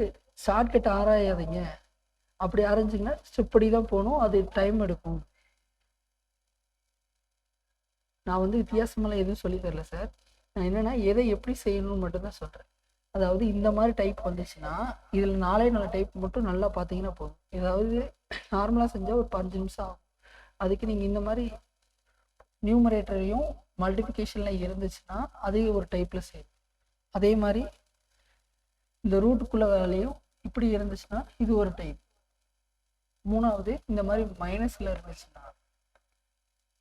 ஷார்ட்கட் ஆராயாதீங்க. அப்படி ஆரம்பிச்சிங்கன்னா ஸ்டெப்படி தான் போகணும், அது டைம் எடுக்கும். நான் வந்து வித்தியாசமெல்லாம் எதுவும் சொல்லி தரல சார். நான் என்னன்னா எதை எப்படி செய்யணும்னு மட்டும்தான் சொல்கிறேன். அதாவது இந்த மாதிரி டைப் வந்துச்சுன்னா இதில் 4 டைப் மட்டும் நல்லா பார்த்தீங்கன்னா போதும். ஏதாவது நார்மலாக செஞ்சால் ஒரு 5 நிமிஷம் ஆகும். அதுக்கு நீங்கள் இந்த மாதிரி நியூமரேட்டரையும் மல்டிபிகேஷனில் இருந்துச்சுன்னா அதே ஒரு டைப்பில் செய்யும். அதே மாதிரி இந்த ரூட்டுக்குள்ள வேலையும் இப்படி இருந்துச்சுன்னா இது ஒரு டைப். மூணாவது இந்த மாதிரி மைனஸில் இருந்துச்சுன்னா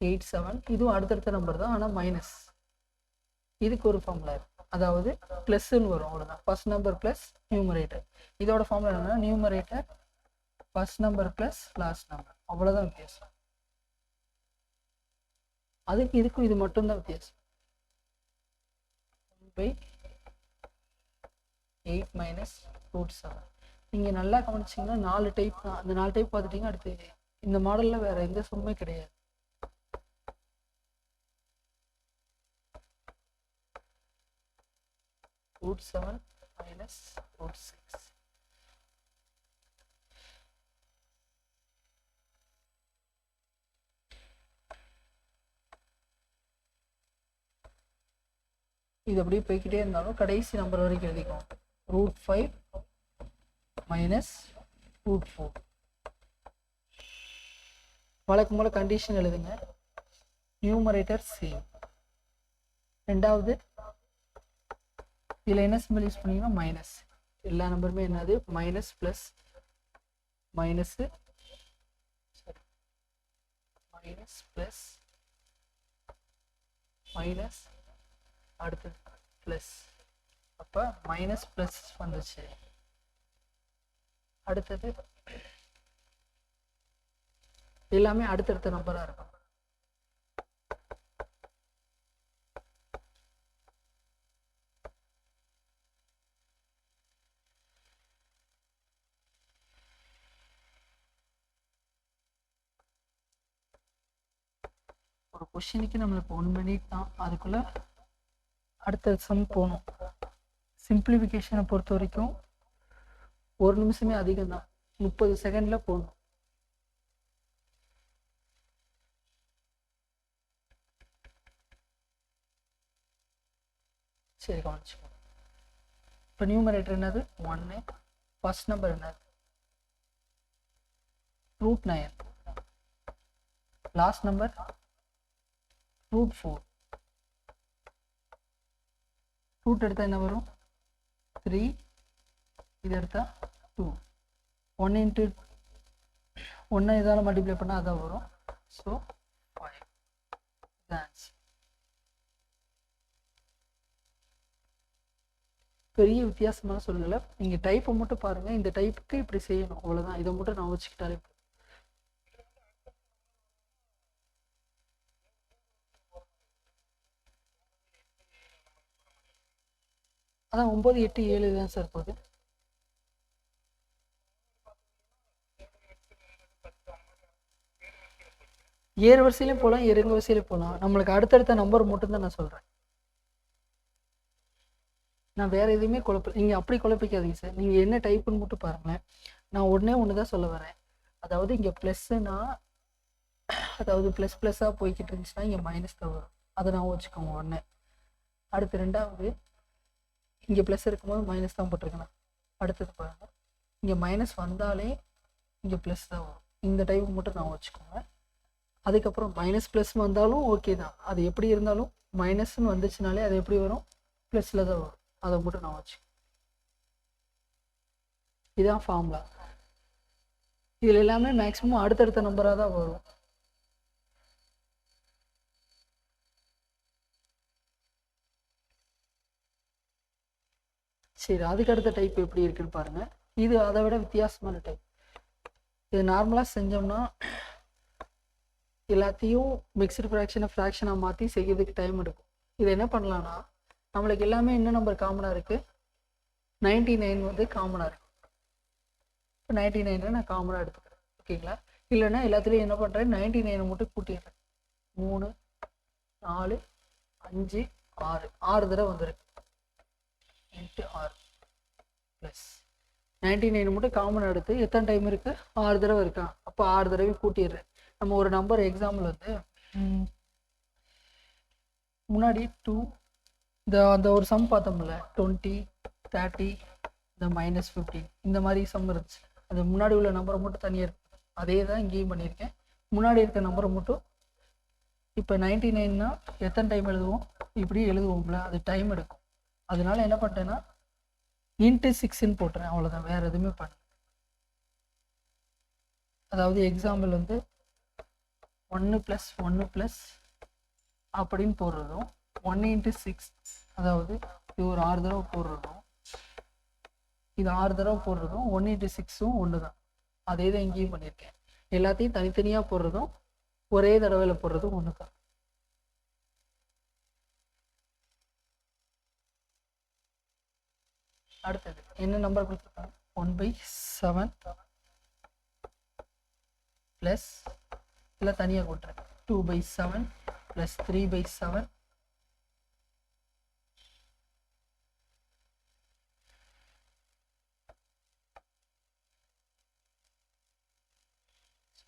8, 7, இதுவும் அடுத்தடுத்த நம்பர் தான், ஆனால் மைனஸ். இதுக்கு ஒரு ஃபார்முலா இருக்கு, அதாவது ப்ளஸ்ன்னு வரும், அவ்வளோதான். First number plus numerator. இதோட ஃபார்முலா என்னன்னா numerator first number plus last number, அவ்வளோதான் வித்தியாசம். அதுக்கு இதுக்கும் இது மட்டும்தான் வித்தியாசம். 1/8 மைனஸ் √7. நீங்கள் நல்லா கவனிச்சிங்கன்னா 4 டைப் தான். அந்த 4 டைப் பார்த்துட்டிங்க. அடுத்து இந்த மாடலில் வேறு எந்த சும்மே கிடையாது. √7 மைனஸ் √6. இது அப்படியே போய்கிட்டே இருந்தாலும் கடைசி நம்பர் வரைக்கும் எழுதிக்கும். √5 மைனஸ் √4. வழக்கம் போல கண்டிஷன் எழுதுங்க. Numerator same. ரெண்டாவது இதில் என்ன சிம்பிள் யூஸ் பண்ணீங்கன்னா மைனஸ். எல்லா நம்பருமே என்னது? Minus plus minus minus plus minus அடுத்து ப்ளஸ். அப்போ மைனஸ் ப்ளஸ் வந்துச்சு. அடுத்தது எல்லாமே அடுத்தடுத்த நம்பராக இருக்கும். ஒரு கொஸ்டினுக்கு நம்மளுக்கு 1 மினிட் தான், அதுக்குள்ள அடுத்த சம் போகணும். சிம்பிளிஃபிகேஷனை பொறுத்த வரைக்கும் 1 நிமிஷமே அதிகம் தான், 30 செகண்டில் போகணும். சரி, கவனிச்சுக்கோ. இப்போ நியூமரேட்டர் என்னது? 1. ஃபர்ஸ்ட் நம்பர் என்னது? √9. Last number √4. ரூட் எடுத்தால் என்ன வரும்? 3. இது எடுத்தால் 2. 1 இன்ட்டு 1 இதால் மல்டிப்ளை பண்ணால் அதான் வரும். ஸோ 5 தான் ஆன்சர். பெரிய வித்தியாசமாக சொல்லலை, நீங்கள் டைப்பை மட்டும் பாருங்கள். இந்த டைப்புக்கு இப்படி செய்யணும், அவ்வளோதான். இதை மட்டும் நான் வச்சுக்கிட்டாலே அதான் 9, 8, 7 தான் சார் போகுது. ஏறு வரிசையிலையும் போகலாம், இறங்க வரிசையிலையும் போகலாம். நம்மளுக்கு அடுத்தடுத்த நம்பர் மட்டும்தான் நான் சொல்கிறேன். நான் வேறு எதுவுமே குழப்ப, நீங்கள் அப்படி குழப்பிக்காதீங்க சார். நீங்கள் என்ன டைப்புன்னு மட்டும் பாருங்களேன். நான் ஒன்று தான் சொல்ல வரேன். அதாவது இங்கே ப்ளஸ்ஸுன்னா, அதாவது ப்ளஸ்ஸாக போய்கிட்டு இருந்துச்சுன்னா இங்கே மைனஸ் தான் வரும். அதை நான் வச்சுக்கோங்க 1. அடுத்து ரெண்டாவது, இங்கே ப்ளஸ் இருக்கும்போது மைனஸ் தான் போட்டிருக்கேன். அடுத்தது பாருங்கள், இங்கே மைனஸ் வந்தாலே இங்கே ப்ளஸ் தான் வரும். இந்த டைப் மட்டும் நான் வச்சுக்கோங்க. அதுக்கப்புறம் மைனஸ் ப்ளஸ் வந்தாலும் ஓகே தான். அது எப்படி இருந்தாலும் மைனஸ்ன்னு வந்துச்சுனாலே அது எப்படி வரும், ப்ளஸில் தான் வரும். அதை மட்டும் நான் வச்சுக்கோங்க. இதுதான் ஃபார்முலா. இதில் எல்லாமே மேக்ஸிமம் அடுத்தடுத்த நம்பராக தான் வரும். சரி, அதுக்கு அடுத்த டைப் எப்படி இருக்குன்னு பாருங்கள். இது அதை விட வித்தியாசமான டைப். இது நார்மலாக செஞ்சோம்னா எல்லாத்தையும் மிக்சடு ஃப்ராக்ஷனாக மாற்றி செய்யறதுக்கு டைம் எடுக்கும். இது என்ன பண்ணலான்னா, நம்மளுக்கு எல்லாமே என்ன நம்பர் காமனாக இருக்குது, 99 வந்து காமனாக இருக்குது. இப்போ 99 நான் காமனாக எடுத்துக்கிறேன், ஓகேங்களா. இல்லைன்னா எல்லாத்துலேயும் என்ன பண்ணுறேன், 99 மட்டும் கூட்டிடுறேன். 3, 4, 5, 6 தடவை வந்துருக்கு. 8, 6 ப்ளஸ் 99 மட்டும் காமன் எடுத்து எத்தனை டைம் இருக்குது, 6 தடவை இருக்கா. அப்போ 6 தடவை கூட்டிடுறேன். நம்ம ஒரு நம்பர் எக்ஸாம்பிள் வந்து முன்னாடி 2 அந்த ஒரு சம் பார்த்தோம்ல, 20, 30, இந்த -15 இந்த மாதிரி சம் இருந்துச்சு. அது முன்னாடி உள்ள நம்பரை மட்டும் தனியாக இருக்கு. அதே தான் இங்கேயும் பண்ணியிருக்கேன். முன்னாடி இருக்க நம்பரை மட்டும் இப்போ 99னா எத்தனை டைம் எழுதுவோம், இப்படி எழுதுவோம்ல, அது டைம் எடுக்கும். அதனால என்ன பண்ணிட்டேன்னா இன்ட்டு 6ன்னு போட்டுறேன், அவ்வளோதான். வேறு எதுவுமே பண்ண. அதாவது எக்ஸாம்பிள் வந்து 1 + 1 அப்படின்னு போடுறதும், 1 × 6, அதாவது இது ஒரு 6 தடவை போடுறதும், இது 6 தடவை போடுறதும், 1 × 6ம் ஒன்று தான். அதே தான் இங்கேயும் பண்ணியிருக்கேன். எல்லாத்தையும் தனித்தனியாக போடுறதும் ஒரே தடவையில் போடுறதும் ஒன்று தான். அடுத்தது என்ன நம்பர் கொடுத்துருக்காங்க, 1/7 ப்ளஸ் இதில் தனியாக கொடுத்துறேன் 2/7 ப்ளஸ் 3/7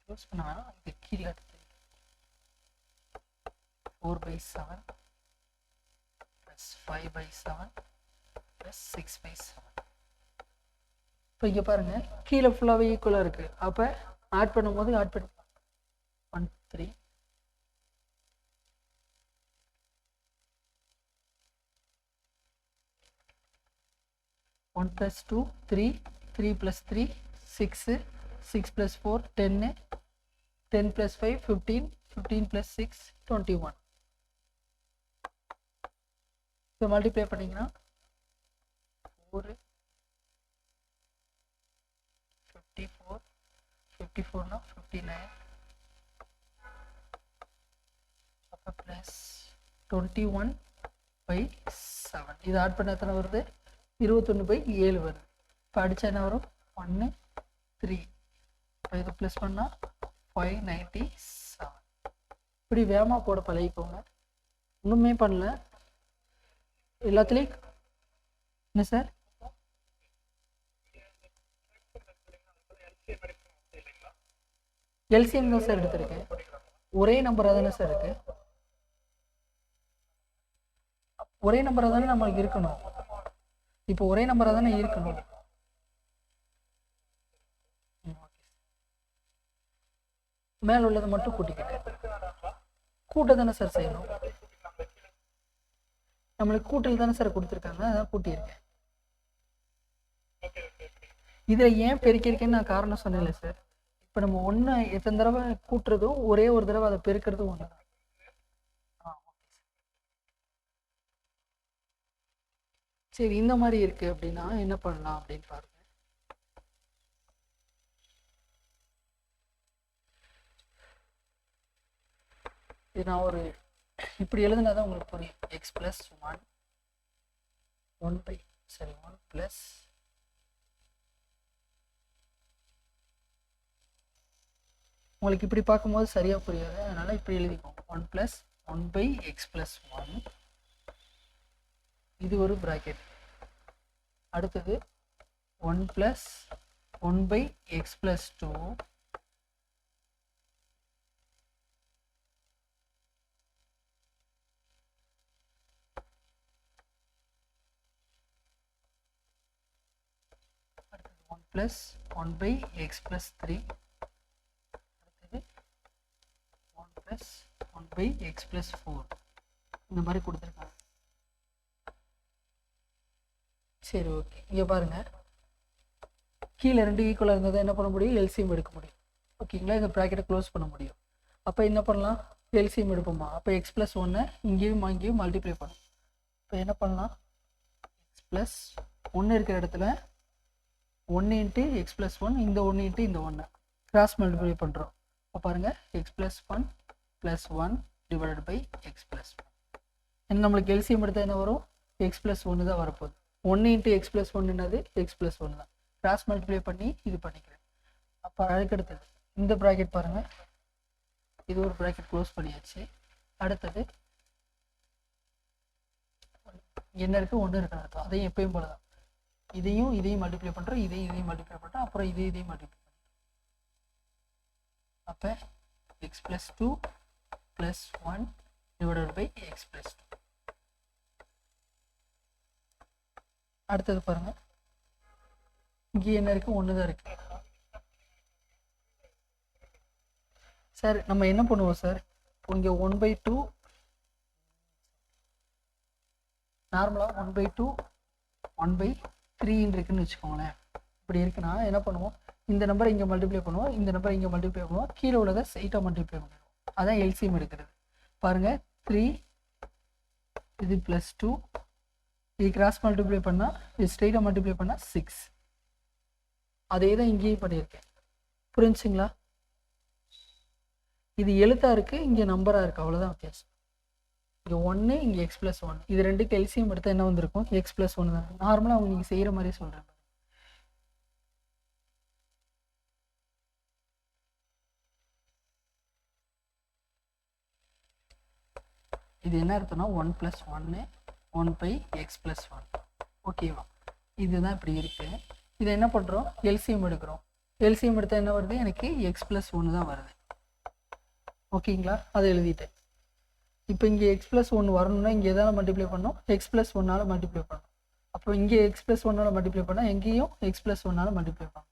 யூஸ் பண்ண வேணாம், இது கீழே எடுத்து 4/7 ப்ளஸ் 5/7 ப்ளஸ் 6/7. இப்போ இங்கே பாருங்கள், கீழே ஃபுல்லாகவே ஈக்குவலாக இருக்குது. அப்போ ஆட் பண்ணும்போது ஆட் பண்ணி 1 3 1 + 2 3 3 + 3 6 6 + 4 10 10 + 5 15 15 + 6 21. இப்போ மல்டிப்ளை பண்ணிங்கன்னா 4 54 54னா 59 அப்போ ப்ளஸ் 21/7. இது ஆட் பண்ண எத்தனை வருது, 21/7 வருது. இப்போ அடித்தா என்ன வரும், 1 3. இப்போ இது ப்ளஸ் பண்ணால் 597. இப்படி வேகமாக போட பழகிக்கோங்க. ஒன்றுமே பண்ணல, எல்லாத்துலேயும். என்ன சார், எல்சிஎம் தான் சார் எடுத்திருக்கேன். ஒரே நம்பராக தானே சார் இருக்கு, ஒரே நம்பராக தானே நம்மளுக்கு இருக்கணும். இப்போ ஒரே நம்பராக தானே இருக்கணும். மேலே உள்ளதை மட்டும் கூட்டிக்கிட்டேன். கூட்ட தானே சார் செய்யணும், நம்மளுக்கு கூட்டல் தானே சார் கொடுத்துருக்காங்க, அதான் கூட்டியிருக்கேன். இதில் ஏன் பெருக்கியிருக்கேன்னு நான் காரணம் சொன்னேன்ல சார். இப்போ நம்ம ஒன்று எத்தனை தடவை கூட்டுறதும் ஒரே ஒரு தடவை அதை பெருக்கிறதும் ஒன்று தான். சரி, இந்த மாதிரி இருக்குது அப்படின்னா என்ன பண்ணலாம் அப்படின்னு பாருங்க. இது நான் ஒரு இப்படி எழுதுனா தான் உங்களுக்கு புரியும். எக்ஸ் ப்ளஸ் ஒன் ப்ளஸ் உங்களுக்கு இப்படி பார்க்கும்போது சரியாக புரியாது, அதனால் இப்படி எழுதிக்கோங்க. 1 + 1/x + 1. இது ஒரு ப்ராக்கெட். அடுத்தது 1 + 1/x + 2. அடுத்தது 1 + 1/x + 3. அடுத்தது 1 + 1/x + 4. இந்த மாதிரி கொடுத்துருக்காங்க. சரி, ஓகே. இங்கே பாருங்கள், கீழே 2 ஈக்குவலாக இருந்ததை என்ன பண்ண முடியும்? எல்சிஎம் எடுக்க முடியும். ஓகேங்களா? இந்த ப்ராக்கெட்டை க்ளோஸ் பண்ண முடியும். அப்போ என்ன பண்ணலாம்? எல்சிஎம் எடுப்போமா? அப்போ x + 1 இங்கேயும் மல்டிப்ளை பண்ணும். இப்போ என்ன பண்ணலாம்? x + 1 இருக்கிற இடத்துல 1 × x + 1, இந்த 1 × இந்த 1 கிராஸ் மல்டிப்ளை பண்ணுறோம். இப்போ பாருங்கள், x + 1 + 1 / x + 1. என்ன நம்மளுக்கு எல்சிஎம் எடுத்தால் என்ன வரும்? x + 1 தான் வரப்போகுது. 1 × x + 1 என்னது? x + 1 தான். கிராஸ் மல்டிப்ளை பண்ணி இது பண்ணிக்கிறேன். அப்போ அதுக்கடுத்தது இந்த ப்ராக்கெட் பாருங்கள், இது ஒரு ப்ராக்கெட் க்ளோஸ் பண்ணியாச்சு. அடுத்தது என்ன இருக்குது? 1 இருக்கிற அர்த்தம். அதையும் எப்பயும் போல தான், இதையும் மல்டிப்ளை பண்ணுறோம், இதையும் மல்டிப்ளை பண்ணுறோம், அப்புறம் இதையும் மல்டிப்ளை பண்ணுறோம். அப்போ x + 2 + 1 / x + 2. அடுத்தது பாருங்கள், இங்கே என்ன இருக்குது? 1 தான் இருக்குது. சார் நம்ம என்ன பண்ணுவோம் சார்? இங்கே 1/2 நார்மலாக 1/2 1/3 இருக்குன்னு வச்சுக்கோங்களேன். இப்படி இருக்குன்னா என்ன பண்ணுவோம்? இந்த நம்பரை இங்கே மல்டிப்ளை பண்ணுவோம், இந்த நம்பரை இங்கே மல்டிப்ளை பண்ணுவோம், கீழே உள்ளதை ஸ்ட்ரைட்டாக மல்டிப்ளை பண்ணிடுவோம். அதான் எல்சிஎம் எடுக்கிறது. பாருங்கள், 3 இது +2, இது கிராஸ் மல்டிப்ளை பண்ணால், இது ஸ்ட்ரைட்டாக மல்டிப்ளை பண்ணால் 6. அதே தான் இங்கேயும் பண்ணியிருக்கேன். புரிஞ்சுங்களா? இது எழுத்தாக இருக்குது, இங்கே நம்பராக இருக்குது, அவ்வளோதான் வித்தியாசம். இங்கே 1, இங்கே x + 1. இது ரெண்டுக்கு எல்சிஎம் எடுத்தால் என்ன வந்திருக்கும்? x + 1 தான். நார்மலாக அவங்க நீங்கள் செய்கிற மாதிரியே சொல்கிறேன். இது என்ன அர்த்தம்னா 1 + 1 1/x + 1. ஓகேவா? இதுதான் இப்படி இருக்குது. இதை என்ன பண்ணுறோம்? எல்சிஎம் எடுக்கிறோம். எல்சிஎம் எடுத்தால் என்ன வருது? எனக்கு x + 1 தான் வருது. ஓகேங்களா? அதை எழுதிட்டேன். இப்போ இங்கே x + 1 வரணும்னா இங்கே எதால் மல்டிப்ளை பண்ணோம்? x + 1ஆல் மல்டிப்ளை பண்ணோம். அப்போ இங்கே x + 1ஆல் மல்டிப்ளை பண்ணால் எங்கேயும் x + 1ஆல் மல்டிப்ளை பண்ணோம்.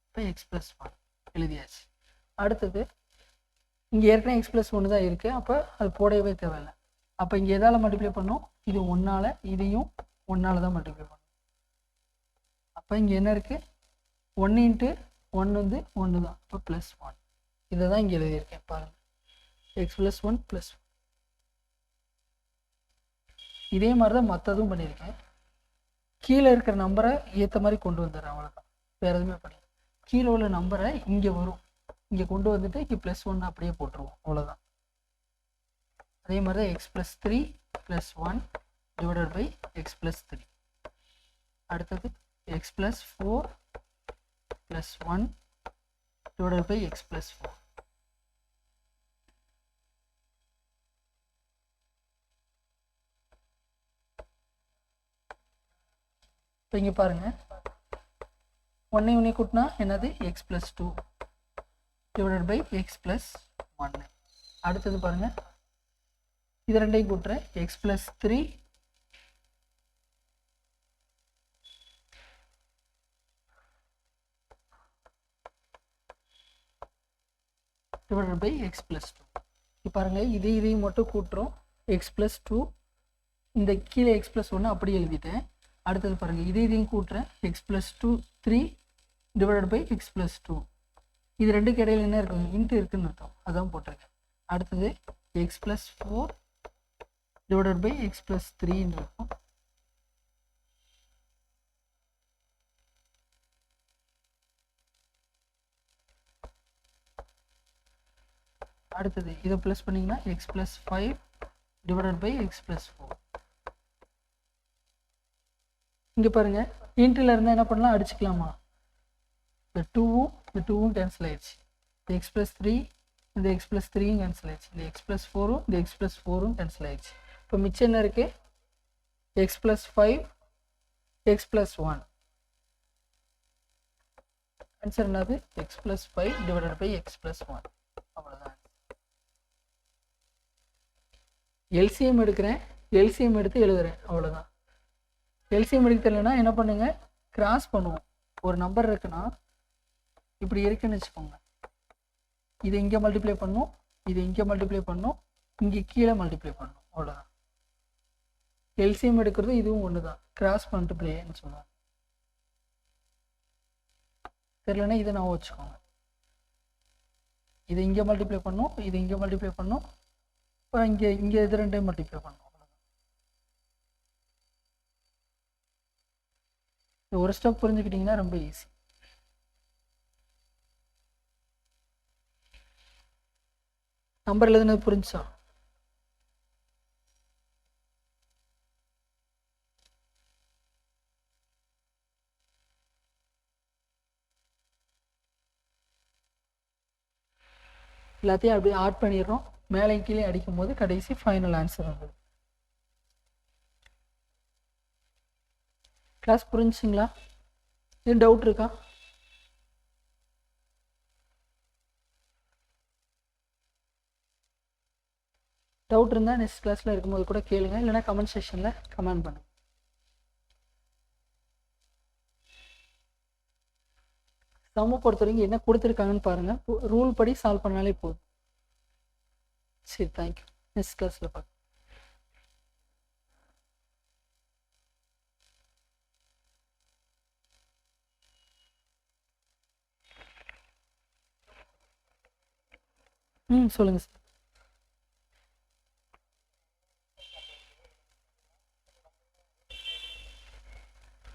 இப்போ x + 1 எழுதியாச்சு. அடுத்தது இங்கே ஏற்கனவே x + 1 தான் இருக்குது, அப்போ அது போடவே தேவையில்லை. அப்போ இங்கே எதால் மல்டிப்ளை பண்ணோம்? இது 1ஆல், இதையும் 1ஆல் தான் மல்டிப்ளை பண்ணோம். அப்போ இங்கே என்ன இருக்குது? 1 × 1 வந்து 1 தான். இப்போ +1. இதை தான் இங்கே எழுதியிருக்கேன் பாருங்கள், x + 1 + 1. இதே மாதிரி தான் மற்றதும் பண்ணியிருக்கேன். கீழே இருக்கிற நம்பரை ஏற்ற மாதிரி கொண்டு வந்துடுறேன், அவ்வளோதான். வேறு எதுவுமே பண்ணி கீழே உள்ள நம்பரை இங்கே வரும், இங்கே கொண்டு வந்துட்டு இங்கே +1 அப்படியே போட்டுருவோம், அவ்வளோதான். அதே மாதிரி தான் x + 3 + 1 / x + 3. அடுத்தது x + 4 + 1 / x + 4. இப்போ இங்கே பாருங்கள், 1 கூட்டினா என்னது? x + 2 / x + 1. அடுத்தது பாருங்கள், இது ரெண்டையும் கூட்டுறேன், x + 3 / x + 2. இப்போ பாருங்கள், இதையும் மட்டும் கூட்டுறோம், x + 2. இந்த கீழே x + 1 அப்படியே எழுதிட்டேன். அடுத்தது பாருங்கள், இதையும் கூட்டுறேன், x + 2 3 divided by X plus 2. இது ரெண்டுக்கு இடையில என்ன இருக்கும்? இன்ட்டு இருக்குன்னு அர்த்தம், அதான் போட்டிருக்கேன். அடுத்தது x plus 4 divided by X plus 3ன்னு இருக்கும். அடுத்தது இதை ப்ளஸ் பண்ணிங்கன்னா x plus 5 divided by X plus 4. இங்கே பாருங்கள், இன்ட்டில் இருந்தால் என்ன பண்ணலாம்? அடிச்சுக்கலாமா? இந்த 2வும் கேன்சல் ஆயிடுச்சு. இந்த எக்ஸ் ப்ளஸ் 3 இந்த எக்ஸ் ப்ளஸ் 3யும் கேன்சல் ஆயிடுச்சு. இந்த எக்ஸ் ப்ளஸ் 4வும் இந்த எக்ஸ் ப்ளஸ் 4வும் கேன்சல் ஆயிடுச்சு. இப்போ மிச்சம் என்ன இருக்குது? X plus 5 x plus 1. Answer என்னது? X plus 5 divided by X plus 1. அவ்வளோதான். எல்சிஎம் எடுக்கிறேன், எல்சிஎம் எடுத்து எழுதுறேன், அவ்வளோதான். எல்சிஎம் எடுக்க தெரியலனா என்ன பண்ணுங்க? கிராஸ் பண்ணுவோம். ஒரு நம்பர் இருக்குன்னா இப்படி இருக்குன்னு வச்சுக்கோங்க, இதை இங்கே மல்டிப்ளை பண்ணும், இதை இங்கே மல்டிப்ளை பண்ணும், இங்கே கீழே மல்டிப்ளை பண்ணும், அவ்வளோதான். எல்சிஎம் எடுக்கிறது இதுவும் ஒன்று தான், கிராஸ் மல்டிப்ளைன்னு சொல்லுவாங்க. தெரியலனா இதை நான் வச்சுக்கோங்க, இதை இங்கே மல்டிப்ளை பண்ணும், இதை இங்கே மல்டிப்ளை பண்ணும், அப்புறம் இங்கே இது ரெண்டையும் மல்டிப்ளை பண்ணும். ஒரு ஸ்டெப் புரிஞ்சுக்கிட்டிங்கன்னா ரொம்ப ஈஸி. நம்பர் எழுதுனது புரிஞ்சா? எல்லாத்தையும் அப்படியே ஆட் பண்ணிடுறோம். மேலே கீழே அடிக்கும் போது கடைசி ஃபைனல் ஆன்சர் வந்தது. கிளாஸ் புரிஞ்சுங்களா? இது டவுட் இருக்கா? டவுட் இருந்தால் நெக்ஸ்ட் கிளாஸில் இருக்கும்போது கூட கேளுங்க, இல்லைனா கமெண்ட் செக்ஷனில் கமெண்ட் பண்ணுங்க. சம்ம பொறுத்த வரைக்கும் என்ன கொடுத்துருக்காங்கன்னு பாருங்கள், ரூல் படி சால்வ் பண்ணாலே போதும். சரி, தேங்க்யூ. நெக்ஸ்ட் கிளாஸில் பார்க்கலாம். சொல்லுங்கள் சார்.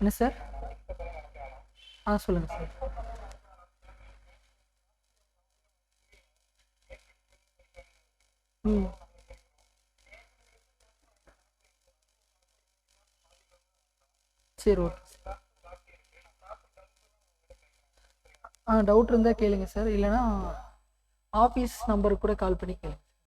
என்ன சார்? சொல்லுங்கள் சார். சரி, ஓகே சார். டவுட் இருந்தால் கேளுங்க சார், இல்லைனா ஆஃபீஸ் நம்பருக்கு கூட கால் பண்ணி கேளுங்க.